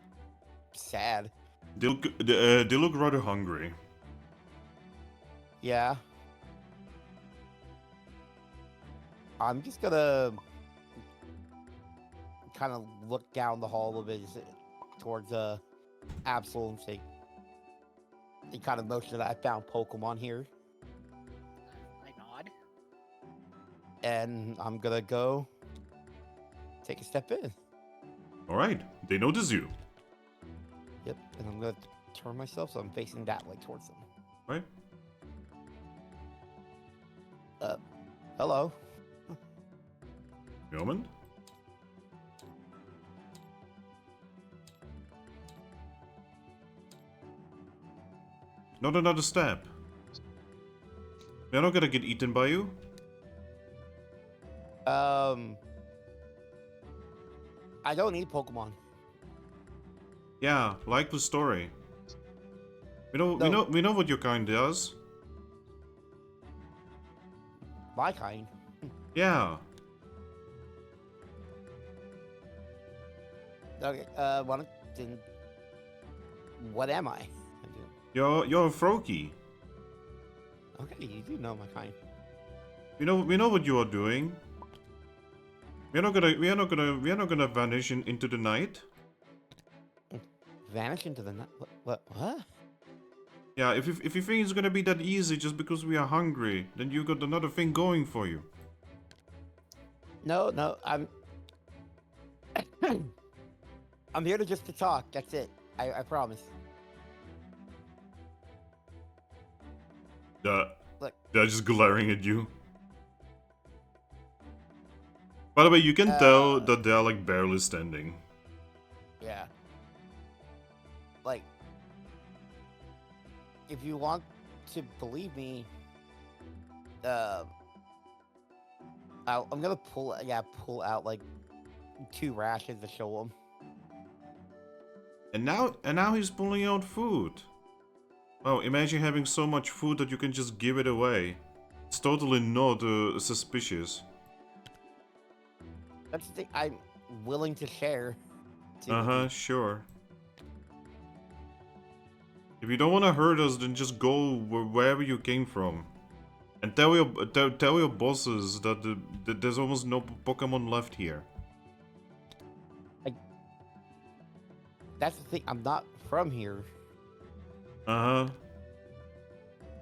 Speaker 6: sad.
Speaker 2: They look rather hungry.
Speaker 6: Yeah. I'm just gonna kind of look down the hall a bit towards Absol and say, he kind of motion that I found Pokemon here,
Speaker 5: I nod.
Speaker 6: and I'm gonna go take a step in.
Speaker 2: Alright, they notice you.
Speaker 6: Yep, and I'm gonna turn myself so I'm facing that way towards them.
Speaker 2: Right?
Speaker 6: Hello.
Speaker 2: Moment. Not another step. They're not gonna get eaten by you.
Speaker 6: I don't need Pokemon.
Speaker 2: Yeah, like the story. We know what your kind does.
Speaker 6: My kind.
Speaker 2: Yeah.
Speaker 6: Okay. What am I?
Speaker 2: You're a Froakie.
Speaker 6: Okay, you do know my kind.
Speaker 2: We know what you are doing. We are not gonna vanish into the night.
Speaker 6: Vanish into the night. What?
Speaker 2: Yeah, if you think it's gonna be that easy just because we are hungry, then you got another thing going for you.
Speaker 6: No, no, I'm I'm here to just to talk. That's it. I promise. Look.
Speaker 2: They're just glaring at you. By the way, you can tell that they're like barely standing.
Speaker 6: Yeah. Like, if you want to believe me, I'm gonna pull out like 2 rations to show them.
Speaker 2: And now he's pulling out food. Oh, imagine having so much food that you can just give it away. It's totally not suspicious.
Speaker 6: That's the thing. I'm willing to share.
Speaker 2: Sure. If you don't want to hurt us, then just go wherever you came from. And tell your bosses that there's almost no Pokemon left here.
Speaker 6: That's the thing. I'm not from here.
Speaker 2: Yeah,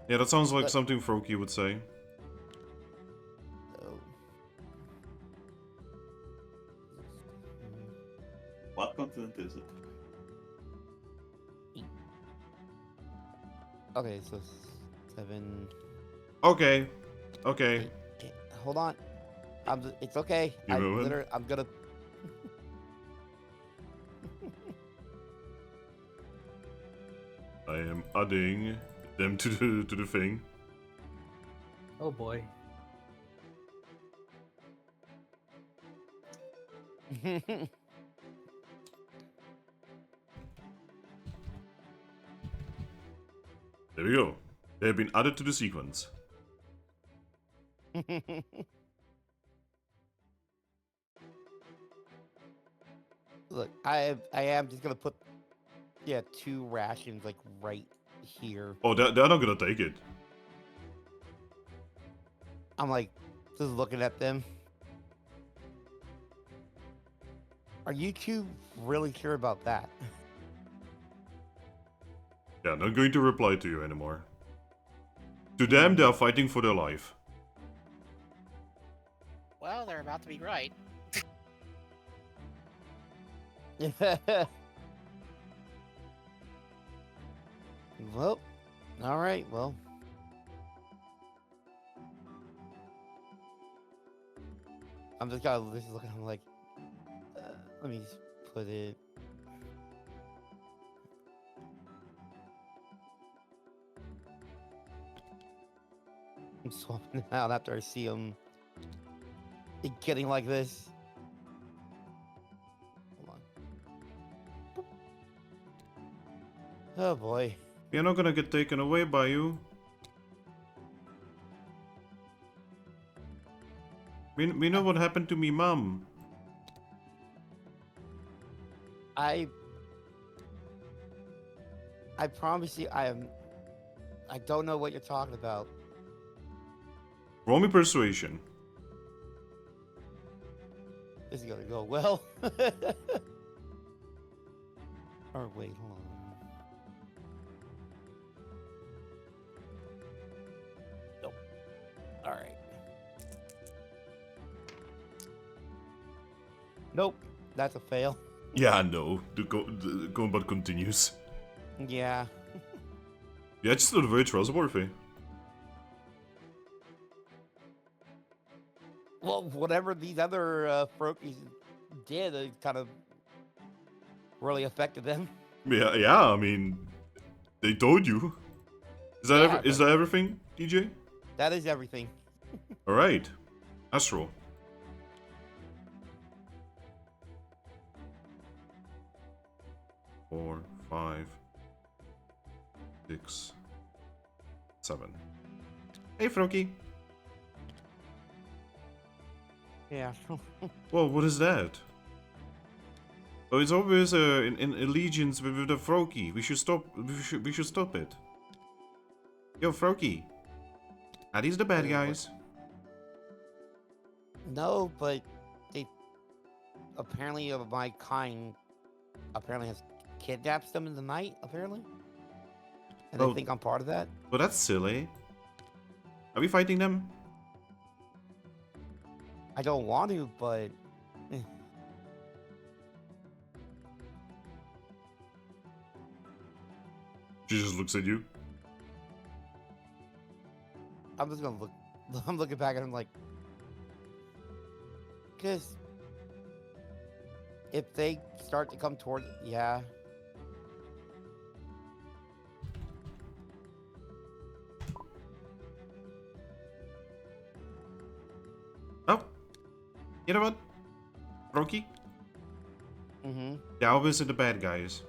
Speaker 2: that sounds like
Speaker 6: But-
Speaker 2: something Froakie would say.
Speaker 6: So,
Speaker 7: What continent is it?
Speaker 6: okay, so 7.
Speaker 2: Okay.
Speaker 6: Eight, hold on. It's okay.
Speaker 2: You moving?
Speaker 6: I'm gonna.
Speaker 2: I am adding them to the thing.
Speaker 4: Oh boy.
Speaker 2: There we go. They have been added to the sequence.
Speaker 6: Look, I am just gonna put 2 rations like right here.
Speaker 2: Oh, they're not gonna take it.
Speaker 6: I'm like just looking at them. Are you 2 really sure about that?
Speaker 2: Yeah, not going to reply to you anymore. To them, they are fighting for their life.
Speaker 5: Well, they're about to be right.
Speaker 6: Well, all right. Well, I'm just looking. I'm like, let me just put it. I'm swapping it out after I see him getting like this. Hold on. Oh boy.
Speaker 2: We're not gonna get taken away by you. We know what happened to me mom.
Speaker 6: I promise you, I don't know what you're talking about.
Speaker 2: Roll me persuasion.
Speaker 6: This is gonna go well. Or wait, hold on. Nope. All right. Nope, that's a fail.
Speaker 2: Yeah, no. The combat continues.
Speaker 6: Yeah.
Speaker 2: Yeah, it's not very trustworthy.
Speaker 6: Well, whatever these other Froakies did, it kind of really affected them.
Speaker 2: Yeah. I mean, they told you. Is that
Speaker 6: Yeah,
Speaker 2: is that everything, DJ?
Speaker 6: That is everything.
Speaker 2: All right, Astral. Four, 5, 6, 7. Hey, Froakie.
Speaker 6: Yeah.
Speaker 2: Whoa, what is that? Oh, it's always in allegiance with the Froakie. We should stop. We should stop it. Yo, Froakie. Are these the bad guys?
Speaker 6: No, but they apparently of my kind apparently has kidnapped them in the night. Apparently, and
Speaker 2: Oh.
Speaker 6: they think I'm part of that.
Speaker 2: Well, that's silly. Are we fighting them?
Speaker 6: I don't want to, but
Speaker 2: She just looks at you.
Speaker 6: I'm just gonna look. I'm looking back at him like, because if they start to come toward, yeah.
Speaker 2: Oh. You know what? Froakie?
Speaker 6: Mm-hmm.
Speaker 2: Yeah, I'll visit the bad guys.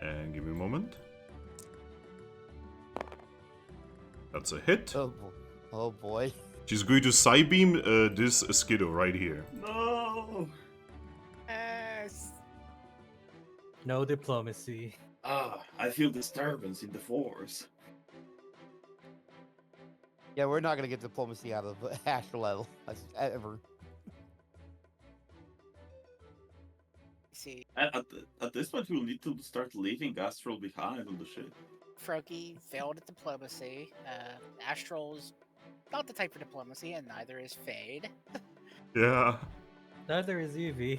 Speaker 2: And give me a moment. That's a hit.
Speaker 6: Oh boy.
Speaker 2: She's going to Psybeam this Skiddo right here.
Speaker 7: No.
Speaker 5: Yes.
Speaker 4: No diplomacy.
Speaker 7: Ah, I feel disturbance in the force.
Speaker 6: Yeah, we're not gonna get diplomacy out of Astral level ever.
Speaker 5: See,
Speaker 7: At this point, we'll need to start leaving Astral behind on the ship.
Speaker 5: Froakie failed at diplomacy. Astral's not the type for diplomacy, and neither is Fade.
Speaker 2: Yeah.
Speaker 4: Neither is Eevee.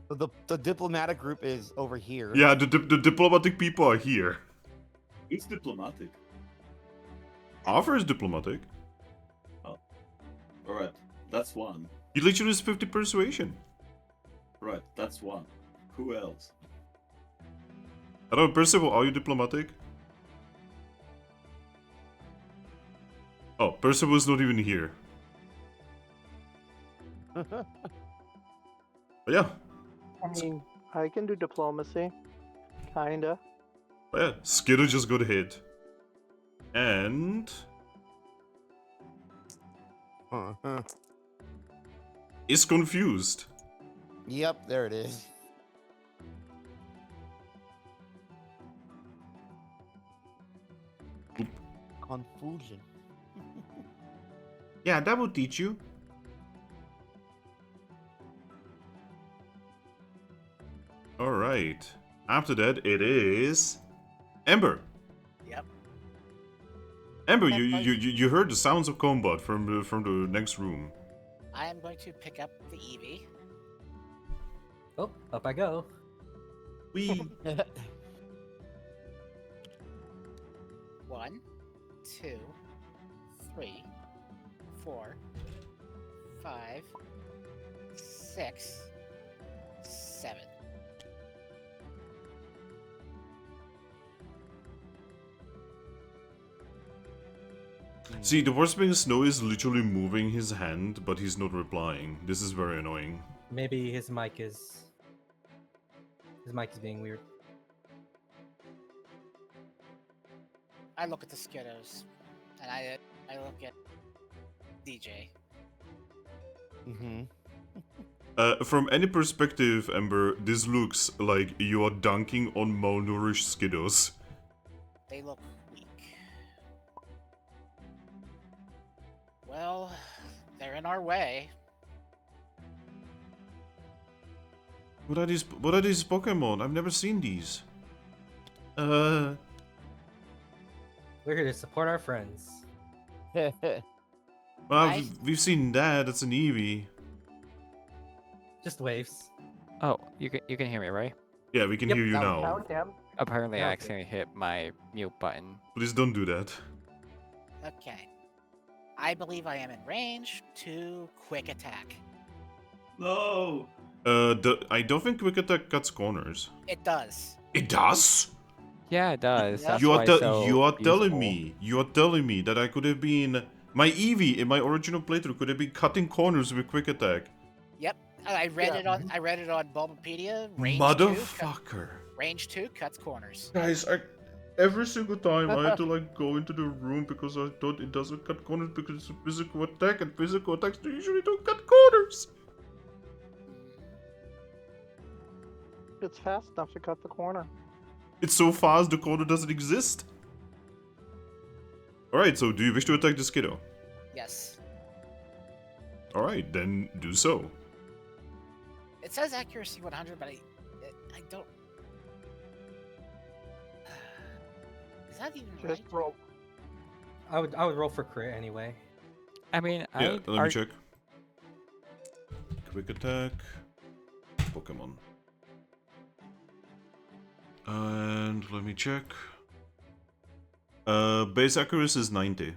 Speaker 6: The diplomatic group is over here.
Speaker 2: Yeah, the diplomatic people are here.
Speaker 7: It's diplomatic.
Speaker 2: Arthur is diplomatic.
Speaker 7: Alright, that's one.
Speaker 2: He literally has 50 persuasion.
Speaker 7: Right, that's one. Who else?
Speaker 2: I don't know, Percival, are you diplomatic? Oh, Percival is not even here. But yeah.
Speaker 3: I mean, I can do diplomacy. Kinda.
Speaker 2: But yeah, Skiddo just got hit. And is confused.
Speaker 6: Yep, there it is. Confusion.
Speaker 2: Yeah, that will teach you. Alright. After that, it is Ember.
Speaker 5: Yep.
Speaker 2: Ember, you heard the sounds of combat from the next room.
Speaker 5: I am going to pick up the Eevee.
Speaker 4: Oh, up I go.
Speaker 2: We
Speaker 5: 1, 2, 3, 4, 5, 6, 7.
Speaker 2: see the worst thing is Snow is literally moving his hand, but he's not replying. This is very annoying.
Speaker 4: Maybe his mic is being weird.
Speaker 5: I look at the Skiddos, and I look at DJ.
Speaker 6: Mm-hmm.
Speaker 2: From any perspective, Ember, this looks like you are dunking on malnourished Skiddos.
Speaker 5: They look weak. Well, they're in our way.
Speaker 2: What are these Pokemon? I've never seen these.
Speaker 4: We're here to support our friends.
Speaker 2: Well, we've seen that. That's an Eevee.
Speaker 4: Just waves.
Speaker 1: Oh, you can hear me, right?
Speaker 2: Yeah, we can
Speaker 4: Yep,
Speaker 2: hear you
Speaker 4: that
Speaker 2: now.
Speaker 3: Now, damn.
Speaker 1: Apparently,
Speaker 4: Yeah,
Speaker 1: I
Speaker 4: okay.
Speaker 1: accidentally hit my mute button.
Speaker 2: Please don't do that.
Speaker 5: Okay. I believe I am in range to quick attack.
Speaker 7: No!
Speaker 2: I don't think Quick Attack cuts corners.
Speaker 5: It does.
Speaker 2: It does?
Speaker 1: Yeah, it does.
Speaker 5: Yeah.
Speaker 1: That's
Speaker 2: You are,
Speaker 1: why it's so
Speaker 2: you are telling
Speaker 1: useful.
Speaker 2: me that I could have been my Eevee in my original playthrough could have been cutting corners with Quick Attack.
Speaker 5: Yep. I read
Speaker 3: Yeah.
Speaker 5: it on Bulbapedia. Range
Speaker 2: Motherfucker.
Speaker 5: range 2 cuts corners.
Speaker 2: Guys, every single time I had to like go into the room because I thought it doesn't cut corners because it's a physical attack and physical attacks usually don't cut corners.
Speaker 3: It's fast enough to cut the corner.
Speaker 2: It's so fast the corner doesn't exist. Alright, so do you wish to attack the Skiddo?
Speaker 5: Yes.
Speaker 2: Alright, then do so.
Speaker 5: It says accuracy 100, but I don't. that even
Speaker 3: Just
Speaker 5: right?
Speaker 3: roll.
Speaker 4: I would roll for crit anyway.
Speaker 1: I mean,
Speaker 2: Yeah,
Speaker 1: I'd
Speaker 2: let me check. Quick attack. Pokemon. And let me check. Base accuracy is 90.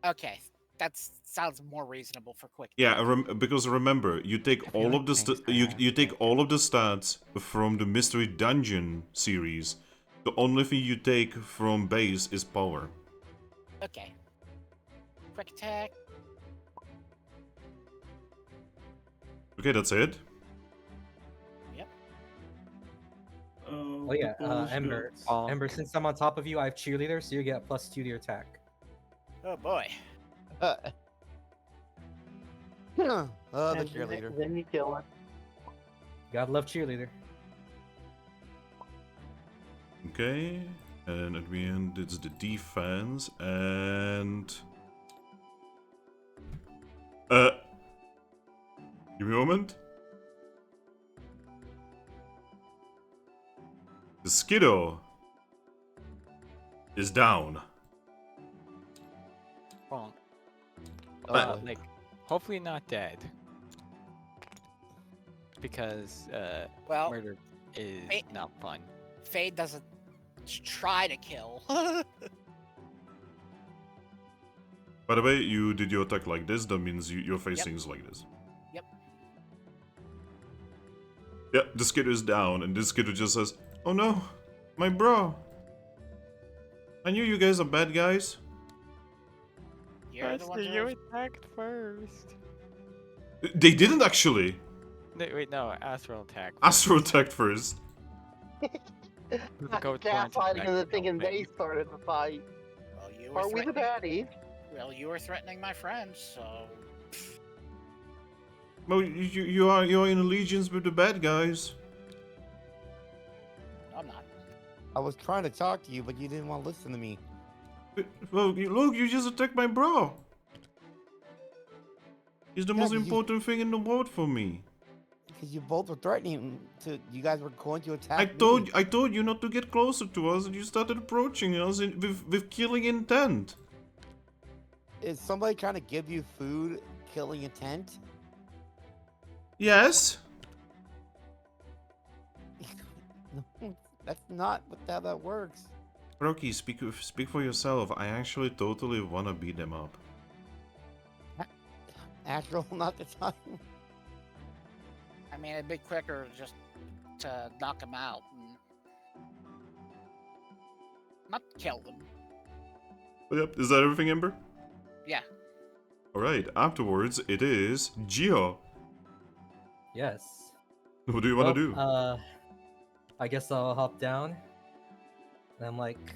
Speaker 5: Okay, that sounds more reasonable for quick.
Speaker 2: Yeah, because remember, you take
Speaker 1: I feel
Speaker 2: all
Speaker 1: like
Speaker 2: of the
Speaker 1: things
Speaker 2: you take
Speaker 1: like
Speaker 2: all of the stats from the Mystery Dungeon series. The only thing you take from base is power.
Speaker 5: Okay. Quick attack.
Speaker 2: Okay, that's it.
Speaker 5: Yep.
Speaker 4: Oh yeah, Ember.
Speaker 1: bonk.
Speaker 4: Ember, since I'm on top of you, I have cheerleader, so you get +2 to your attack.
Speaker 5: Oh boy.
Speaker 6: The
Speaker 3: And
Speaker 6: cheerleader.
Speaker 3: Then you kill it.
Speaker 4: Gotta love cheerleader.
Speaker 2: Okay, and at the end it's the defense and give me a moment. The Skiddo is down.
Speaker 1: Bonk.
Speaker 6: Oh, boy.
Speaker 1: Like, hopefully not dead. Because
Speaker 5: Well,
Speaker 1: murder is
Speaker 5: Hey.
Speaker 1: not fun.
Speaker 5: Fade doesn't try to kill.
Speaker 2: By the way, you did your attack like this, that means your facing is like this.
Speaker 5: Yep.
Speaker 2: Yeah, the Skiddo is down, and this Skiddo just says, "Oh no, my bro. I knew you guys are bad guys."
Speaker 5: You're the one
Speaker 1: you
Speaker 5: who...
Speaker 1: attacked first.
Speaker 2: They didn't actually.
Speaker 1: No, wait, no, Astral attack.
Speaker 2: Astro attacked first.
Speaker 1: Go
Speaker 3: Gaslighting and thinking they started the fight.
Speaker 5: Well, you were
Speaker 3: Are we the
Speaker 5: threatening...
Speaker 3: baddies?
Speaker 5: Well, you were threatening my friends, so...
Speaker 2: Well, you're in allegiance with the bad guys.
Speaker 5: No, I'm not.
Speaker 6: I was trying to talk to you, but you didn't want to listen to me.
Speaker 2: Well, look, you just attacked my bro. He's the
Speaker 6: Yeah,
Speaker 2: most
Speaker 6: but you-
Speaker 2: important thing in the world for me.
Speaker 6: Because you both were threatening to. You guys were going to attack
Speaker 2: I told you not to get closer to us, and you started approaching us with killing intent.
Speaker 6: Is somebody trying to give you food, killing intent?
Speaker 2: Yes.
Speaker 6: No, that's not how that works.
Speaker 2: Rocky, speak for yourself. I actually totally wanna beat them up.
Speaker 6: Astral, not the time.
Speaker 5: I mean, it'd be quicker just to knock him out and not kill them.
Speaker 2: Yep. Is that everything, Ember?
Speaker 5: Yeah.
Speaker 2: All right. Afterwards, it is Gio.
Speaker 4: Yes.
Speaker 2: What do you want to do?
Speaker 4: I guess I'll hop down. And I'm like,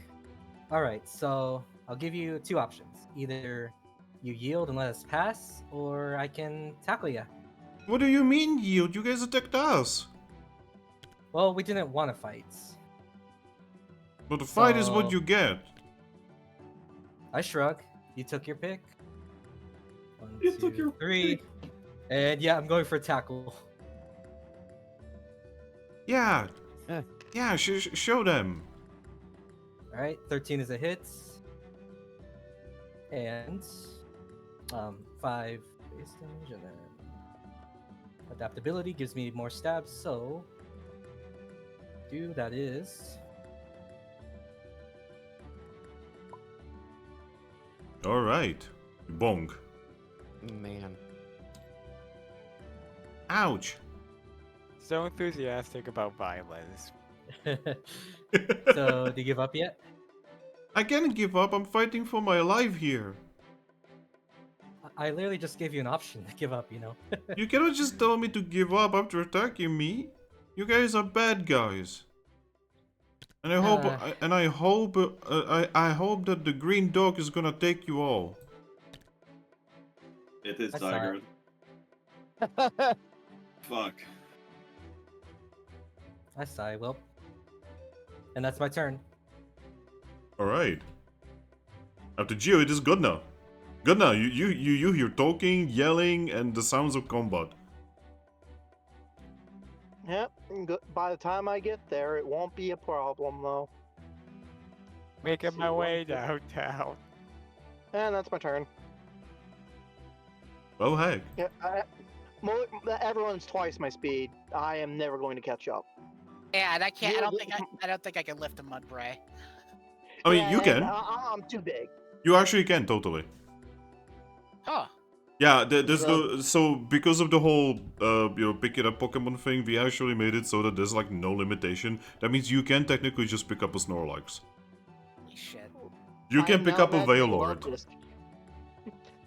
Speaker 4: alright, so I'll give you 2 options. Either you yield and let us pass, or I can tackle you.
Speaker 2: What do you mean, yield? You guys attacked us.
Speaker 4: Well, we didn't want to fight.
Speaker 2: But the fight is what
Speaker 4: So-
Speaker 2: you get.
Speaker 4: I shrug. You took your pick. 1,
Speaker 7: You
Speaker 4: 2,
Speaker 7: took your
Speaker 4: 3. And yeah, I'm going for tackle.
Speaker 2: Yeah.
Speaker 6: Eh.
Speaker 2: Yeah. Show them.
Speaker 4: Alright, 13 is a hit. And 5 base damage, and then adaptability gives me more stabs, so that is
Speaker 2: All right. Bong.
Speaker 6: Man.
Speaker 2: Ouch.
Speaker 1: So enthusiastic about violence.
Speaker 4: So, do you give up yet?
Speaker 2: I can't give up. I'm fighting for my life here.
Speaker 4: I literally just gave you an option to give up, you know?
Speaker 2: You cannot just tell me to give up after attacking me. You guys are bad guys. And I hope, I hope that the green dog is gonna take you all.
Speaker 7: It is
Speaker 4: I saw
Speaker 7: Tiger. Fuck.
Speaker 4: I sigh, well. And that's my turn.
Speaker 2: All right. After Geo, it is Godna. Godna, you hear talking, yelling, and the sounds of combat.
Speaker 3: Yep. By the time I get there, it won't be a problem, though.
Speaker 1: Making
Speaker 3: See
Speaker 1: my
Speaker 3: what
Speaker 1: way
Speaker 3: the-
Speaker 1: downtown.
Speaker 3: And that's my turn.
Speaker 2: Oh heck.
Speaker 3: Yeah, everyone's twice my speed. I am never going to catch up.
Speaker 5: Yeah, and I can't.
Speaker 3: You-
Speaker 5: I don't think I can lift a Mudbray.
Speaker 2: I mean,
Speaker 3: Yeah,
Speaker 2: you
Speaker 3: and
Speaker 2: can.
Speaker 3: I'm too big.
Speaker 2: You actually can, totally.
Speaker 5: Huh.
Speaker 2: Yeah, there's
Speaker 3: So-
Speaker 2: the so because of the whole pick it up Pokemon thing, we actually made it so that there's like no limitation. That means you can technically just pick up a Snorlax.
Speaker 5: Holy shit.
Speaker 2: You
Speaker 3: I
Speaker 2: can
Speaker 3: am
Speaker 2: pick
Speaker 3: now
Speaker 2: up a
Speaker 3: imagining
Speaker 2: Veilord.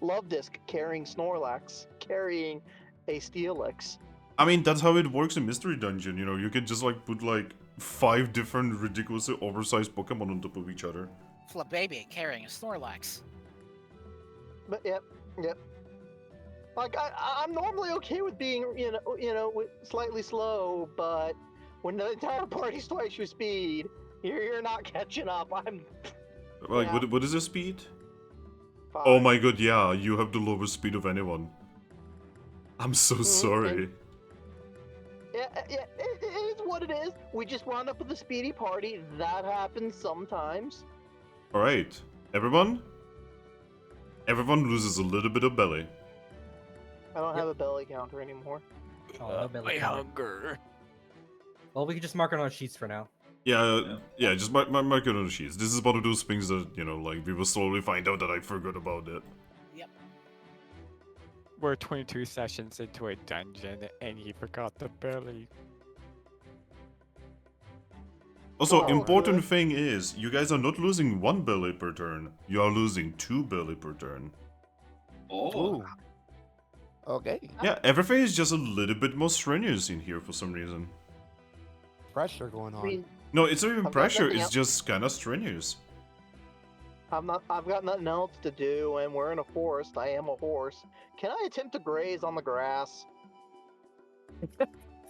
Speaker 3: Love Disc carrying Snorlax, carrying a Steelix.
Speaker 2: I mean, that's how it works in Mystery Dungeon. You know, you can just like put like 5 different ridiculously oversized Pokemon on top of each other.
Speaker 5: Flababy carrying a Snorlax.
Speaker 3: But yep. Like I'm normally okay with being slightly slow, but when the entire party's twice your speed, you're not catching up. I'm
Speaker 2: Like,
Speaker 3: Yeah.
Speaker 2: what is the speed?
Speaker 3: fine.
Speaker 2: Oh my god, yeah, you have the lowest speed of anyone. I'm so
Speaker 3: Mhm,
Speaker 2: sorry.
Speaker 3: Yeah, it is what it is. We just wound up with a speedy party. That happens sometimes.
Speaker 2: Alright, everyone? Everyone loses a little bit of belly.
Speaker 3: I don't have a belly counter anymore.
Speaker 4: Oh, no belly
Speaker 1: My
Speaker 4: counter.
Speaker 1: hunger.
Speaker 4: Well, we can just mark it on our sheets for now.
Speaker 2: Yeah, just mark it on the sheets. This is one of those things that, like, we will slowly find out that I forgot about it.
Speaker 5: Yep.
Speaker 1: We're 22 sessions into a dungeon, and he forgot the belly.
Speaker 2: Also,
Speaker 3: Oh,
Speaker 2: important
Speaker 3: good.
Speaker 2: thing is, you guys are not losing 1 belly per turn. You are losing 2 belly per turn.
Speaker 7: Oh.
Speaker 6: Ooh. Okay.
Speaker 2: Yeah, everything is just a little bit more strenuous in here for some reason.
Speaker 6: Pressure going
Speaker 3: I
Speaker 6: on.
Speaker 3: mean,
Speaker 2: No, it's not even
Speaker 3: I've got
Speaker 2: pressure,
Speaker 3: nothing
Speaker 2: it's
Speaker 3: else.
Speaker 2: just kind of strenuous.
Speaker 3: I've got nothing else to do, and we're in a forest. I am a horse. Can I attempt to graze on the grass?
Speaker 6: Eating the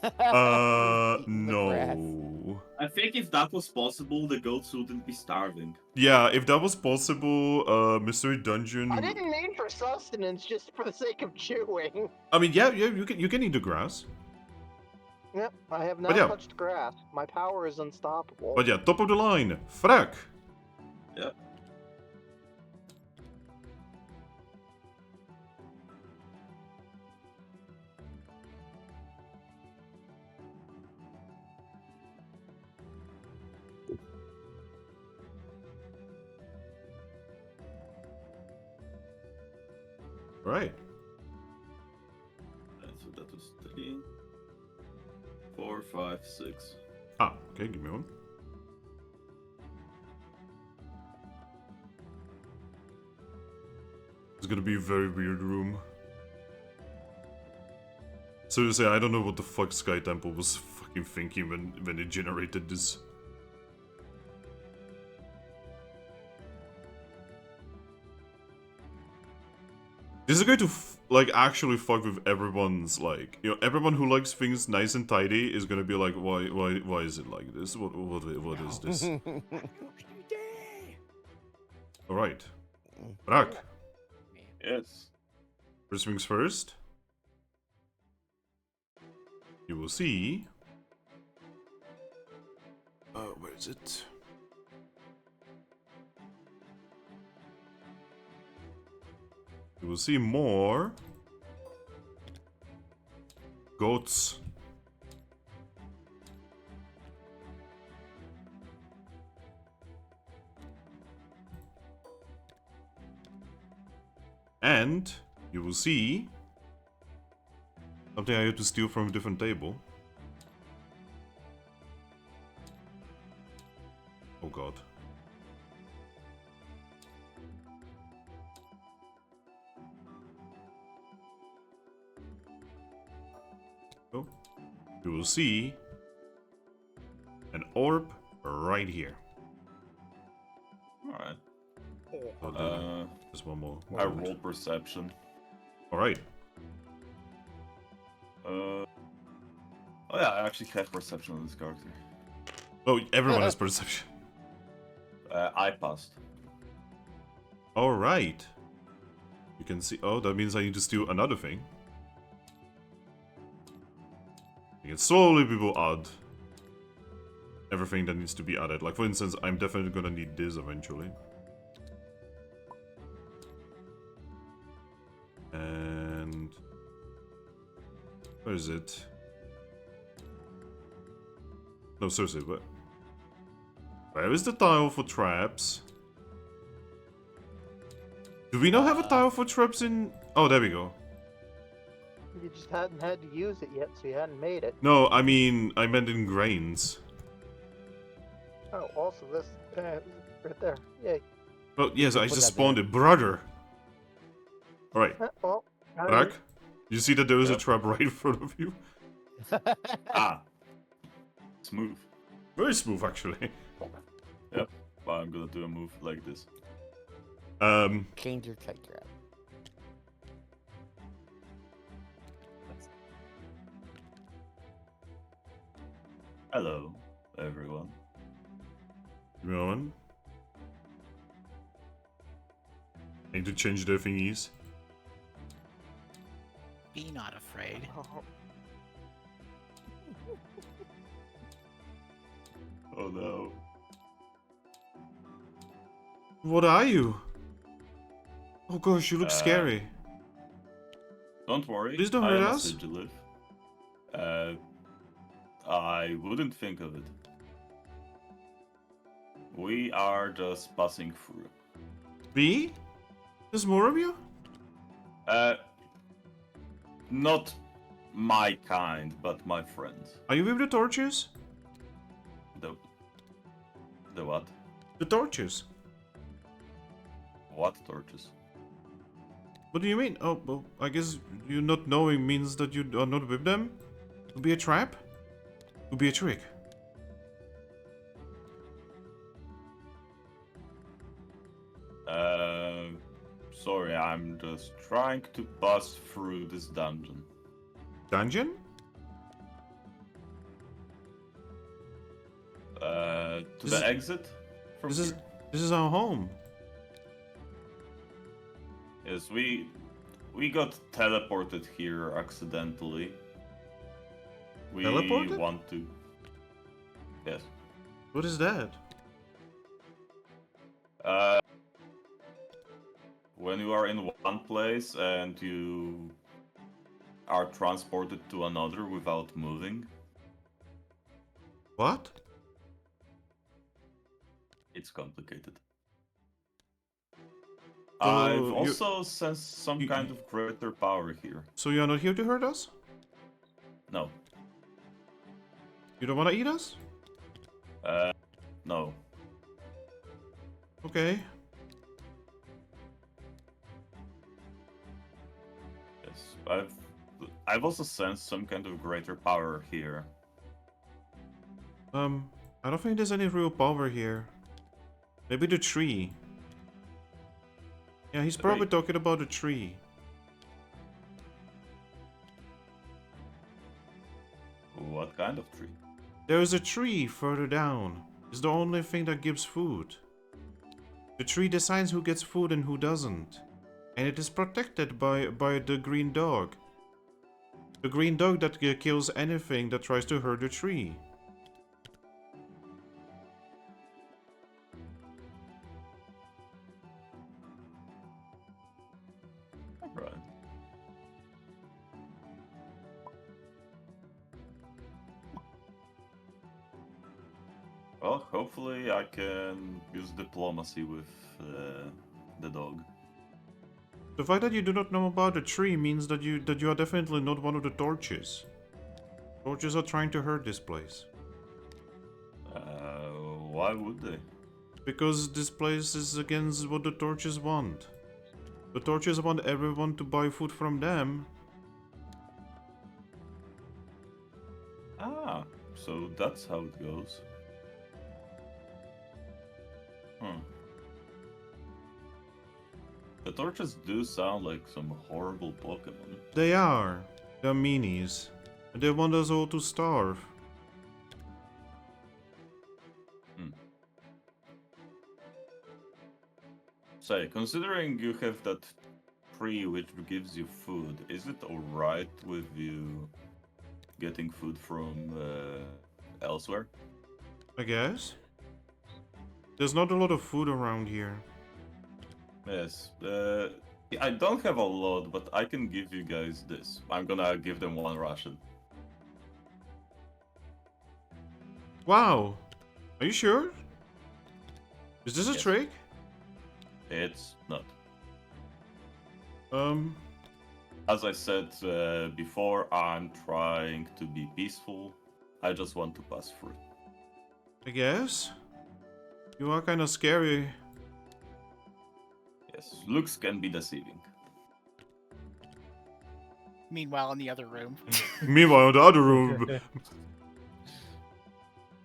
Speaker 6: grass.
Speaker 2: No.
Speaker 7: I think if that was possible, the goats wouldn't be starving.
Speaker 2: Yeah, if that was possible, Mystery Dungeon.
Speaker 3: I didn't mean for sustenance, just for the sake of chewing.
Speaker 2: I mean, yeah, you can eat the grass.
Speaker 3: Yep, I have
Speaker 2: But
Speaker 3: now
Speaker 2: yeah.
Speaker 3: touched grass. My power is unstoppable.
Speaker 2: But yeah, top of the line, Thrack.
Speaker 7: Yep.
Speaker 2: Right.
Speaker 7: So that was 3, 4, 5, 6.
Speaker 2: Ah, okay, give me one. It's gonna be a very weird room. Seriously, I don't know what the fuck Sky Temple was fucking thinking when it generated this. This is going to actually fuck with everyone's everyone who likes things nice and tidy is gonna be like, why is it like this? What is this? All right, Thrack.
Speaker 7: Yes.
Speaker 2: First things first. You will see. Where is it? You will see more goats. And you will see something I had to steal from a different table. Oh god. So, you will see an orb right here.
Speaker 7: Alright.
Speaker 2: Oh, there's one more.
Speaker 7: I roll perception.
Speaker 2: Alright.
Speaker 7: Oh yeah, I actually have perception on this character.
Speaker 2: Oh, everyone has perception.
Speaker 7: I passed.
Speaker 2: Alright. You can see. Oh, that means I need to steal another thing. You can slowly people add. everything that needs to be added. Like, for instance, I'm definitely gonna need this eventually. And... where is it? No, seriously, where is the tile for traps? Do we not have a tile for traps in... oh, there we go.
Speaker 3: You just hadn't had to use it yet, so you hadn't made it.
Speaker 2: No, I mean, I meant in grains.
Speaker 3: Oh, also this right there. Yay.
Speaker 2: Oh, yes, I
Speaker 6: Put
Speaker 2: just
Speaker 6: that
Speaker 2: spawned
Speaker 6: there.
Speaker 2: it. Brother! Alright,
Speaker 3: Well,
Speaker 2: Thrack, you see that there is a
Speaker 7: Yep.
Speaker 2: trap right in front of you?
Speaker 7: Ah. Smooth.
Speaker 2: Very smooth, actually.
Speaker 7: Yep. Well, I'm gonna do a move like this.
Speaker 6: Change your type grab.
Speaker 7: Hello, everyone.
Speaker 2: Going. Need to change their thingies.
Speaker 5: Be not afraid.
Speaker 7: Oh no.
Speaker 2: What are you? Oh gosh, you look scary.
Speaker 7: Don't worry.
Speaker 2: Please don't
Speaker 7: I
Speaker 2: hurt
Speaker 7: am a
Speaker 2: us.
Speaker 7: Sigilyph. I wouldn't think of it. We are just passing through.
Speaker 2: B? There's more of you?
Speaker 7: Not my kind, but my friends.
Speaker 2: Are you with the torches?
Speaker 7: The what?
Speaker 2: The torches.
Speaker 7: What torches?
Speaker 2: What do you mean? Oh, well, I guess you not knowing means that you are not with them? Could be a trap? Could be a trick.
Speaker 7: Sorry, I'm just trying to pass through this dungeon.
Speaker 2: Dungeon?
Speaker 7: To
Speaker 2: This
Speaker 7: the
Speaker 2: is-
Speaker 7: exit from
Speaker 2: This is
Speaker 7: here?
Speaker 2: this is our home.
Speaker 7: Yes, we got teleported here accidentally. We
Speaker 2: Teleported?
Speaker 7: want to. Yes.
Speaker 2: What is that?
Speaker 7: When you are in one place and you are transported to another without moving,
Speaker 2: What?
Speaker 7: it's complicated.
Speaker 2: So
Speaker 7: I've
Speaker 2: you-
Speaker 7: also sensed some
Speaker 2: you-
Speaker 7: kind of greater power here.
Speaker 2: So you are not here to hurt us?
Speaker 7: No.
Speaker 2: You don't want to eat us?
Speaker 7: No.
Speaker 2: Okay.
Speaker 7: Yes. I've also sensed some kind of greater power here.
Speaker 2: I don't think there's any real power here. Maybe the tree. Yeah, he's probably
Speaker 7: Tree.
Speaker 2: talking about the tree.
Speaker 7: What kind of tree?
Speaker 2: There is a tree further down. It's the only thing that gives food. The tree decides who gets food and who doesn't. And it is protected by the green dog. The green dog that kills anything that tries to hurt the tree.
Speaker 7: Right. Well, hopefully I can use diplomacy with the dog.
Speaker 2: The fact that you do not know about the tree means that you are definitely not one of the torches. Torches are trying to hurt this place.
Speaker 7: Why would they?
Speaker 2: Because this place is against what the torches want. The torches want everyone to buy food from them.
Speaker 7: Ah, so that's how it goes. The torches do sound like some horrible Pokemon.
Speaker 2: They are. They're meanies. And they want us all to starve.
Speaker 7: Say, considering you have that tree which gives you food, is it alright with you getting food from elsewhere?
Speaker 2: I guess. There's not a lot of food around here.
Speaker 7: Yes. I don't have a lot, but I can give you guys this. I'm gonna give them 1 ration.
Speaker 2: Wow. Are you sure? Is this a
Speaker 7: Yes.
Speaker 2: trick?
Speaker 7: It's not.
Speaker 2: As
Speaker 7: I said before, I'm trying to be peaceful. I just want to pass through.
Speaker 2: I guess. You are kind of scary.
Speaker 7: Yes, looks can be deceiving.
Speaker 5: Meanwhile, in the other room.
Speaker 2: Meanwhile, in the other room,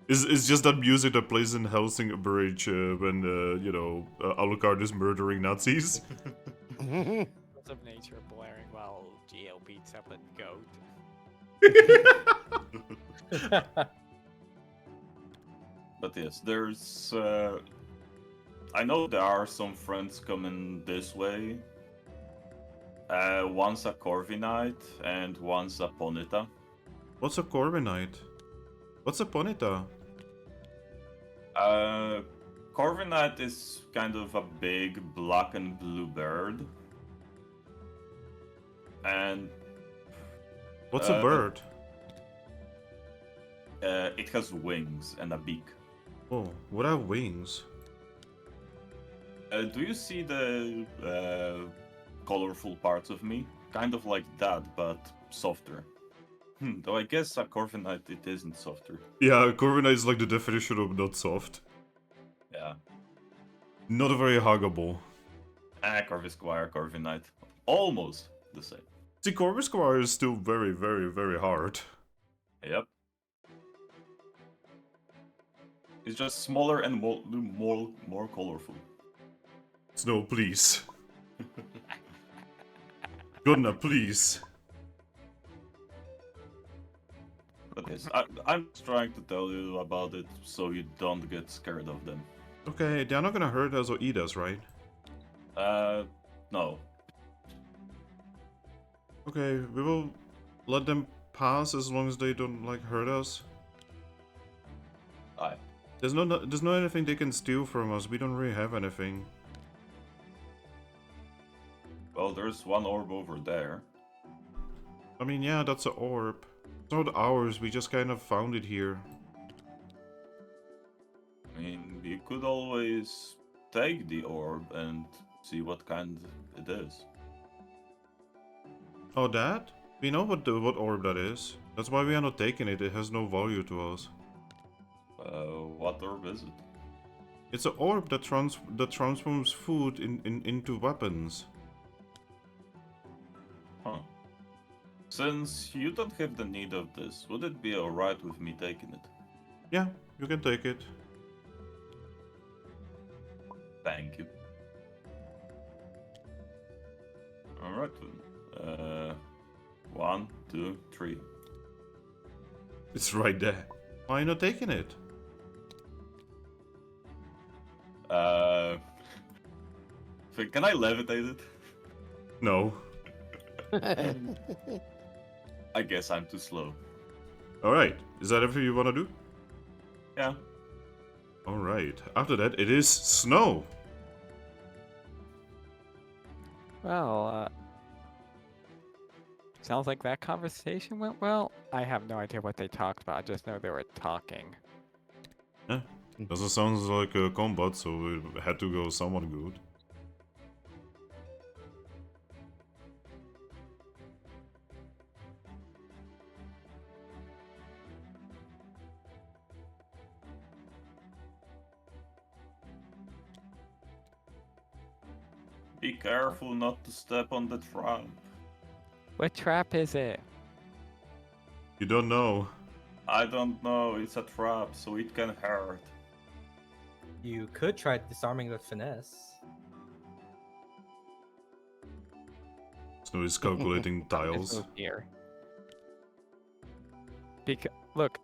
Speaker 2: is just that music that plays in Helsing Bridge when Alucard is murdering Nazis.
Speaker 1: Laws of nature blaring while GL beats up a goat.
Speaker 7: But yes, there's. I know there are some friends coming this way. One's a Corviknight and one's a Ponyta.
Speaker 2: What's a Corviknight? What's a Ponyta?
Speaker 7: Corviknight is kind of a big black and blue bird. And
Speaker 2: What's a bird?
Speaker 7: it has wings and a beak.
Speaker 2: Oh, what are wings?
Speaker 7: Do you see the colorful parts of me? Kind of like that, but softer. Though I guess a Corviknight it isn't softer.
Speaker 2: Yeah, Corviknight is like the definition of not soft.
Speaker 7: Yeah.
Speaker 2: Not very huggable.
Speaker 7: Corviknight. Almost the same.
Speaker 2: See, Corvisquire is still very, very, very hard.
Speaker 7: Yep. It's just smaller and more colorful.
Speaker 2: Snow, please. Godna, please.
Speaker 7: But yes, I'm just trying to tell you about it so you don't get scared of them.
Speaker 2: Okay, they're not gonna hurt us or eat us, right?
Speaker 7: No.
Speaker 2: Okay, we will let them pass as long as they don't, like, hurt us.
Speaker 7: Aye.
Speaker 2: There's no anything they can steal from us. We don't really have anything.
Speaker 7: Well, there's one orb over there.
Speaker 2: I mean, yeah, that's an orb. It's not ours, we just kind of found it here.
Speaker 7: I mean, you could always take the orb and see what kind it is.
Speaker 2: Oh, that? We know what orb that is. That's why we are not taking it. It has no value to us.
Speaker 7: What orb is it?
Speaker 2: It's an orb that transforms food into weapons.
Speaker 7: Huh. Since you don't have the need of this, would it be alright with me taking it?
Speaker 2: Yeah, you can take it.
Speaker 7: Thank you. Alright then. 1, 2, 3.
Speaker 2: It's right there. Why are you not taking it?
Speaker 7: Can I levitate it?
Speaker 2: No.
Speaker 7: I guess I'm too slow.
Speaker 2: Alright, is that everything you want to do?
Speaker 7: Yeah.
Speaker 2: Alright, after that it is snow.
Speaker 1: Well, sounds like that conversation went well. I have no idea what they talked about. I just know they were talking.
Speaker 2: Yeah, doesn't sound like a combat, so it had to go somewhat good.
Speaker 7: Be careful not to step on the trap.
Speaker 1: What trap is it?
Speaker 2: You don't know.
Speaker 7: I don't know, it's a trap, so it can hurt.
Speaker 4: You could try disarming with finesse.
Speaker 2: Snow is calculating tiles.
Speaker 1: Oh dear. Look,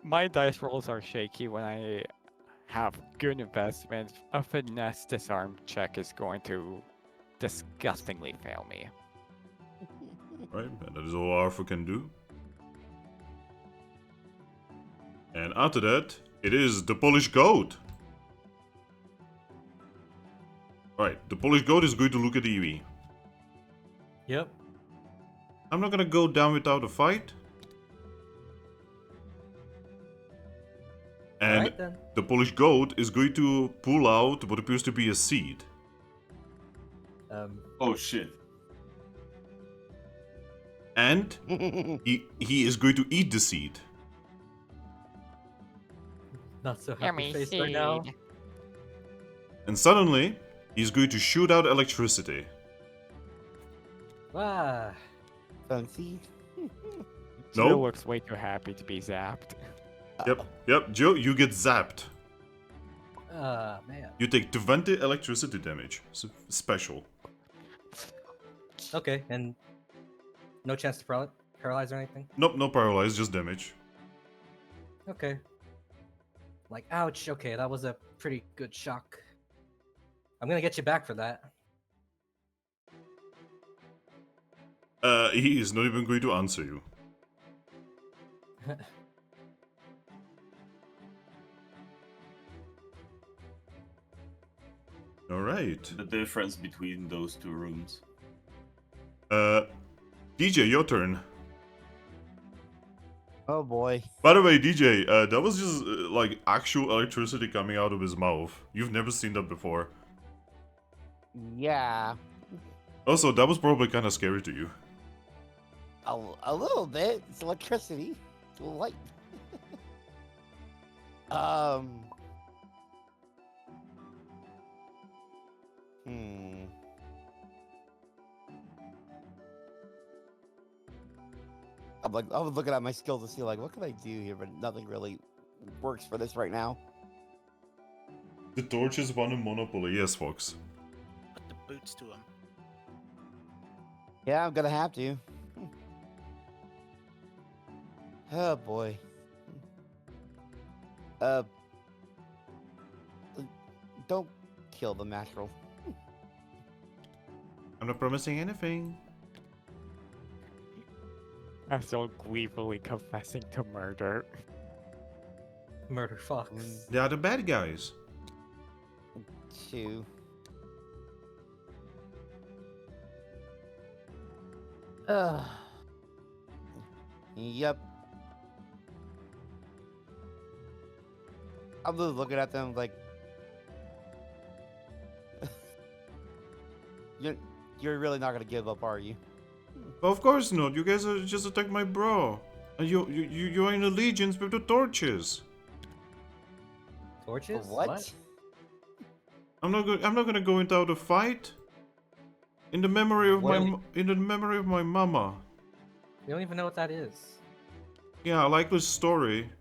Speaker 1: my dice rolls are shaky when I have good investments. A finesse disarm check is going to disgustingly fail me.
Speaker 2: Right, and that is all Arthur can do. And after that, It is the Polish goat. Alright, the Polish goat is going to look at Eevee.
Speaker 4: Yep.
Speaker 2: I'm not gonna go down without a fight. And
Speaker 4: Alright then.
Speaker 2: the Polish goat is going to pull out what appears to be a seed.
Speaker 7: Oh shit.
Speaker 2: And he is going to eat the seed.
Speaker 4: Not so happy
Speaker 1: Yummy
Speaker 4: face right now.
Speaker 1: seed.
Speaker 2: And suddenly, he's going to shoot out electricity.
Speaker 4: Ah.
Speaker 6: Fancy.
Speaker 1: Joe
Speaker 2: Nope.
Speaker 1: looks way too happy to be zapped.
Speaker 2: Yep, Joe, you get zapped.
Speaker 4: Ah, man.
Speaker 2: You take 20 electricity damage. Special.
Speaker 4: Okay, and no chance to paralyze or anything?
Speaker 2: Nope, no paralyzed, just damage.
Speaker 4: Okay. Like, ouch. Okay, that was a pretty good shock. I'm gonna get you back for that.
Speaker 2: He is not even going to answer you. Alright.
Speaker 7: The difference between those two rooms.
Speaker 2: DJ, your turn.
Speaker 6: Oh boy.
Speaker 2: By the way, DJ, that was just like actual electricity coming out of his mouth. You've never seen that before.
Speaker 6: Yeah.
Speaker 2: Also, that was probably kind of scary to you.
Speaker 6: A little bit. It's electricity. It's a little light. Hmm. I was looking at my skills to see like what can I do here, but nothing really works for this right now.
Speaker 2: The torches won a Monopoly, yes, Fox.
Speaker 5: Put the boots to him.
Speaker 6: Yeah, I'm gonna have to. Oh boy. Don't kill the mackerel.
Speaker 2: I'm not promising anything.
Speaker 1: I'm so gleefully confessing to murder.
Speaker 4: Murder Fox.
Speaker 2: They are the bad guys.
Speaker 6: 2. Yep. I'm just looking at them like you're really not gonna give up, are you?
Speaker 2: Of course not. You guys are just attacked my bro. And you are in allegiance with the torches.
Speaker 4: Torches?
Speaker 6: What?
Speaker 2: I'm not gonna go into a fight. In the memory of
Speaker 6: Well-
Speaker 2: in the memory of my mama.
Speaker 4: We don't even know what that is.
Speaker 2: Yeah, I like this story.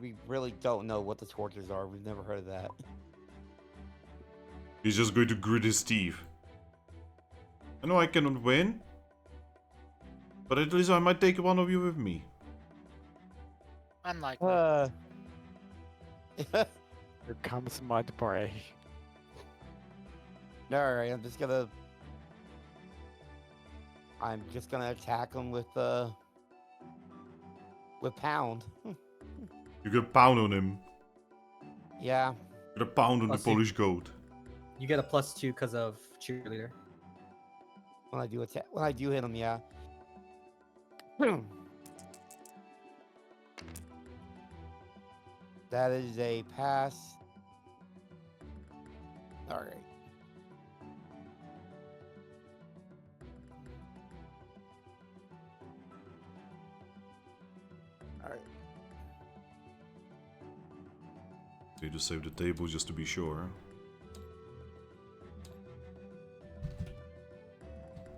Speaker 6: We really don't know what the tortures are. We've never heard of that.
Speaker 2: He's just going to grit his teeth. I know I cannot win, but at least I might take one of you with me.
Speaker 5: Unlikely.
Speaker 1: Here comes Mudbray.
Speaker 6: Alright, I'm just gonna attack him with Pound.
Speaker 2: You get a pound on him.
Speaker 6: Yeah.
Speaker 2: Get a pound on the
Speaker 4: I'll see.
Speaker 2: Polish goat.
Speaker 4: You get a +2 because of cheerleader.
Speaker 6: When I do hit him, yeah. That is a pass. Alright. Alright.
Speaker 2: Need to save the table just to be sure.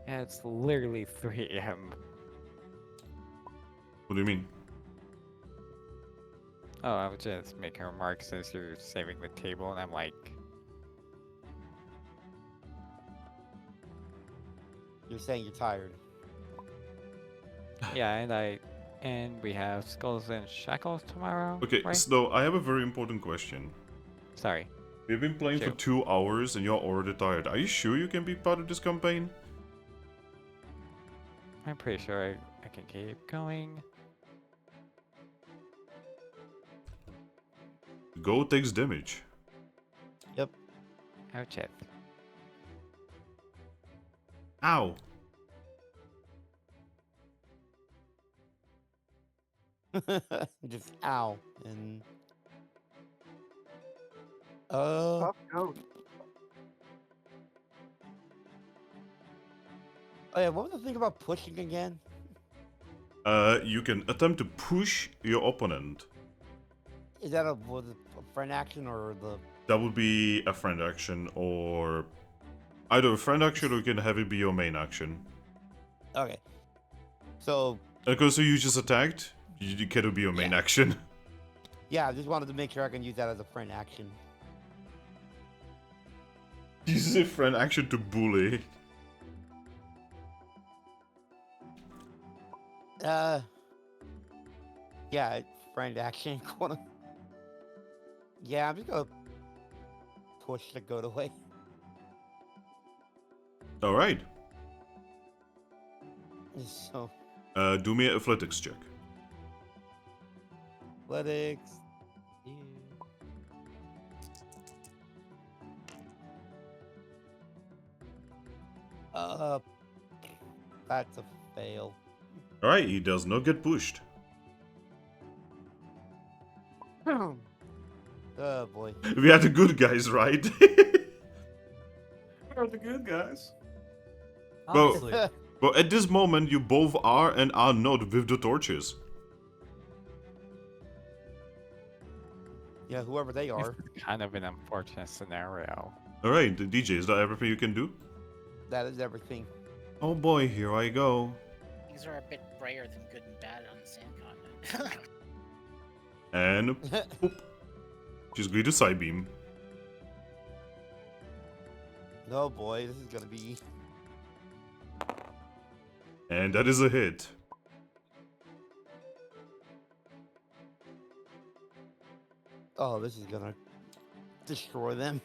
Speaker 1: Yeah, it's literally 3 AM.
Speaker 2: What do you mean?
Speaker 1: Oh, I was just making a remark since you're saving the table, and I'm like,
Speaker 6: You're saying you're tired.
Speaker 1: yeah, and we have Skulls and Shackles tomorrow.
Speaker 2: Okay,
Speaker 1: right?
Speaker 2: so I have a very important question.
Speaker 1: Sorry.
Speaker 2: We've been playing for
Speaker 1: Shoot.
Speaker 2: 2 hours and you're already tired. Are you sure you can be part of this campaign?
Speaker 1: I'm pretty sure I can keep going.
Speaker 2: Go takes damage.
Speaker 6: Yep.
Speaker 1: Ouch it.
Speaker 2: Ow.
Speaker 6: Just ow. And
Speaker 3: Tough goat.
Speaker 6: oh yeah, what was the thing about pushing again?
Speaker 2: You can attempt to push your opponent.
Speaker 6: Is that was it a friend action or the
Speaker 2: That would be a friend action, or either a friend action, or you can have it be your main action.
Speaker 6: okay? So
Speaker 2: Because so you just attacked, you cannot be your main
Speaker 6: Yeah.
Speaker 2: action.
Speaker 6: yeah, I just wanted to make sure I can use that as a friend action.
Speaker 2: Use a friend action to bully.
Speaker 6: Yeah, friend action. Yeah, I'm just gonna push the goat away.
Speaker 2: All right.
Speaker 6: So
Speaker 2: Do me an athletics check.
Speaker 6: athletics. Yeah. That's a fail.
Speaker 2: All right, he does not get pushed.
Speaker 6: Oh boy.
Speaker 2: We are the good guys, right?
Speaker 7: We're the good guys.
Speaker 2: Well-
Speaker 4: Obviously.
Speaker 2: Well, at this moment, you both are and are not with the torches.
Speaker 6: Yeah, whoever they are.
Speaker 1: It's kind of an unfortunate scenario.
Speaker 2: All right, the DJ, is that everything you can do?
Speaker 6: That is everything.
Speaker 2: Oh boy, here I go.
Speaker 5: These are a bit brayer than good and bad on the sand continent.
Speaker 2: And she's going to side beam.
Speaker 6: Oh boy, this is gonna be.
Speaker 2: And that is a hit.
Speaker 6: Oh, this is gonna destroy them.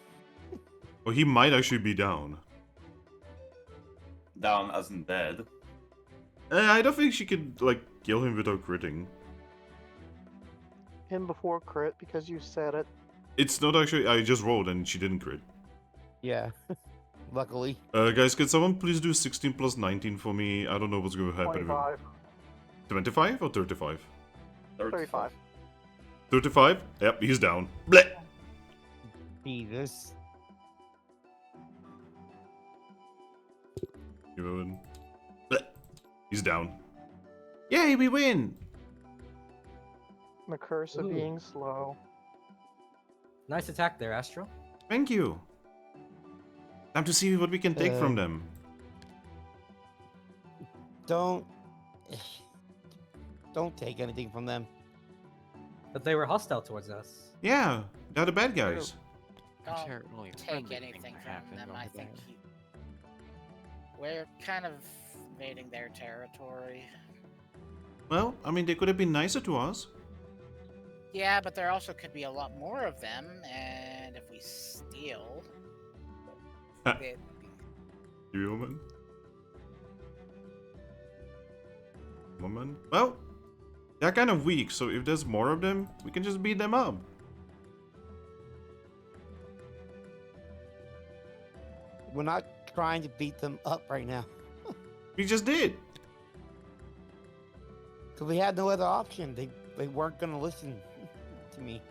Speaker 2: Well, he might actually be down.
Speaker 7: Down as in dead.
Speaker 2: I don't think she could, like, kill him without critting.
Speaker 3: Him before crit because you said it.
Speaker 2: It's not actually, I just rolled and she didn't crit.
Speaker 6: Yeah. Luckily.
Speaker 2: Guys, can someone please do 16 plus 19 for me? I don't know what's going to happen.
Speaker 3: 25.
Speaker 2: 25 or 35?
Speaker 3: 35.
Speaker 2: 35? Yep, he's down. Bleh!
Speaker 6: Jesus.
Speaker 2: Bleh. He's down. Yay, we win!
Speaker 3: The curse of
Speaker 4: Ooh.
Speaker 3: being slow.
Speaker 4: Nice attack there, Astro.
Speaker 2: Thank you. Time to see what we can take from them.
Speaker 6: Don't take anything from them.
Speaker 4: But they were hostile towards us.
Speaker 2: Yeah, they're the bad guys.
Speaker 5: Don't
Speaker 1: Actually, really
Speaker 5: take
Speaker 1: friendly
Speaker 5: anything
Speaker 1: thing
Speaker 5: from
Speaker 1: happened
Speaker 5: them.
Speaker 1: over
Speaker 5: I think
Speaker 1: there.
Speaker 5: we're kind of invading their territory.
Speaker 2: Well, I mean, they could have been nicer to us.
Speaker 5: Yeah, but there also could be a lot more of them, and if we steal, it,
Speaker 2: Human. Woman. Well, they're kind of weak, so if there's more of them, we can just beat them up.
Speaker 6: We're not trying to beat them up right now.
Speaker 2: We just did.
Speaker 6: Because we had no other option. They weren't gonna listen to me.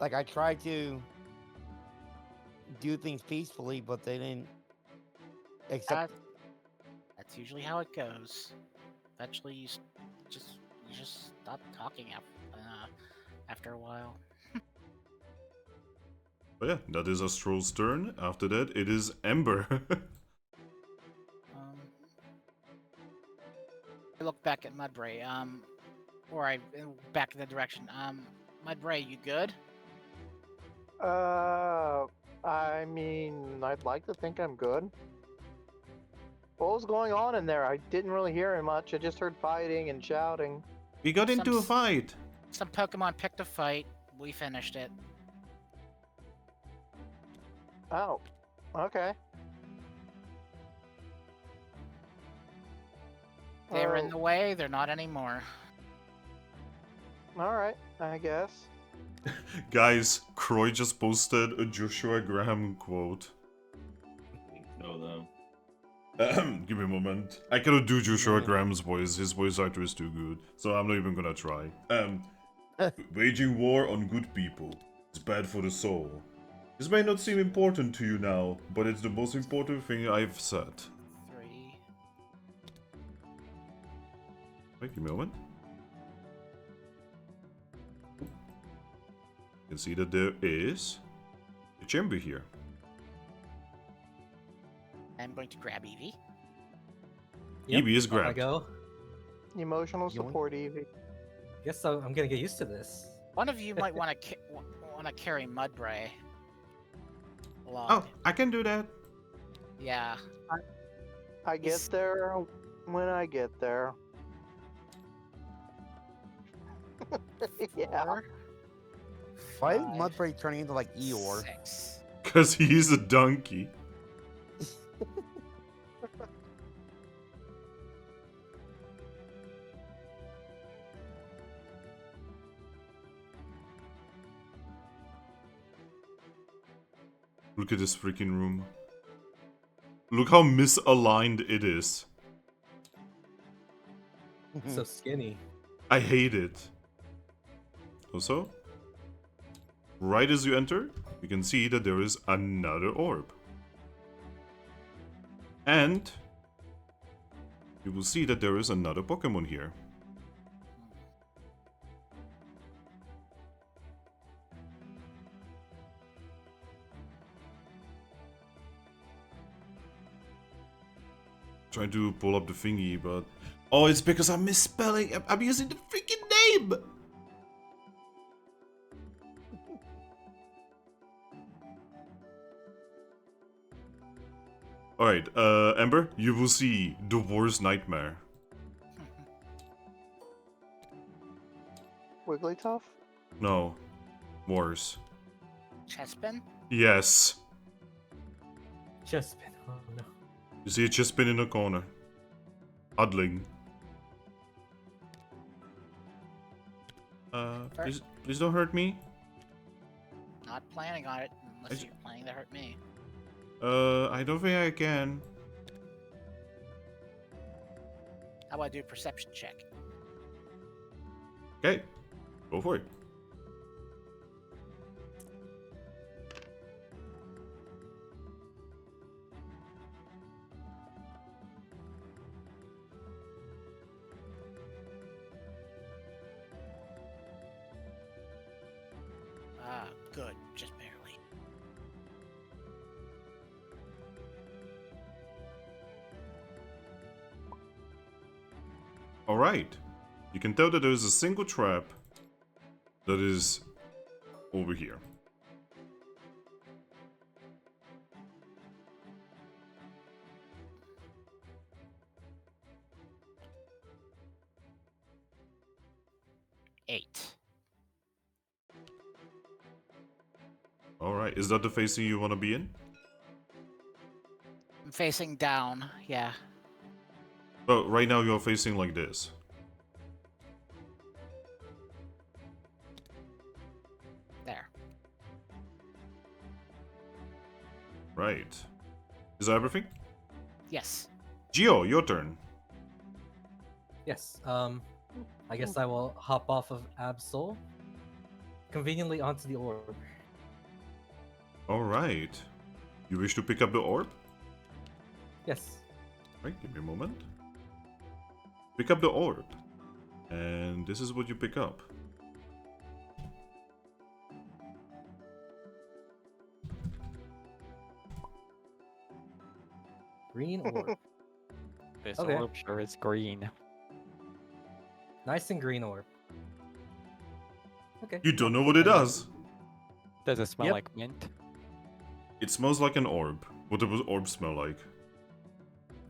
Speaker 6: Like I tried to do things peacefully, but they didn't accept.
Speaker 5: that's usually how it goes. Eventually, you just stop talking after a while.
Speaker 2: But yeah, that is Astral's turn. After that, it is Ember.
Speaker 5: I look back at Mudbray, or I back in the direction. Mudbray, you good?
Speaker 3: I mean, I'd like to think I'm good. What was going on in there? I didn't really hear much. I just heard fighting and shouting.
Speaker 2: We got into a
Speaker 5: Some
Speaker 2: fight.
Speaker 5: Some Pokemon picked a fight. We finished it.
Speaker 3: Oh, okay.
Speaker 5: They were in
Speaker 3: Oh,
Speaker 5: the way. They're not anymore.
Speaker 3: All right, I guess.
Speaker 2: Guys, Croy just posted a Joshua Graham quote.
Speaker 7: No,
Speaker 2: Give me a moment. I cannot do Joshua Graham's voice. His voice actor is too good, so I'm not even gonna try. Waging war on good people is bad for the soul. This may not seem important to you now, but it's the most important thing I've said.
Speaker 5: 3.
Speaker 2: Wait, give me a moment. You can see that there is a chamber here.
Speaker 5: I'm going to grab Eevee.
Speaker 2: Eevee is
Speaker 4: off I
Speaker 2: grabbed.
Speaker 4: go.
Speaker 3: Emotional
Speaker 6: Yoink.
Speaker 3: support, Eevee.
Speaker 4: Guess so. I'm gonna get used to this.
Speaker 5: One of you might want to carry Mudbray along.
Speaker 2: Oh, I can do that.
Speaker 5: Yeah.
Speaker 3: I get
Speaker 5: He's-
Speaker 3: there when I get there. Yeah.
Speaker 5: 4,
Speaker 6: Why is
Speaker 5: 5,
Speaker 6: Mudbray turning into like Eeyore?
Speaker 5: 6.
Speaker 2: Because he's a donkey. Look at this freaking room. Look how misaligned it is.
Speaker 4: So skinny.
Speaker 2: I hate it. Also, right as you enter, you can see that there is another orb. And you will see that there is another Pokemon here. Trying to pull up the thingy, but... Oh, it's because I'm misspelling. I'm using the freaking name! Alright, Ember, you will see the worst nightmare.
Speaker 3: Wigglytuff?
Speaker 2: No. Worse.
Speaker 5: Chespin?
Speaker 2: Yes.
Speaker 4: Just been. Oh no.
Speaker 2: You see it just been in the corner. Huddling. Please don't hurt me.
Speaker 5: Not planning on it, unless
Speaker 2: I-
Speaker 5: you're planning to hurt me.
Speaker 2: I don't think I can.
Speaker 5: How about I do a perception check?
Speaker 2: Okay. Go for it.
Speaker 5: Ah, good. Just barely.
Speaker 2: Alright. You can tell that there is a single trap that is over here.
Speaker 5: Eight.
Speaker 2: Alright, is that the facing you want to be in?
Speaker 5: I'm facing down, yeah.
Speaker 2: Well, right now you're facing like this.
Speaker 5: There.
Speaker 2: Right. Is that everything?
Speaker 5: Yes.
Speaker 2: Gio, your turn.
Speaker 4: Yes. I guess I will hop off of Absol, conveniently onto the orb.
Speaker 2: Alright. You wish to pick up the orb?
Speaker 4: Yes.
Speaker 2: Right, give me a moment. Pick up the orb. And this is what you pick up.
Speaker 4: Green orb.
Speaker 1: This
Speaker 4: Okay.
Speaker 1: orb sure is green.
Speaker 4: Nice and green orb. Okay.
Speaker 2: You don't know what it does.
Speaker 1: Does it smell
Speaker 4: Yep.
Speaker 1: like mint?
Speaker 2: It smells like an orb. What does orb smell like?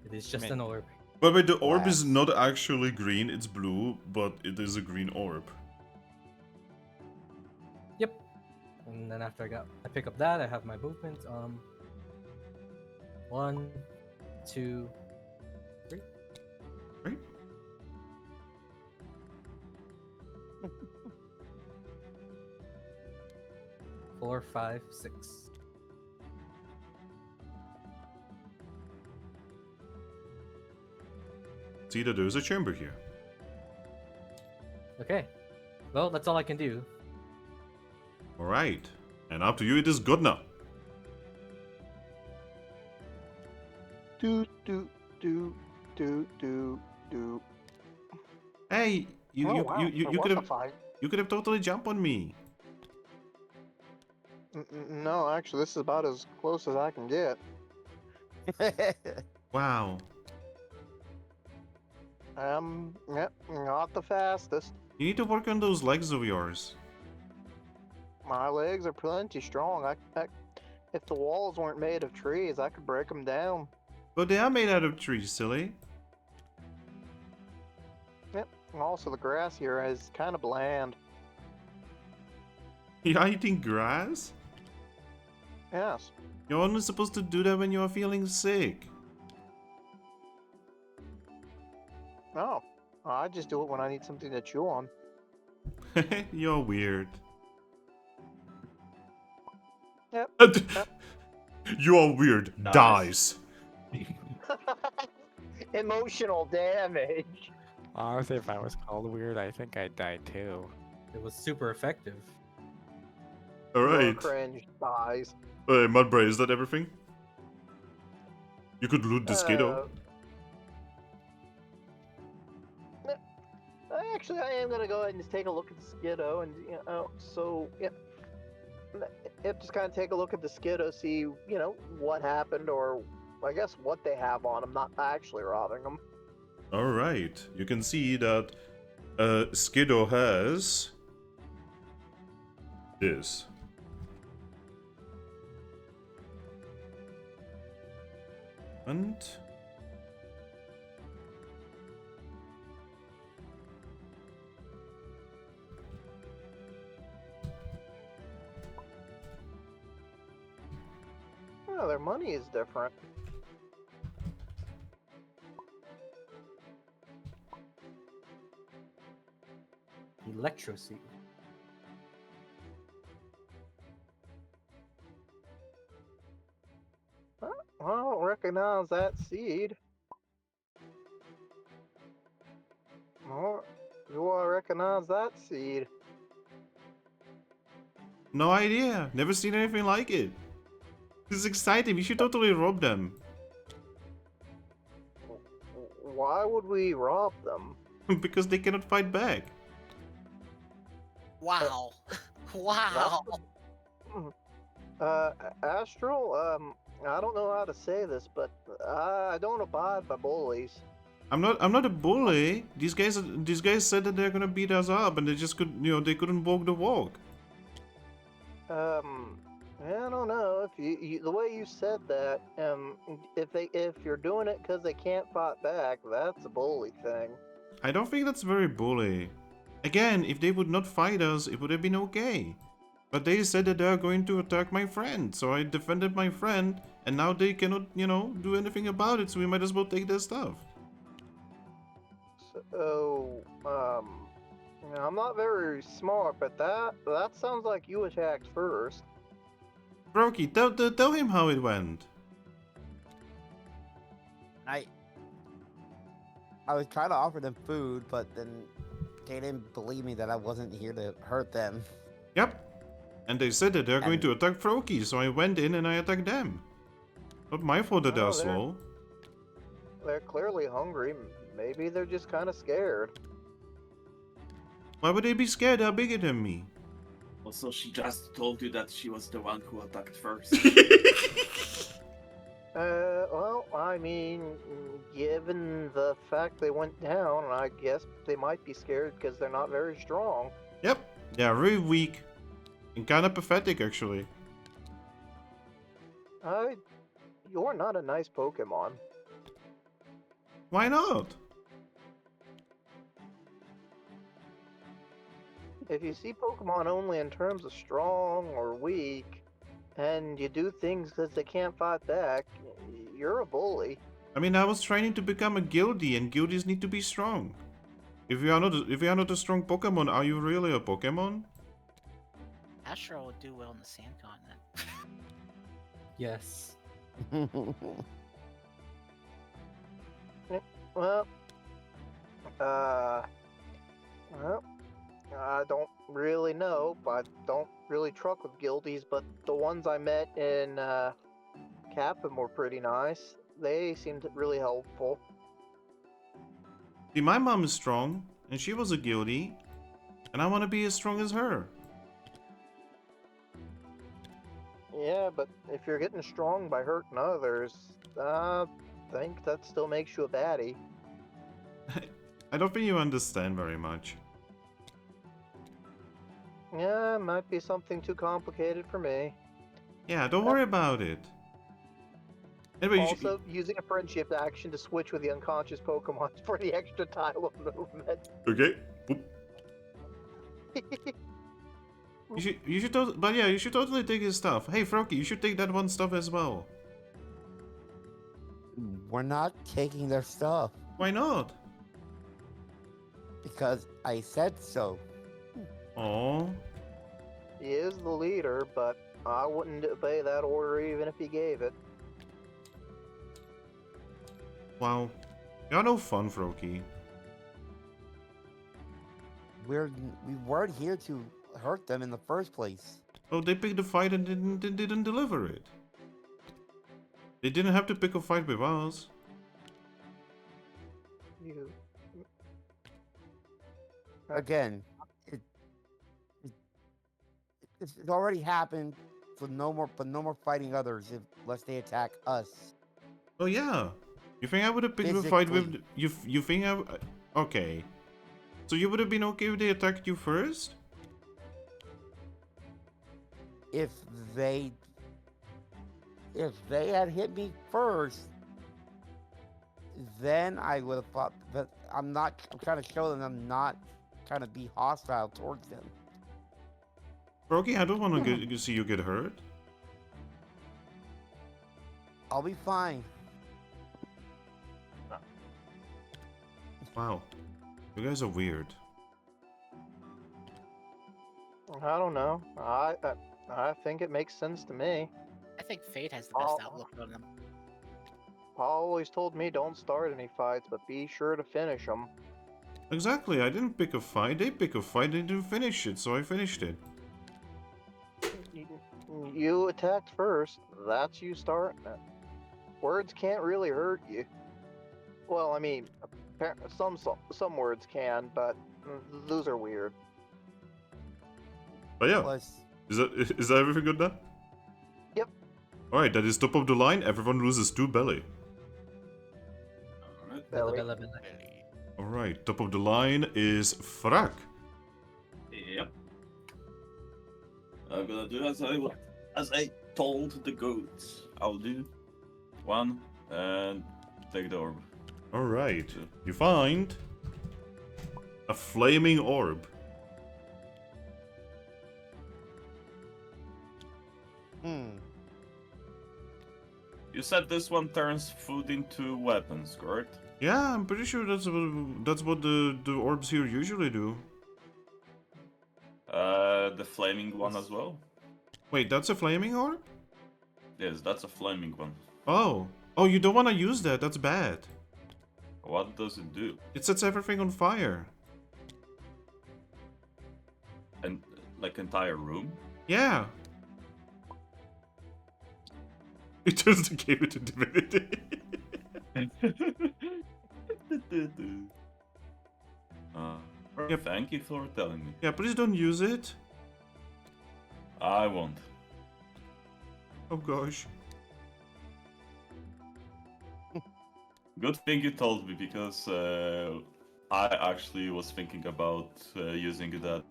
Speaker 4: It is just
Speaker 1: Mint.
Speaker 4: an orb.
Speaker 2: By the way, the orb is
Speaker 6: Glass.
Speaker 2: not actually green, it's blue, but it is a green orb.
Speaker 4: Yep. And then after I pick up that, I have my movement. 1, 2, 3.
Speaker 2: Right?
Speaker 4: 4, 5, 6.
Speaker 2: See that there's a chamber here.
Speaker 4: Okay. Well, that's all I can do.
Speaker 2: Alright. And after you it is Godna.
Speaker 3: Do do do do do do.
Speaker 2: Hey, you
Speaker 3: Oh,
Speaker 2: you
Speaker 3: wow.
Speaker 2: you you,
Speaker 3: there
Speaker 2: you
Speaker 3: was
Speaker 2: could
Speaker 3: a
Speaker 2: have
Speaker 3: fight.
Speaker 2: you could have totally jumped on me.
Speaker 3: No, actually, this is about as close as I can get.
Speaker 2: Wow.
Speaker 3: Yep, not the fastest.
Speaker 2: You need to work on those legs of yours.
Speaker 3: My legs are plenty strong. If the walls weren't made of trees, I could break them down.
Speaker 2: But they are made out of trees, silly.
Speaker 3: Yep. And also, the grass here is kind of bland.
Speaker 2: You're eating grass?
Speaker 3: Yes.
Speaker 2: You're only supposed to do that when you're feeling sick.
Speaker 3: Oh, I just do it when I need something to chew on.
Speaker 2: You're weird.
Speaker 3: Yep.
Speaker 2: You're weird. Dies.
Speaker 3: Emotional damage.
Speaker 1: Honestly, if I was called weird, I think I'd die too.
Speaker 4: It was super effective.
Speaker 2: Alright.
Speaker 3: Cringe dies.
Speaker 2: Mudbray, is that everything? You could loot the Skiddo.
Speaker 3: Actually, I am gonna go ahead and just take a look at the Skiddo, and just kind of take a look at the Skiddo, see what happened, or I guess what they have on them. Not actually robbing them.
Speaker 2: Alright. You can see that Skiddo has this. And
Speaker 3: oh, their money is different.
Speaker 4: Electro suit.
Speaker 3: I don't recognize that seed. Nor do I recognize that seed.
Speaker 2: no idea. Never seen anything like it. This is exciting. We should totally rob them.
Speaker 3: Why would we rob them?
Speaker 2: Because they cannot fight back.
Speaker 5: Wow. Wow.
Speaker 3: Astral, I don't know how to say this, but I don't abide by bullies.
Speaker 2: I'm not a bully. These guys said that they're gonna beat us up, and they just they couldn't walk the walk.
Speaker 3: I don't know if you the way you said that. If you're doing it because they can't fight back, that's a bully thing.
Speaker 2: I don't think that's very bully. Again, if they would not fight us, it would have been okay. But they said that they are going to attack my friend, so I defended my friend, and now they cannot, do anything about it, so we might as well take their stuff.
Speaker 3: So, I'm not very smart, but that sounds like you attacked first.
Speaker 2: Froakie, tell him how it went.
Speaker 6: I was trying to offer them food, but then they didn't believe me that I wasn't here to hurt them.
Speaker 2: Yep. And they said that they're going to attack Froakie, so I went in and I attacked them. Not my fault that they're slow.
Speaker 3: They're clearly hungry. Maybe they're just kind of scared.
Speaker 2: Why would they be scared? They're bigger than me.
Speaker 7: Also, she just told you that she was the one who attacked first.
Speaker 3: Well, I mean, given the fact they went down, I guess they might be scared because they're not very strong.
Speaker 2: Yep. They're very weak. And kind of pathetic, actually.
Speaker 3: You're not a nice Pokemon.
Speaker 2: Why not?
Speaker 3: If you see Pokemon only in terms of strong or weak, and you do things because they can't fight back, you're a bully.
Speaker 2: I mean, I was training to become a guildie, and guildies need to be strong. If you are not a strong Pokemon, are you really a Pokemon?
Speaker 5: I Astro would do well in the sand continent.
Speaker 4: Yes.
Speaker 3: Well, well, I don't really know. I don't really truck with guildies, but the ones I met in Captain were pretty nice. They seemed really helpful.
Speaker 2: See, my mom is strong, and she was a guildie, and I want to be as strong as her.
Speaker 3: Yeah, but if you're getting strong by hurting others, I think that still makes you a baddie.
Speaker 2: I don't think you understand very much.
Speaker 3: Yeah, might be something too complicated for me.
Speaker 2: Yeah, don't worry about it. Anyway,
Speaker 3: Also, using a friendship action to switch with the unconscious Pokemon for the extra tile of movement.
Speaker 2: Okay. Oop. You should but yeah, you should totally take his stuff. Hey, Froakie, you should take that one stuff as well.
Speaker 6: We're not taking their stuff
Speaker 2: Why not?
Speaker 6: because I said so.
Speaker 2: Oh,
Speaker 3: He is the leader, but I wouldn't obey that order even if he gave it.
Speaker 2: wow. You're no fun, Froakie.
Speaker 6: We weren't here to hurt them in the first place.
Speaker 2: Oh, they picked a fight and didn't deliver it. They didn't have to pick a fight with us.
Speaker 3: You.
Speaker 6: Again, it's already happened. So no more fighting others unless they attack us.
Speaker 2: Oh yeah. You think I would have picked a fight with
Speaker 6: Physically.
Speaker 2: you think I okay. So you would have been okay if they attacked you first?
Speaker 6: If they had hit me first, then I would have thought. But I'm trying to show them I'm not trying to be hostile towards them.
Speaker 2: Froakie, I don't want to see you get hurt.
Speaker 6: I'll be fine.
Speaker 2: Wow. You guys are weird.
Speaker 3: I don't know. I think it makes sense to me.
Speaker 5: I think Fate has the best
Speaker 3: Oh.
Speaker 5: outlook on them.
Speaker 3: Paul always told me don't start any fights, but be sure to finish them.
Speaker 2: Exactly, I didn't pick a fight. They pick a fight, they didn't finish it, so I finished it.
Speaker 3: You attacked first. That's you starting it. Words can't really hurt you. Well, I mean, some words can, but those are weird.
Speaker 2: But yeah,
Speaker 6: Plus,
Speaker 2: is that everything good now?
Speaker 3: Yep.
Speaker 2: Alright, that is top of the line. Everyone loses 2 belly.
Speaker 7: Alright.
Speaker 3: Belly.
Speaker 4: Bella, bella.
Speaker 2: Alright, top of the line is Thrack.
Speaker 7: Yep. I'm gonna do as I told the goats. I'll do 1 and take the orb.
Speaker 2: Alright, you find a flaming orb.
Speaker 7: You said this one turns food into weapons, correct?
Speaker 2: Yeah, I'm pretty sure that's what the orbs here usually do.
Speaker 7: The flaming one as well?
Speaker 2: Wait, that's a flaming orb?
Speaker 7: Yes, that's a flaming one.
Speaker 2: Oh. Oh, you don't want to use that. That's bad.
Speaker 7: What does it do?
Speaker 2: It sets everything on fire.
Speaker 7: And like entire room?
Speaker 2: Yeah. It turns the game into divinity. Yep.
Speaker 7: Thank you for telling me.
Speaker 2: Yeah, please don't use it.
Speaker 7: I won't.
Speaker 2: Oh gosh.
Speaker 7: Good thing you told me because I actually was thinking about using that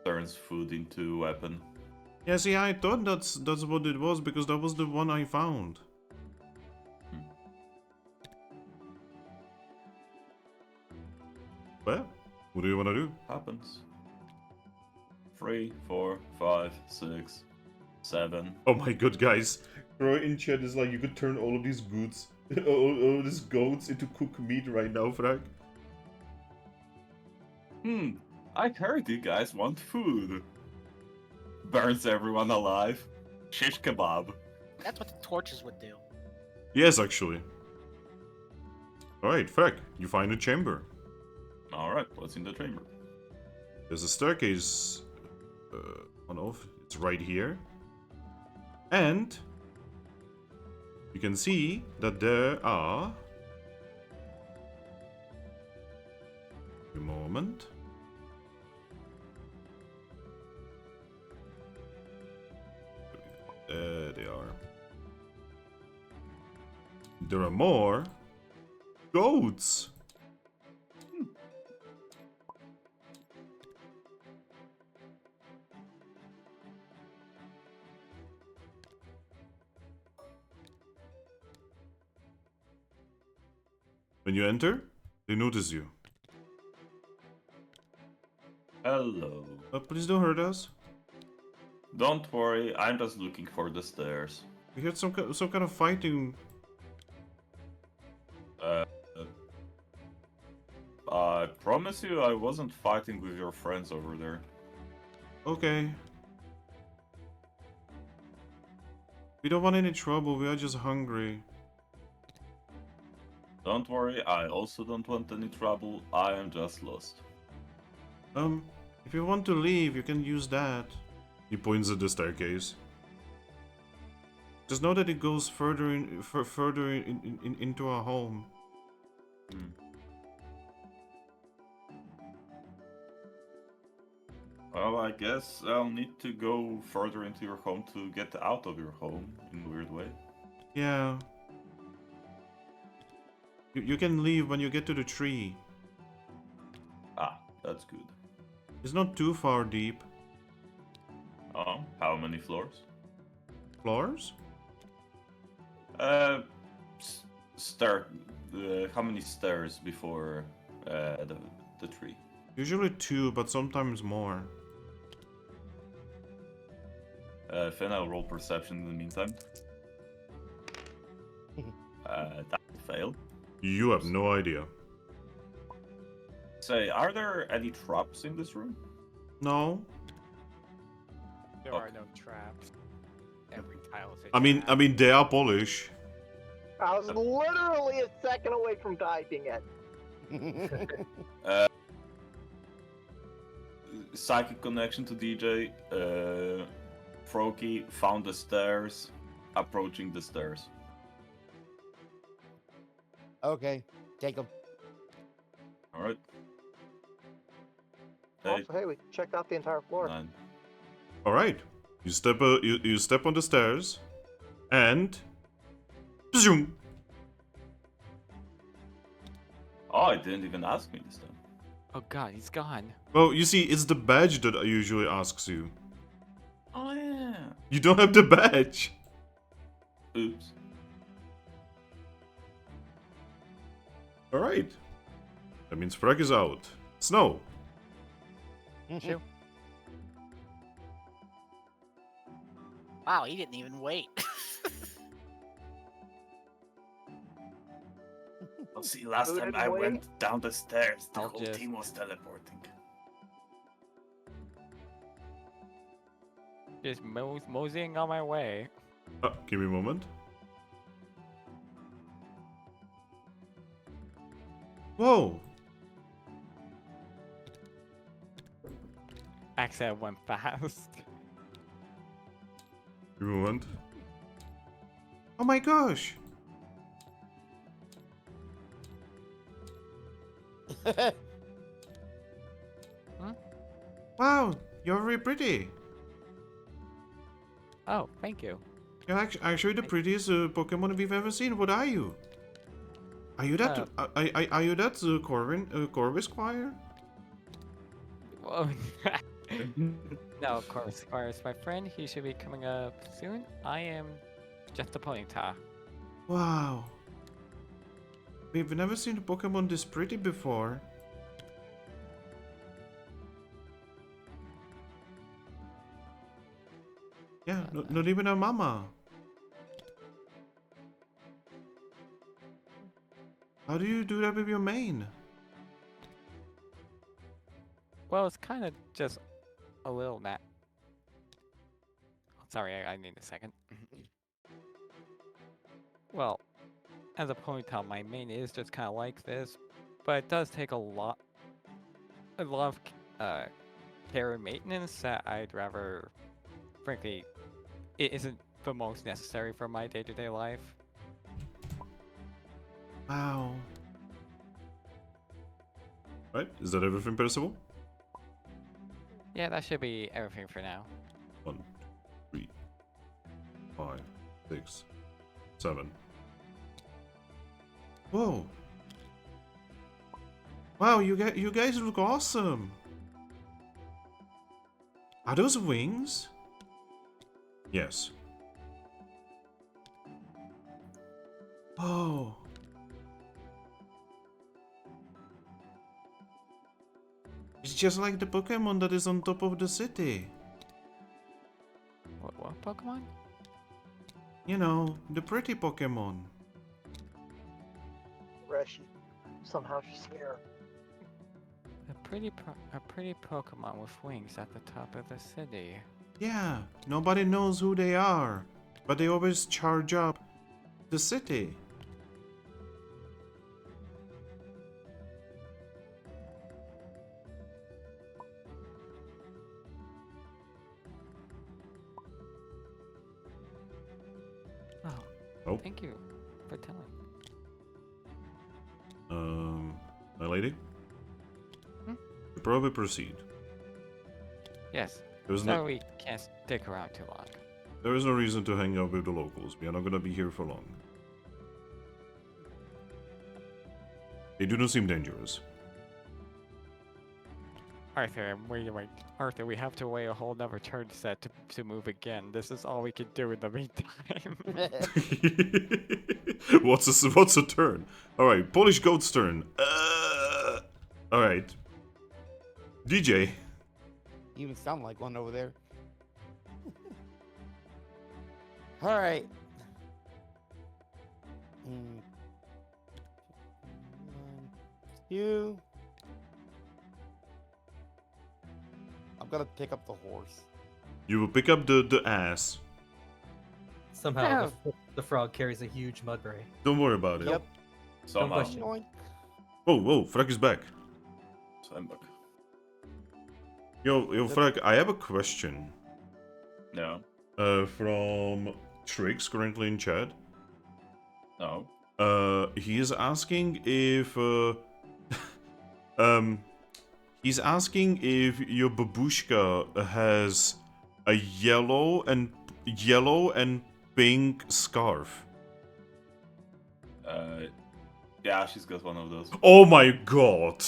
Speaker 7: turns food into weapon.
Speaker 2: Yeah, see, I thought that's what it was because that was the one I found. Well, what do you want to do?
Speaker 7: Happens. 3, 4, 5, 6, 7.
Speaker 2: Oh my god, guys. Roy in chat is like, you could turn all of these goods, all of these goats into cooked meat right now, Thrack.
Speaker 7: I heard you guys want food. Burns everyone alive. Shish kebab.
Speaker 5: That's what the torches would do.
Speaker 2: Yes, actually. Alright, Thrack, you find a chamber.
Speaker 7: Alright, what's in the chamber?
Speaker 2: There's a staircase on off. It's right here. And you can see that there are... A moment. There they are. There are more goats. When you enter, they notice you.
Speaker 7: Hello.
Speaker 2: Please don't hurt us.
Speaker 7: Don't worry, I'm just looking for the stairs.
Speaker 2: We heard some kind of fighting.
Speaker 7: I promise you I wasn't fighting with your friends over there.
Speaker 2: Okay. We don't want any trouble, we are just hungry.
Speaker 7: Don't worry, I also don't want any trouble, I am just lost.
Speaker 2: If you want to leave, you can use that. He points at the staircase. Just know that it goes further into our home.
Speaker 7: Well, I guess I'll need to go further into your home to get out of your home in a weird way.
Speaker 2: Yeah. You can leave when you get to the tree.
Speaker 7: Ah, that's good.
Speaker 2: It's not too far deep.
Speaker 7: How many floors?
Speaker 2: Floors?
Speaker 7: Start. How many stairs before the tree?
Speaker 2: Usually 2, but sometimes more.
Speaker 7: Finn, I'll roll perception in the meantime. That will fail.
Speaker 2: You have no idea.
Speaker 7: Say, are there any traps in this room?
Speaker 2: No.
Speaker 1: There are no traps. Every tile is a
Speaker 2: I
Speaker 1: trap.
Speaker 2: mean they are Polish.
Speaker 3: I was literally a second away from typing it.
Speaker 7: Psychic connection to DJ. Froakie found the stairs, approaching the stairs.
Speaker 6: Okay, take them.
Speaker 7: Alright.
Speaker 3: Also, hey, we checked out the entire floor.
Speaker 7: 9.
Speaker 2: All right. You step on the stairs, and zoom.
Speaker 7: Oh, I didn't even ask me this time.
Speaker 1: Oh god, he's gone.
Speaker 2: Well, you see, it's the badge that usually asks you.
Speaker 7: Oh yeah.
Speaker 2: You don't have the badge.
Speaker 7: Oops.
Speaker 2: All right. That means Thrack is out. Snow.
Speaker 1: Shoot.
Speaker 5: Wow, he didn't even wait.
Speaker 7: Well, see, last
Speaker 3: Who
Speaker 7: time
Speaker 3: didn't
Speaker 7: I
Speaker 3: wait?
Speaker 7: went down the stairs, the
Speaker 1: I'll
Speaker 7: whole
Speaker 1: just-
Speaker 7: team was teleporting.
Speaker 1: Just moseying on my way.
Speaker 2: Give me a moment. Whoa.
Speaker 1: Actually, I went fast.
Speaker 2: Give me a moment. Oh my gosh. Wow, you're very pretty.
Speaker 1: Oh, thank you.
Speaker 2: You're actually the prettiest Pokemon we've ever seen. What are you? Are you that? Are you that Corvus Squire?
Speaker 1: Whoa. No, of course. My friend, he should be coming up soon. I am just a Ponyta.
Speaker 2: Wow. We've never seen a Pokemon this pretty before. Yeah, not even a mama. How do you do that with your mane?
Speaker 1: Well, it's kind of just a little Sorry, I need a second. Well, as a Ponyta, my main is just kind of like this, but it does take a lot of care and maintenance that I'd rather, frankly, it isn't the most necessary for my day-to-day life.
Speaker 2: Wow. Right, is that everything, Percival?
Speaker 1: Yeah, that should be everything for now.
Speaker 2: 1, 3, 5, 6, 7. Whoa. Wow, you guys look awesome. Are those wings? Yes. Oh. It's just like the Pokemon that is on top of the city.
Speaker 1: What Pokemon?
Speaker 2: You know, the pretty Pokemon.
Speaker 3: Reshi. Somehow she's here.
Speaker 1: A pretty Pokemon with wings at the top of the city.
Speaker 2: Yeah, nobody knows who they are, but they always charge up the city.
Speaker 1: Oh,
Speaker 2: Oh.
Speaker 1: thank you for telling.
Speaker 2: My lady?
Speaker 1: Hmm?
Speaker 2: You probably proceed.
Speaker 1: Yes,
Speaker 2: There's
Speaker 1: so
Speaker 2: no
Speaker 1: we can't stick around too long.
Speaker 2: There is no reason to hang out with the locals. We are not gonna be here for long. They do not seem dangerous.
Speaker 1: Arthur, wait. Arthur, we have to wait a whole nother turn set to move again. This is all we can do in the meantime.
Speaker 2: What's a turn? All right, Polish goat's turn. All right, DJ.
Speaker 6: You even sound like one over there. All right. Mm. 1, 2. I'm gonna pick up the horse.
Speaker 2: You will pick up the ass.
Speaker 4: Somehow the frog carries a huge Mudbray.
Speaker 2: Don't worry about it.
Speaker 6: Yep.
Speaker 7: Somehow.
Speaker 4: question.
Speaker 6: Yoink.
Speaker 2: Whoa, Thrack is back.
Speaker 7: So I'm back.
Speaker 2: Yo, Thrack, I have a question.
Speaker 7: No.
Speaker 2: From Trix, currently in chat.
Speaker 7: No.
Speaker 2: He is asking if he's asking if your babushka has a yellow and pink scarf.
Speaker 7: Yeah, she's got one of those.
Speaker 2: Oh my god!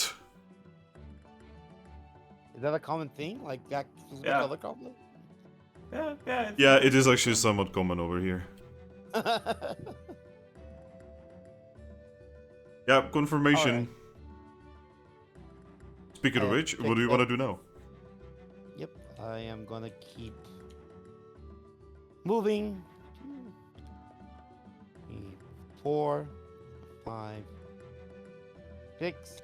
Speaker 6: Is that a common thing? Like that specific
Speaker 7: Yeah.
Speaker 6: color combo?
Speaker 7: Yeah.
Speaker 2: Yeah, it is actually somewhat common over here. Yeah, confirmation.
Speaker 6: Alright.
Speaker 2: Speaking of which, what do you want to do now?
Speaker 6: Yep, I am gonna keep moving. 2, 3, 4, 5, 6.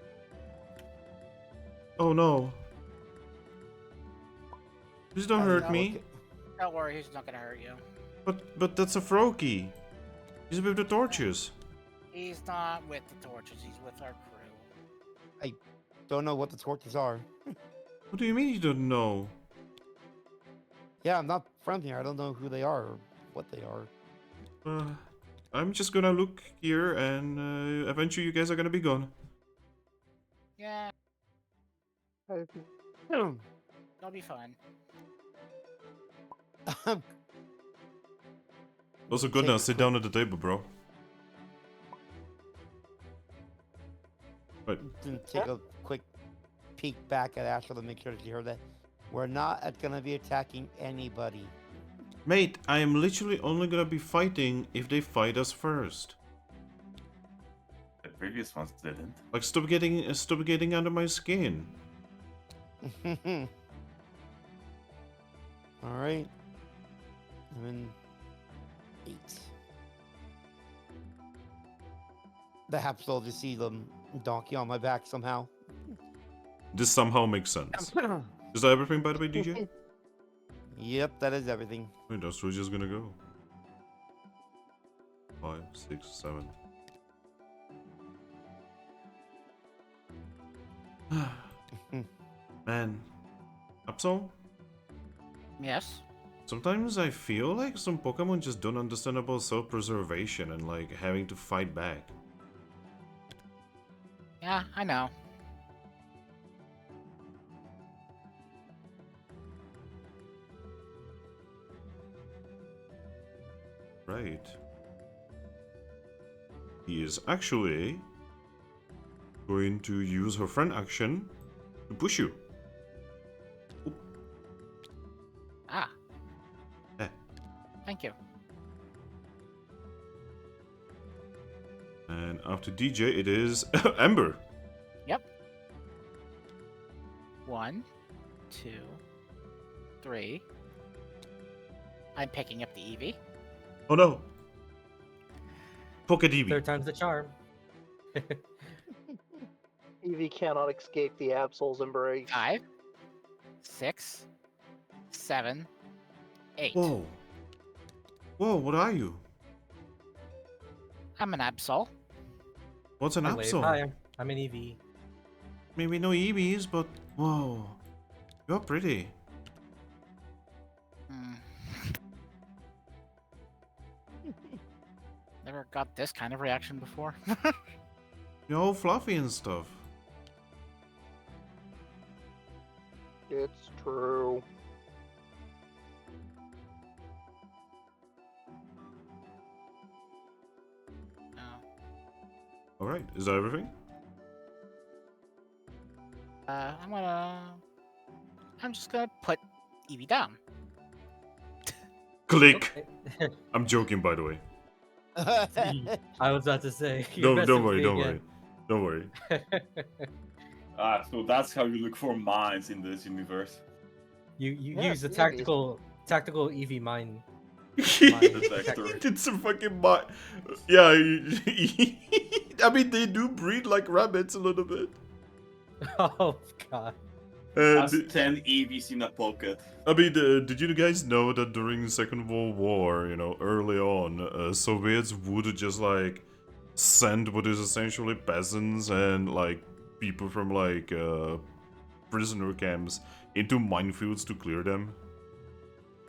Speaker 2: Oh no. Please don't hurt me.
Speaker 5: Don't worry, he's not gonna hurt you.
Speaker 2: But that's a Froakie. He's with the torches.
Speaker 5: He's not with the torches, he's with our crew.
Speaker 6: Don't know what the torches are.
Speaker 2: What do you mean you don't know?
Speaker 6: Yeah, I'm not from here. I don't know who they are or what they are.
Speaker 2: I'm just gonna look here and eventually you guys are gonna be gone.
Speaker 5: Yeah,
Speaker 6: Hmm.
Speaker 5: it'll be fine.
Speaker 2: Also, Godna, sit down at the table, bro. Right.
Speaker 6: Take a quick peek back at Astro to make sure that you heard that. We're not gonna be attacking anybody.
Speaker 2: Mate, I am literally only gonna be fighting if they fight us first.
Speaker 7: The previous ones didn't.
Speaker 2: Like, stop getting under my skin.
Speaker 6: All right. I'm in 8. The Absol to see the donkey on my back somehow.
Speaker 2: This somehow makes sense. Is that everything, by the way, DJ?
Speaker 6: Yep, that is everything.
Speaker 2: Wait, that's where just gonna go. 5, 6, 7. Man, Absol?
Speaker 5: Yes.
Speaker 2: Sometimes I feel like some Pokemon just don't understand about self-preservation and like having to fight back.
Speaker 5: Yeah, I know.
Speaker 2: Right. He is actually going to use her friend action to push you.
Speaker 5: Ah.
Speaker 2: Eh.
Speaker 5: Thank you.
Speaker 2: And after DJ, it is Ember.
Speaker 5: Yep. 1, 2, 3. I'm picking up the Eevee.
Speaker 2: Oh no. Poké
Speaker 4: Third time's the charm.
Speaker 3: Eevee cannot escape the Absol's embrace.
Speaker 5: 5, 6, 7, 8.
Speaker 2: Whoa. Whoa, what are you?
Speaker 5: I'm an Absol.
Speaker 2: What's an
Speaker 4: I wave.
Speaker 2: Absol?
Speaker 4: Hi, I'm an Eevee.
Speaker 2: Maybe no Eevees, but whoa. You're pretty.
Speaker 5: Hmm. Never got this kind of reaction before.
Speaker 2: You're all fluffy and stuff.
Speaker 3: It's true.
Speaker 5: No.
Speaker 2: Alright, is that everything?
Speaker 5: I'm just gonna put Eevee down.
Speaker 2: Click!
Speaker 4: Okay.
Speaker 2: I'm joking, by the way.
Speaker 4: I was about to say.
Speaker 2: Don't worry, don't worry. Don't worry.
Speaker 7: Ah, so that's how you look for mines in this universe.
Speaker 4: You
Speaker 3: Yeah,
Speaker 4: use the
Speaker 3: Eevees.
Speaker 4: tactical Eevee mine.
Speaker 7: Detector.
Speaker 2: It's a fucking yeah, I mean, they do breed like rabbits a little bit.
Speaker 4: Oh god.
Speaker 7: That's 10 EVs in a pocket.
Speaker 2: I mean, did you guys know that during the Second World War, you know, early on, Soviets would just like send what is essentially peasants and like people from like prisoner camps into minefields to clear them?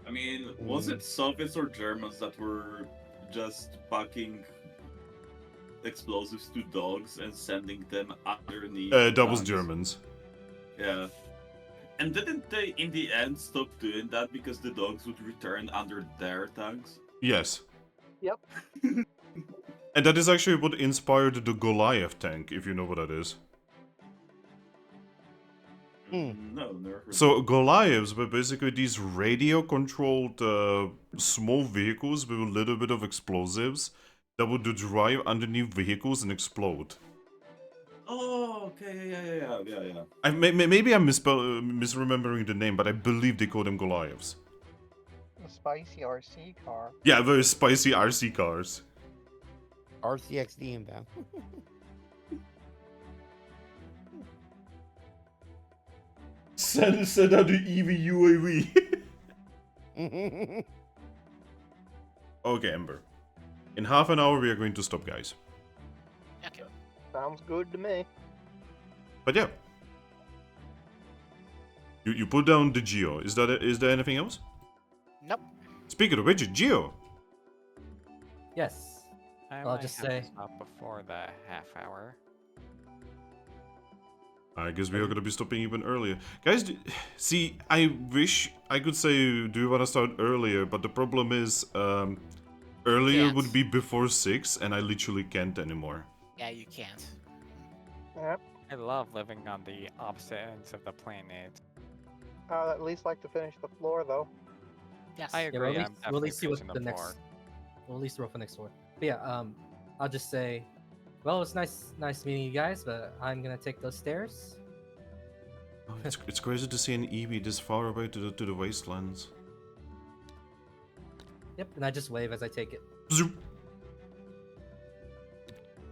Speaker 7: I mean, was it Soviets or Germans that were just packing explosives to dogs and sending them underneath?
Speaker 2: That was
Speaker 7: tanks?
Speaker 2: Germans.
Speaker 7: Yeah. And didn't they, in the end, stop doing that because the dogs would return under their tanks?
Speaker 2: Yes.
Speaker 3: Yep.
Speaker 2: And that is actually what inspired the Goliath tank, if you know what that is.
Speaker 7: No, never heard.
Speaker 2: So Goliaths were basically these radio-controlled small vehicles with a little bit of explosives that would drive underneath vehicles and explode.
Speaker 7: Oh, okay, yeah.
Speaker 2: Maybe I'm misremembering the name, but I believe they call them Goliaths.
Speaker 3: The spicy RC car.
Speaker 2: Yeah, very spicy RC cars.
Speaker 6: RCXD inbound.
Speaker 2: Send out the Eevee UAV. Okay, Ember. In half an hour, we are going to stop, guys.
Speaker 5: Okay.
Speaker 3: Sounds good to me.
Speaker 2: But yeah. You put down the Geo. Is there anything else?
Speaker 5: Nope.
Speaker 2: Speaking of which, Geo.
Speaker 4: Yes.
Speaker 1: I
Speaker 4: I'll
Speaker 1: might
Speaker 4: just
Speaker 1: have to
Speaker 4: say-
Speaker 1: stop before the half hour.
Speaker 2: I guess we are gonna be stopping even earlier. Guys, see, I wish I could say, do you want to start earlier? But the problem is, earlier
Speaker 5: Can't.
Speaker 2: would be before 6, and I literally can't anymore.
Speaker 5: Yeah, you can't.
Speaker 3: Yep.
Speaker 1: I love living on the opposite ends of the planet.
Speaker 3: I'd at least like to finish the floor, though.
Speaker 5: Yes.
Speaker 1: I
Speaker 4: Yeah,
Speaker 1: agree.
Speaker 4: we'll
Speaker 1: I'm
Speaker 4: at least
Speaker 1: definitely
Speaker 4: see what
Speaker 1: finishing
Speaker 4: the
Speaker 1: the
Speaker 4: next.
Speaker 1: floor.
Speaker 4: We'll at least roll for next one. But yeah, I'll just say, well, it's nice meeting you guys, but I'm gonna take those stairs.
Speaker 2: Oh, it's crazy to see an Eevee this far away to the wastelands.
Speaker 4: Yep, and I just wave as I take it.
Speaker 2: Zoop.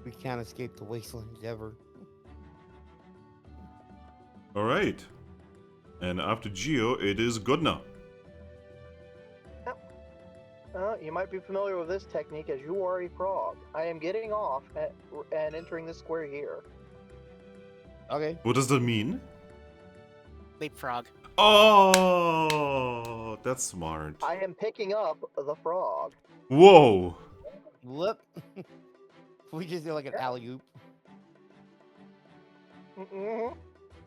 Speaker 6: We can't escape the wastelands ever.
Speaker 2: All right. And after Geo, it is Godna.
Speaker 3: You might be familiar with this technique as you are a frog. I am getting off and entering the square here.
Speaker 6: Okay.
Speaker 2: What does that mean?
Speaker 5: Leapfrog.
Speaker 2: Oh, that's smart.
Speaker 3: I am picking up the frog.
Speaker 2: Whoa.
Speaker 6: Whoop. We just do like an alley oop.
Speaker 3: Mm-hmm.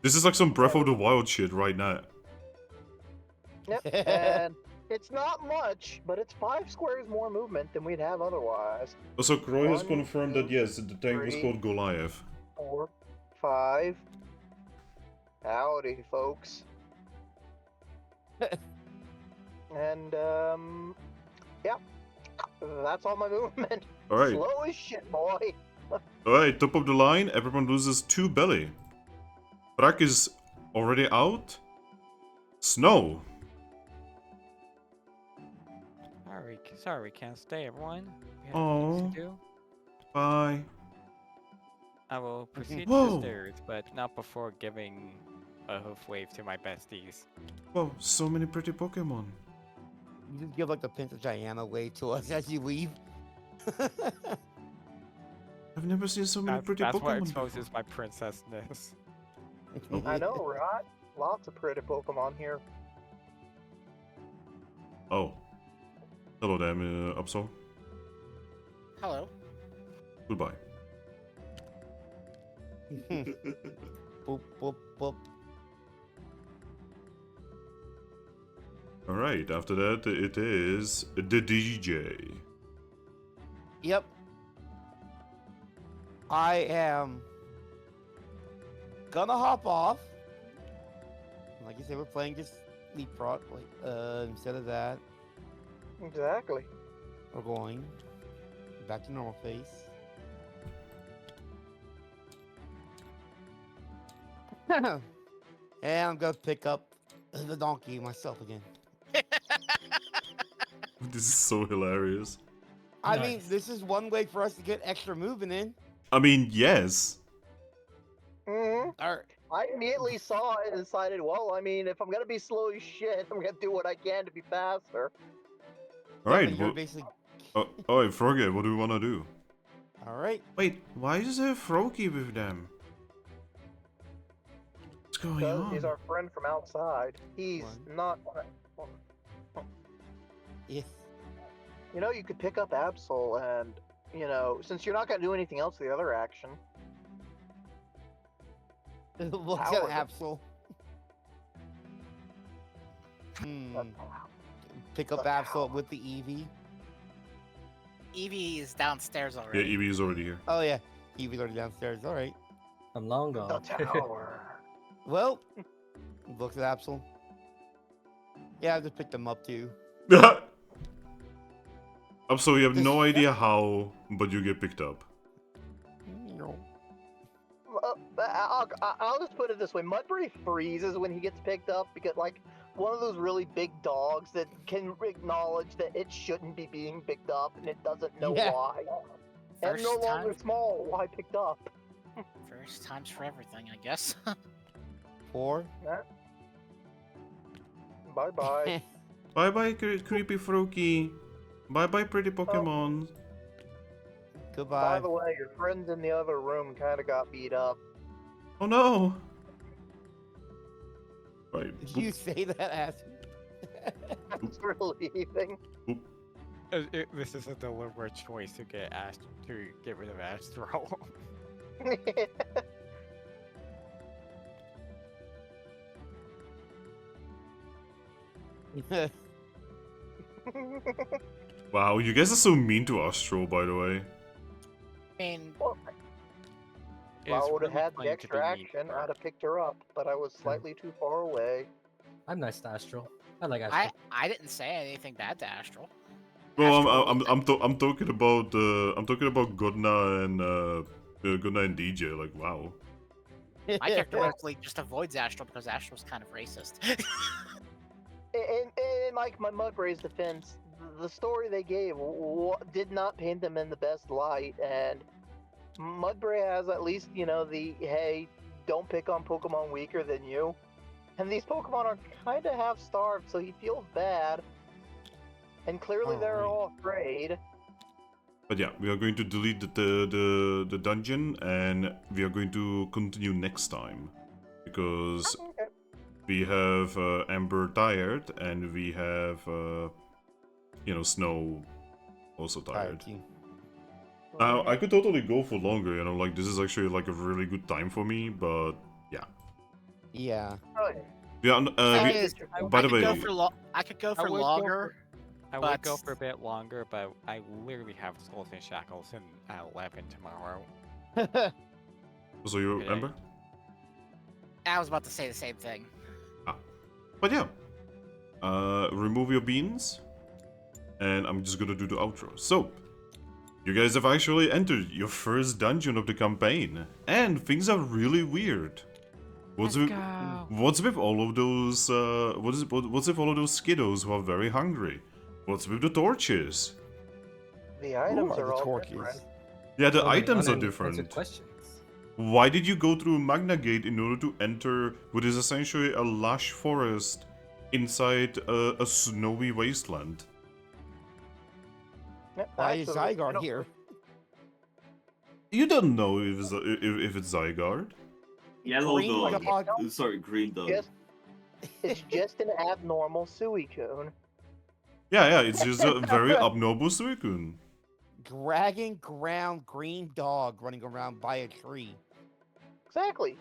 Speaker 2: This is like some Breath of the Wild shit right now.
Speaker 3: Yep. And it's not much, but it's 5 squares more movement than we'd have otherwise.
Speaker 2: Also, Croy has
Speaker 3: 1,
Speaker 2: confirmed that
Speaker 3: 2,
Speaker 2: yes, the tank was
Speaker 3: 3.
Speaker 2: called Goliath.
Speaker 3: 4, 5. Howdy, folks. And yeah, that's all my movement.
Speaker 2: Alright.
Speaker 3: Slow as shit, boy.
Speaker 2: Alright, top of the line, everyone loses 2 belly. Thrack is already out. Snow.
Speaker 1: Sorry, we can't stay, everyone. We have
Speaker 2: Aw.
Speaker 1: things to do.
Speaker 2: Bye.
Speaker 1: I will proceed to
Speaker 2: Whoa.
Speaker 1: the stairs, but not before giving a hoof wave to my besties.
Speaker 2: Whoa, so many pretty Pokemon.
Speaker 6: You just give like the Princess Diana wave to us as you leave.
Speaker 2: I've never seen so many pretty
Speaker 1: That's what
Speaker 2: Pokemon
Speaker 1: exposes my princessness.
Speaker 3: I know, right? Lots of pretty Pokemon here.
Speaker 2: Oh. Hello there, Absol.
Speaker 5: Hello.
Speaker 2: Goodbye.
Speaker 6: Boop, boop, boop.
Speaker 2: Alright, after that it is the DJ.
Speaker 6: Yep. I am gonna hop off. Like you said, we're playing just leapfrog. Like, instead of that,
Speaker 3: Exactly.
Speaker 6: we're going back to normal face. And I'm gonna pick up the donkey myself again.
Speaker 2: This is so hilarious.
Speaker 6: I mean,
Speaker 4: Nice.
Speaker 6: this is one way for us to get extra movement in.
Speaker 2: I mean, yes.
Speaker 3: hmm
Speaker 6: Or,
Speaker 3: I immediately saw it and decided, well, I mean, if I'm gonna be slow as shit, I'm gonna do what I can to be faster.
Speaker 2: Alright,
Speaker 6: you're
Speaker 2: well,
Speaker 6: basically.
Speaker 2: alright, Froggy, what do we wanna do?
Speaker 6: All right.
Speaker 2: Wait, why is there a Froakie with them? What's going
Speaker 3: Because
Speaker 2: on?
Speaker 3: he's our friend from outside. He's
Speaker 6: One.
Speaker 3: not.
Speaker 6: Yeah.
Speaker 3: You know, you could pick up Absol and, you know, since you're not gonna do anything else the other action.
Speaker 6: Look at
Speaker 3: Power.
Speaker 6: Absol. Hmm.
Speaker 3: But
Speaker 6: Pick up
Speaker 3: the
Speaker 6: Absol
Speaker 3: power.
Speaker 6: with the Eevee.
Speaker 5: Eevee is downstairs
Speaker 2: Yeah,
Speaker 5: already.
Speaker 2: Eevee is already here.
Speaker 6: Oh yeah, Eevee's already downstairs. All right.
Speaker 4: I'm long
Speaker 3: the
Speaker 4: gone.
Speaker 3: tower.
Speaker 6: Well, looks at Absol. Yeah, I just picked them up too.
Speaker 2: So you have no
Speaker 6: This-
Speaker 2: idea how, but you get picked up.
Speaker 6: No.
Speaker 3: I'll just put it this way: Mudbray freezes when he gets picked up because, like, one of those really big dogs that can acknowledge that it shouldn't be being picked up and it doesn't know
Speaker 6: Yeah.
Speaker 3: why. And
Speaker 5: First
Speaker 3: no longer
Speaker 5: time,
Speaker 3: small. Why picked up?
Speaker 5: first times for everything, I guess.
Speaker 6: 4.
Speaker 3: Bye bye.
Speaker 2: Bye bye, creepy Froakie. Bye bye, pretty Pokemon.
Speaker 3: By
Speaker 6: Goodbye.
Speaker 3: the way, your friends in the other room kind of got beat up.
Speaker 2: Oh no! Right.
Speaker 6: Did you say that, ass?
Speaker 3: Thanks for leaving.
Speaker 1: This is a deliberate choice to get rid of Astro.
Speaker 2: Wow, you guys are so mean to Astro, by the way.
Speaker 5: I mean,
Speaker 3: Well, if I
Speaker 1: It's
Speaker 3: would have
Speaker 1: really
Speaker 3: had the
Speaker 1: fun to
Speaker 3: extra
Speaker 1: be
Speaker 3: action,
Speaker 1: mean.
Speaker 3: I'd have picked her up, but I was slightly too far away.
Speaker 4: I'm nice to Astral. I like Astral.
Speaker 5: I didn't say anything bad to Astral.
Speaker 2: Well,
Speaker 5: Astro-
Speaker 2: I'm talking about Godna and Godna and DJ. Like, wow.
Speaker 5: My character mostly just avoids Astral because Astral's kind of racist.
Speaker 3: In like my Mudbray's defense, the story they gave did not paint them in the best light, and Mudbray has at least, you know, the hey, don't pick on Pokemon weaker than you. And these Pokemon are kind of half starved, so he feels bad. And clearly they're
Speaker 6: Alright.
Speaker 3: all afraid.
Speaker 2: But yeah, we are going to delete the dungeon, and we are going to continue next time. Because
Speaker 3: Okay.
Speaker 2: we have Ember tired, and we have, Snow also tired.
Speaker 6: Too.
Speaker 2: Now, I could totally go for longer, like, this is actually, like, a really good time for me, but, yeah.
Speaker 6: Yeah.
Speaker 3: Oh, yeah.
Speaker 2: Yeah,
Speaker 5: Thing is,
Speaker 2: by the
Speaker 5: I could go
Speaker 2: way,
Speaker 5: for I could go
Speaker 1: I
Speaker 5: for
Speaker 1: would go
Speaker 5: longer.
Speaker 1: I
Speaker 5: But-
Speaker 1: would go for a bit longer, but I literally have Skulls and Shackles in at 11 tomorrow.
Speaker 2: so you,
Speaker 1: Okay.
Speaker 2: Ember?
Speaker 5: I was about to say the same thing.
Speaker 2: But yeah, remove your beans, and I'm just gonna do the outro. So, you guys have actually entered your first dungeon of the campaign, and things are really weird. What's with all of those? What's with all of those Skiddos who are very hungry? What's with the torches?
Speaker 3: The items
Speaker 6: Who
Speaker 3: are
Speaker 6: the
Speaker 3: all
Speaker 6: torches?
Speaker 3: different.
Speaker 2: Yeah, the
Speaker 4: So many
Speaker 2: items are
Speaker 4: unanswered
Speaker 2: different.
Speaker 4: questions.
Speaker 2: Why did you go through Magna Gate in order to enter what is essentially a lush forest inside a snowy wasteland?
Speaker 3: Yeah,
Speaker 6: Why is
Speaker 3: actually, I
Speaker 6: Zygarde
Speaker 3: don't-
Speaker 6: here?
Speaker 2: You don't know if it's Zygarde.
Speaker 7: Yellow
Speaker 6: Green
Speaker 7: dog.
Speaker 6: dog.
Speaker 7: Sorry, green dog.
Speaker 3: Yes. It's just an abnormal Suicune.
Speaker 2: Yeah, it's just a very abnormal Suicune.
Speaker 6: Dragon ground green dog running around by a tree.
Speaker 3: Exactly.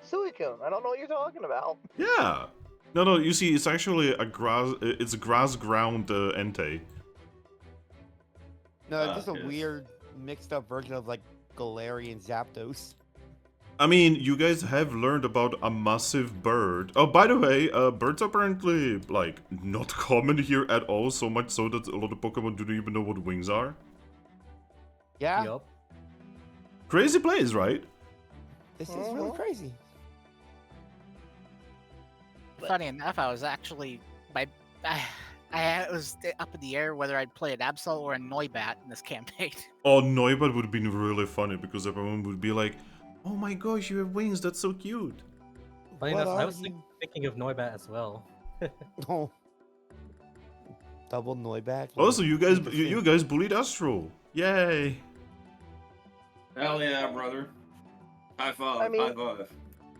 Speaker 3: Suicune. I don't know what you're talking about.
Speaker 2: Yeah. No, you see, it's actually it's a grass ground Entei.
Speaker 6: No, it's just a
Speaker 7: yes.
Speaker 6: weird mixed up version of like Galarian Zapdos.
Speaker 2: I mean, you guys have learned about a massive bird. Oh, by the way, birds are apparently, like, not common here at all, so much so that a lot of Pokemon don't even know what wings are.
Speaker 6: Yeah,
Speaker 4: Yup.
Speaker 2: Crazy place, right?
Speaker 6: this is really
Speaker 3: Mhm.
Speaker 6: crazy.
Speaker 5: Funny enough, I was actually I was up in the air whether I'd play an Absol or a Noibat in this campaign.
Speaker 2: Oh, Noibat would have been really funny, because everyone would be like, oh my gosh, you have wings, that's so cute.
Speaker 4: Funny
Speaker 6: What
Speaker 4: enough, I
Speaker 6: are
Speaker 4: was
Speaker 6: you?
Speaker 4: thinking of Noibat as well.
Speaker 6: Oh. Double Noibat.
Speaker 2: Also, you guys
Speaker 6: Interesting.
Speaker 2: you guys bullied Astro. Yay.
Speaker 7: Hell yeah, brother. High five,
Speaker 3: I mean-
Speaker 7: high five.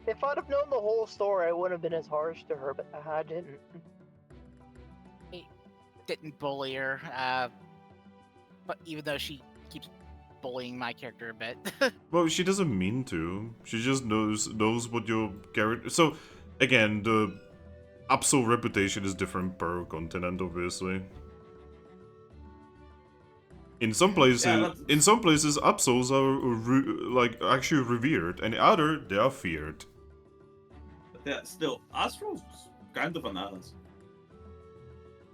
Speaker 3: If I'd have known the whole story, I wouldn't have been as harsh to her, but I didn't.
Speaker 5: Didn't bully her, but even though she keeps bullying my character a bit.
Speaker 2: Well, she doesn't mean to. She just knows what your character. So, again, the Absol reputation is different per continent, obviously. In some places, Absols are actually revered, and in other they are feared.
Speaker 7: Yeah, still, Astro's kind of an ass.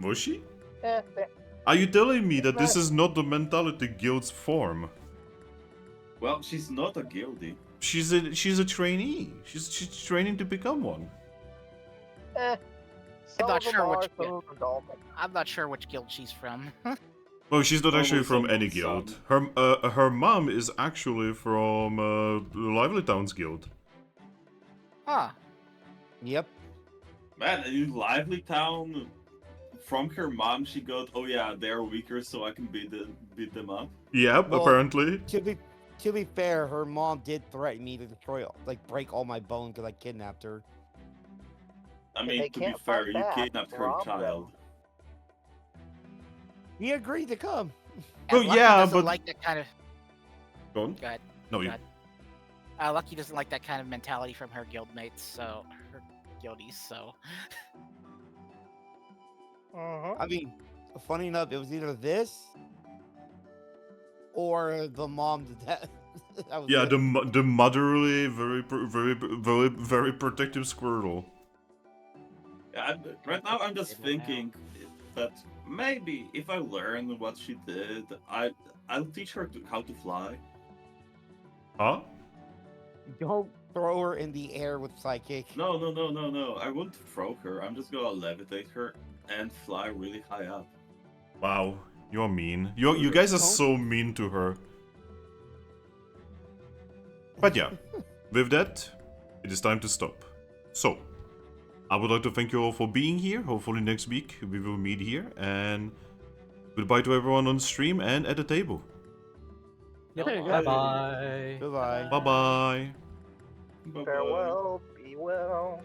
Speaker 2: Was she?
Speaker 3: Eh,
Speaker 2: Are you telling me that this is not the mentality guild's form?
Speaker 7: Well, she's not a guildie.
Speaker 2: She's a trainee. She's training to become one.
Speaker 3: some
Speaker 5: not
Speaker 3: of them
Speaker 5: sure
Speaker 3: are,
Speaker 5: which-
Speaker 3: some of them don't.
Speaker 5: I'm not sure which guild she's from.
Speaker 2: Well, she's not actually
Speaker 7: Almost
Speaker 2: from any guild. Her mom is actually from Lively Town's guild.
Speaker 5: Huh.
Speaker 6: Yep.
Speaker 7: Man, in Lively Town, from her mom, she got, oh yeah, they're weaker, so I can beat them up.
Speaker 2: Yep,
Speaker 6: Well,
Speaker 2: apparently.
Speaker 6: To be fair, her mom did threaten me to destroy, break all my bones because I kidnapped her.
Speaker 7: I
Speaker 3: If
Speaker 7: mean,
Speaker 3: they
Speaker 7: to be
Speaker 3: can't
Speaker 7: fair,
Speaker 3: fight
Speaker 7: you
Speaker 3: back,
Speaker 7: kidnapped her
Speaker 3: rob them.
Speaker 7: child.
Speaker 6: He agreed to come.
Speaker 2: Well,
Speaker 5: And Lucky
Speaker 2: yeah,
Speaker 5: doesn't
Speaker 2: but-
Speaker 5: like that kind of.
Speaker 2: Go on.
Speaker 5: Go ahead.
Speaker 2: No, you.
Speaker 5: Go ahead. Lucky doesn't like that kind of mentality from her guildmates, so her guildies. So
Speaker 3: Mm-hmm.
Speaker 6: I mean, funny enough, it was either this or the mom to death. That was
Speaker 2: Yeah,
Speaker 6: it.
Speaker 2: the motherly, very protective Squirtle.
Speaker 7: Yeah, right now I'm just thinking that maybe if I learn what she did, I'll teach her how to fly.
Speaker 2: Huh?
Speaker 6: Don't throw her in the air with psychic.
Speaker 7: No. I won't throw her. I'm just gonna levitate her and fly really high up.
Speaker 2: Wow, you're mean. You guys are so mean to her. But yeah, with that, it is time to stop. So, I would like to thank you all for being here. Hopefully next week we will meet here, and Goodbye to everyone on stream and at the table.
Speaker 4: Yep.
Speaker 1: There you go.
Speaker 4: Bye bye.
Speaker 6: Goodbye.
Speaker 2: Bye bye.
Speaker 3: Farewell, be well.